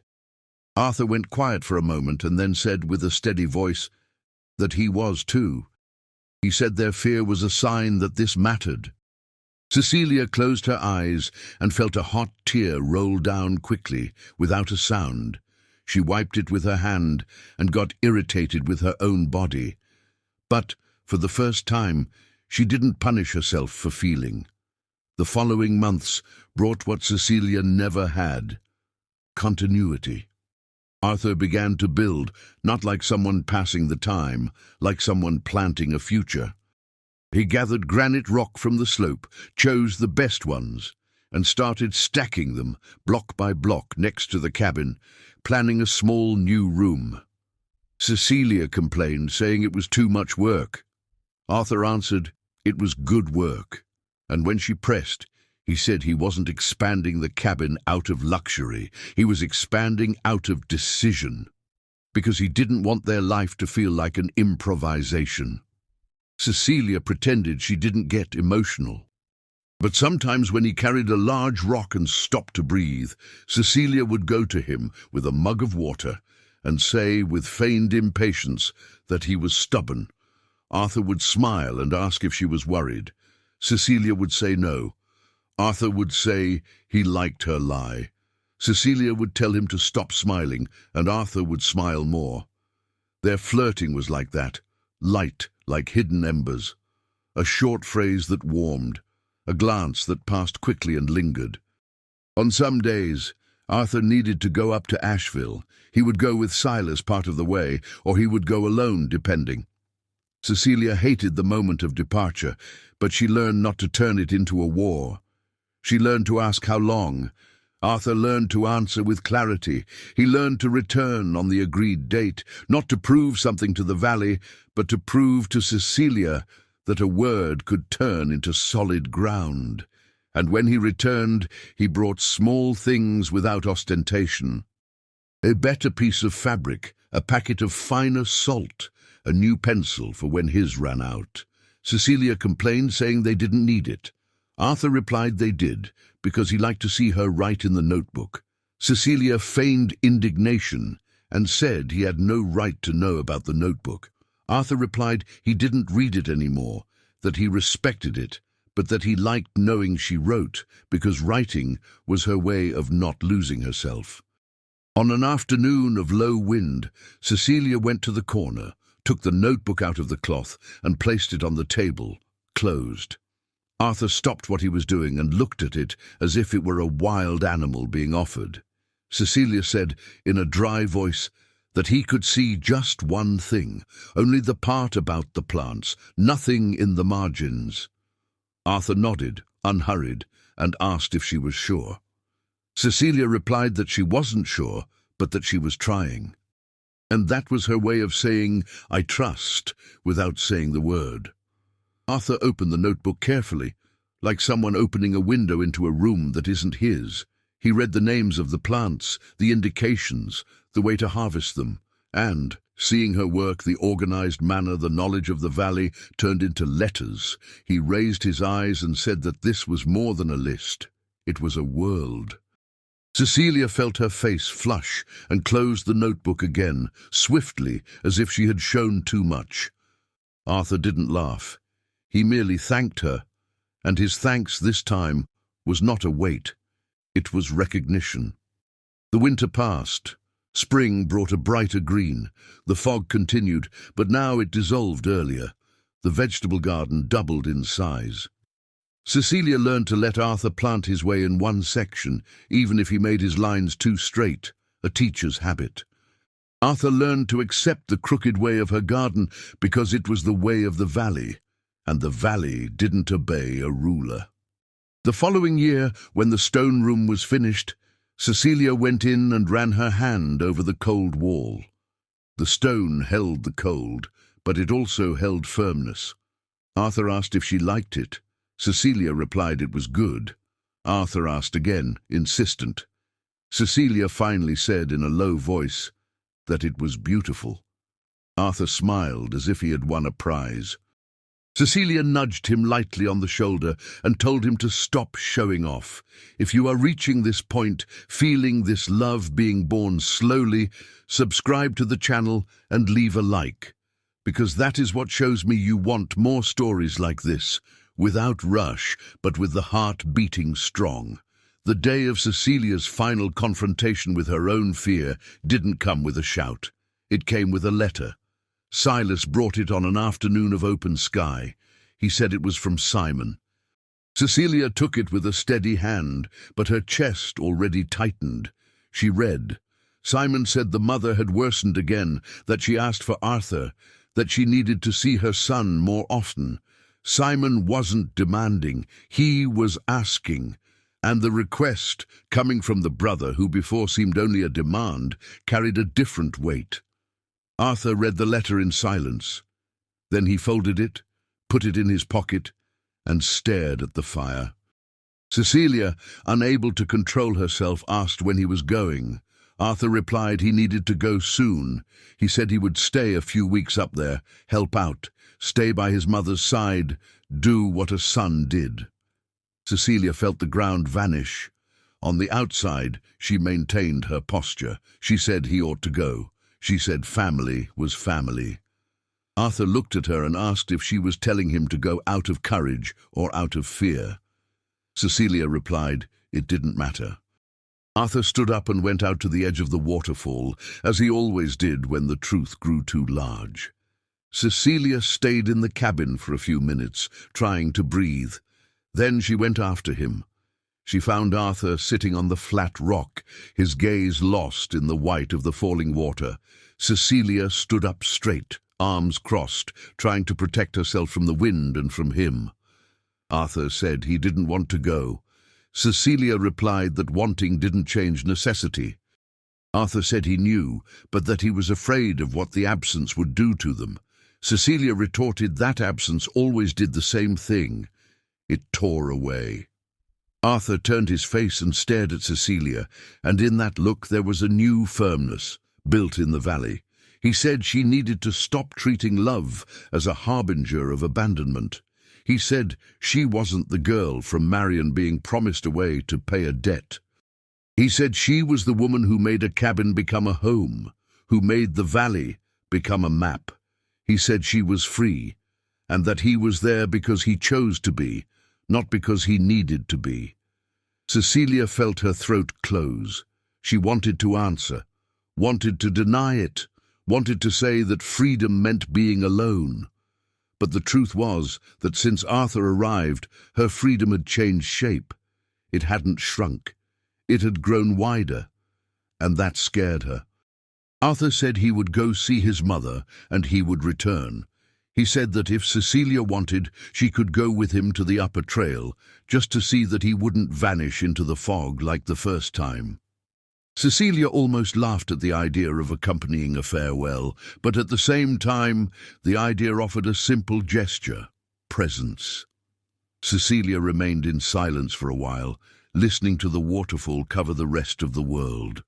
[SPEAKER 1] Arthur went quiet for a moment and then said with a steady voice that he was too. He said their fear was a sign that this mattered. Cecilia closed her eyes and felt a hot tear roll down quickly, without a sound. She wiped it with her hand and got irritated with her own body. But, for the first time, she didn't punish herself for feeling. The following months brought what Cecilia never had: continuity. Arthur began to build, not like someone passing the time, like someone planting a future. He gathered granite rock from the slope, chose the best ones, and started stacking them, block by block, next to the cabin, planning a small new room. Cecilia complained, saying it was too much work. Arthur answered, it was good work. And when she pressed, he said he wasn't expanding the cabin out of luxury. He was expanding out of decision, because he didn't want their life to feel like an improvisation. Cecilia pretended she didn't get emotional. But sometimes when he carried a large rock and stopped to breathe, Cecilia would go to him with a mug of water and say with feigned impatience that he was stubborn. Arthur would smile and ask if she was worried. Cecilia would say no. Arthur would say he liked her lie. Cecilia would tell him to stop smiling, and Arthur would smile more. Their flirting was like that, light like hidden embers. A short phrase that warmed, a glance that passed quickly and lingered. On some days, Arthur needed to go up to Asheville. He would go with Silas part of the way, or he would go alone, depending. Cecilia hated the moment of departure, but she learned not to turn it into a war. She learned to ask how long. Arthur learned to answer with clarity. He learned to return on the agreed date, not to prove something to the valley, but to prove to Cecilia that a word could turn into solid ground. And when he returned, he brought small things without ostentation. A better piece of fabric, a packet of finer salt, a new pencil for when his ran out. Cecilia complained, saying they didn't need it. Arthur replied they did, because he liked to see her write in the notebook. Cecilia feigned indignation and said he had no right to know about the notebook. Arthur replied he didn't read it anymore, that he respected it, but that he liked knowing she wrote, because writing was her way of not losing herself. On an afternoon of low wind, Cecilia went to the corner, took the notebook out of the cloth and placed it on the table, closed. Arthur stopped what he was doing and looked at it as if it were a wild animal being offered. Cecilia said, in a dry voice, that he could see just one thing, only the part about the plants, nothing in the margins. Arthur nodded, unhurried, and asked if she was sure. Cecilia replied that she wasn't sure, but that she was trying. And that was her way of saying, I trust, without saying the word. Arthur opened the notebook carefully, like someone opening a window into a room that isn't his. He read the names of the plants, the indications, the way to harvest them, and, seeing her work, the organized manner, the knowledge of the valley, turned into letters, he raised his eyes and said that this was more than a list. It was a world. Cecilia felt her face flush and closed the notebook again, swiftly, as if she had shown too much. Arthur didn't laugh. He merely thanked her, and his thanks this time was not a weight. It was recognition. The winter passed. Spring brought a brighter green. The fog continued, but now it dissolved earlier. The vegetable garden doubled in size. Cecilia learned to let Arthur plant his way in one section, even if he made his lines too straight, a teacher's habit. Arthur learned to accept the crooked way of her garden because it was the way of the valley, and the valley didn't obey a ruler. The following year, when the stone room was finished, Cecilia went in and ran her hand over the cold wall. The stone held the cold, but it also held firmness. Arthur asked if she liked it. Cecilia replied it was good. Arthur asked again, insistent. Cecilia finally said in a low voice that it was beautiful. Arthur smiled as if he had won a prize. Cecilia nudged him lightly on the shoulder and told him to stop showing off. If you are reaching this point, feeling this love being born slowly, subscribe to the channel and leave a like. because that is what shows me you want more stories like this, without rush, but with the heart beating strong. The day of Cecilia's final confrontation with her own fear didn't come with a shout. It came with a letter. Silas brought it on an afternoon of open sky. He said it was from Simon. Cecilia took it with a steady hand, but her chest already tightened. She read. Simon said the mother had worsened again, that she asked for Arthur, that she needed to see her son more often. Simon wasn't demanding, he was asking. And the request, coming from the brother who before seemed only a demand, carried a different weight. Arthur read the letter in silence. Then he folded it, put it in his pocket, and stared at the fire. Cecilia, unable to control herself, asked when he was going. Arthur replied he needed to go soon. He said he would stay a few weeks up there, help out, stay by his mother's side, do what a son did. Cecilia felt the ground vanish. On the outside, she maintained her posture. She said he ought to go. She said family was family. Arthur looked at her and asked if she was telling him to go out of courage or out of fear. Cecilia replied it didn't matter. Arthur stood up and went out to the edge of the waterfall, as he always did when the truth grew too large. Cecilia stayed in the cabin for a few minutes, trying to breathe. Then she went after him. She found Arthur sitting on the flat rock, his gaze lost in the white of the falling water. Cecilia stood up straight, arms crossed, trying to protect herself from the wind and from him. Arthur said he didn't want to go. Cecilia replied that wanting didn't change necessity. Arthur said he knew, but that he was afraid of what the absence would do to them. Cecilia retorted that absence always did the same thing. It tore away. Arthur turned his face and stared at Cecilia, and in that look there was a new firmness, built in the valley. He said she needed to stop treating love as a harbinger of abandonment. He said she wasn't the girl from Marion being promised away to pay a debt. He said she was the woman who made a cabin become a home, who made the valley become a map. He said she was free, and that he was there because he chose to be, not because he needed to be. Cecilia felt her throat close. She wanted to answer, wanted to deny it, wanted to say that freedom meant being alone. But the truth was that since Arthur arrived, her freedom had changed shape. It hadn't shrunk. It had grown wider, and that scared her. Arthur said he would go see his mother, and he would return. He said that if Cecilia wanted, she could go with him to the upper trail, just to see that he wouldn't vanish into the fog like the first time. Cecilia almost laughed at the idea of accompanying a farewell, but at the same time, the idea offered a simple gesture, presence. Cecilia remained in silence for a while, listening to the waterfall cover the rest of the world.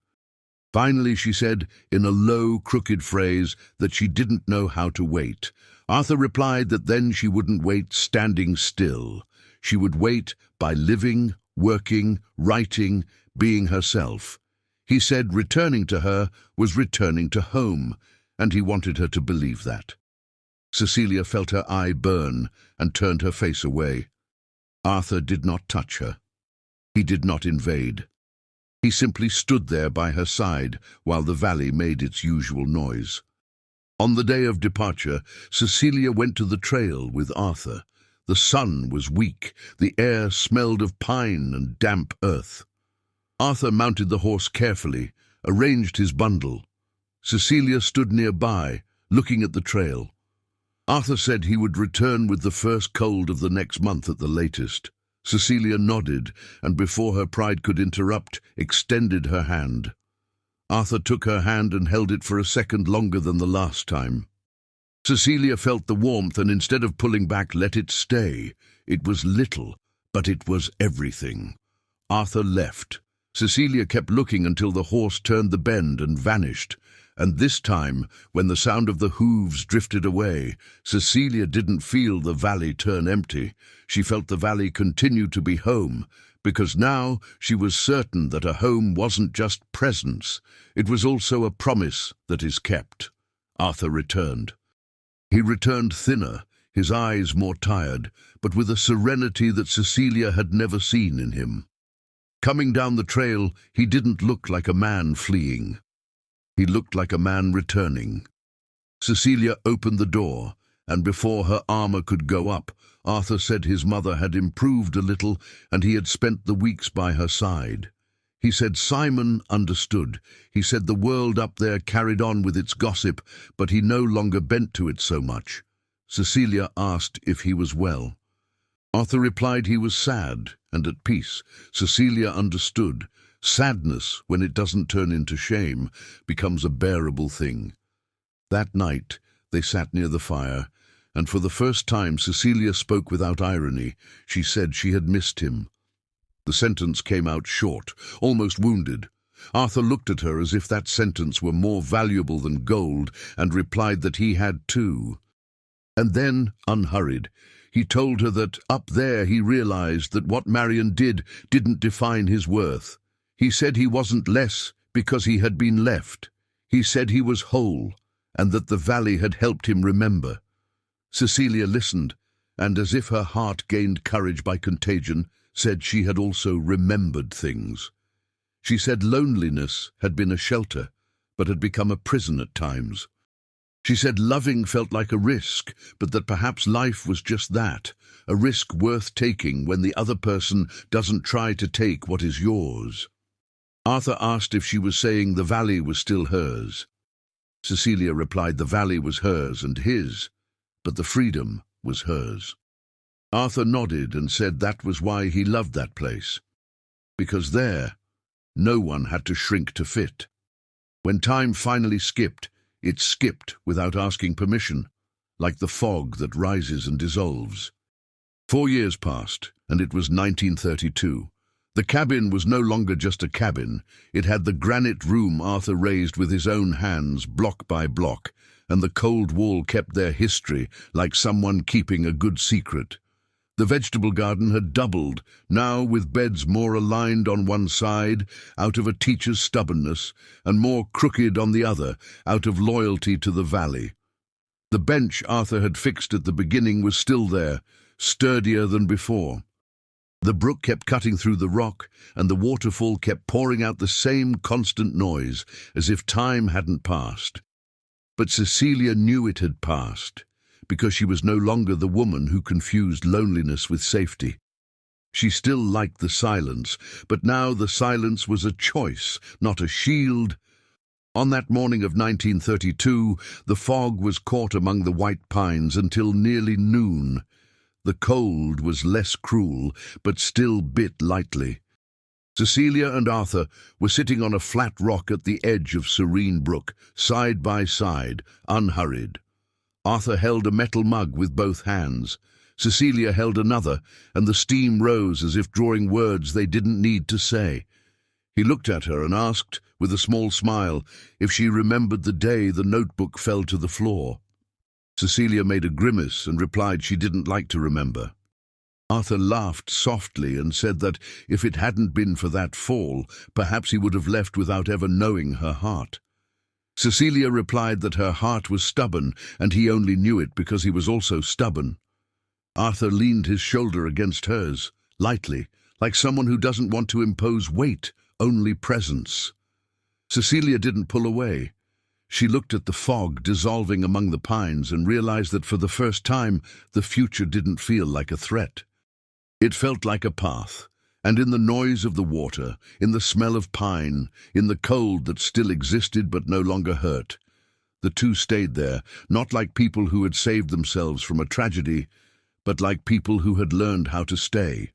[SPEAKER 1] Finally, she said, in a low, crooked phrase, that she didn't know how to wait. Arthur replied that then she wouldn't wait standing still. She would wait by living, working, writing, being herself. He said returning to her was returning to home, and he wanted her to believe that. Cecilia felt her eye burn and turned her face away. Arthur did not touch her. He did not invade. He simply stood there by her side while the valley made its usual noise. On the day of departure, Cecilia went to the trail with Arthur. The sun was weak. The air smelled of pine and damp earth. Arthur mounted the horse carefully, arranged his bundle. Cecilia stood nearby, looking at the trail. Arthur said he would return with the first cold of the next month at the latest. Cecilia nodded, and before her pride could interrupt, extended her hand. Arthur took her hand and held it for a second longer than the last time. Cecilia felt the warmth and instead of pulling back, let it stay. It was little, but it was everything. Arthur left. Cecilia kept looking until the horse turned the bend and vanished, and this time, when the sound of the hooves drifted away, Cecilia didn't feel the valley turn empty. She felt the valley continue to be home, because now she was certain that a home wasn't just presence, it was also a promise that is kept. Arthur returned. He returned thinner, his eyes more tired, but with a serenity that Cecilia had never seen in him. Coming down the trail, he didn't look like a man fleeing. He looked like a man returning. Cecilia opened the door, and before her armor could go up, Arthur said his mother had improved a little and he had spent the weeks by her side. He said Simon understood. He said the world up there carried on with its gossip, but he no longer bent to it so much. Cecilia asked if he was well. Arthur replied he was sad and at peace. Cecilia understood. Sadness, when it doesn't turn into shame, becomes a bearable thing. That night, they sat near the fire, and for the first time Cecilia spoke without irony. She said she had missed him. The sentence came out short, almost wounded. Arthur looked at her as if that sentence were more valuable than gold, and replied that he had too. And then, unhurried, he told her that up there he realized that what Marion didn't define his worth. He said he wasn't less because he had been left. He said he was whole, and that the valley had helped him remember. Cecilia listened, and as if her heart gained courage by contagion, said she had also remembered things. She said loneliness had been a shelter, but had become a prison at times. She said loving felt like a risk, but that perhaps life was just that, a risk worth taking when the other person doesn't try to take what is yours. Arthur asked if she was saying the valley was still hers. Cecilia replied the valley was hers and his, but the freedom was hers. Arthur nodded and said that was why he loved that place, because there, no one had to shrink to fit. When time finally skipped, it skipped without asking permission, like the fog that rises and dissolves. 4 years passed, and it was 1932. The cabin was no longer just a cabin. It had the granite room Arthur raised with his own hands, block by block, and the cold wall kept their history like someone keeping a good secret. The vegetable garden had doubled, now with beds more aligned on one side, out of a teacher's stubbornness, and more crooked on the other, out of loyalty to the valley. The bench Arthur had fixed at the beginning was still there, sturdier than before. The brook kept cutting through the rock, and the waterfall kept pouring out the same constant noise, as if time hadn't passed. But Cecilia knew it had passed, because she was no longer the woman who confused loneliness with safety. She still liked the silence, but now the silence was a choice, not a shield. On that morning of 1932, the fog was caught among the white pines until nearly noon. The cold was less cruel, but still bit lightly. Cecilia and Arthur were sitting on a flat rock at the edge of Serene Brook, side by side, unhurried. Arthur held a metal mug with both hands. Cecilia held another, and the steam rose as if drawing words they didn't need to say. He looked at her and asked, with a small smile, if she remembered the day the notebook fell to the floor. Cecilia made a grimace and replied she didn't like to remember. Arthur laughed softly and said that if it hadn't been for that fall, perhaps he would have left without ever knowing her heart. Cecilia replied that her heart was stubborn, and he only knew it because he was also stubborn. Arthur leaned his shoulder against hers, lightly, like someone who doesn't want to impose weight, only presence. Cecilia didn't pull away. She looked at the fog dissolving among the pines and realized that for the first time the future didn't feel like a threat. It felt like a path, and in the noise of the water, in the smell of pine, in the cold that still existed but no longer hurt, the two stayed there, not like people who had saved themselves from a tragedy, but like people who had learned how to stay.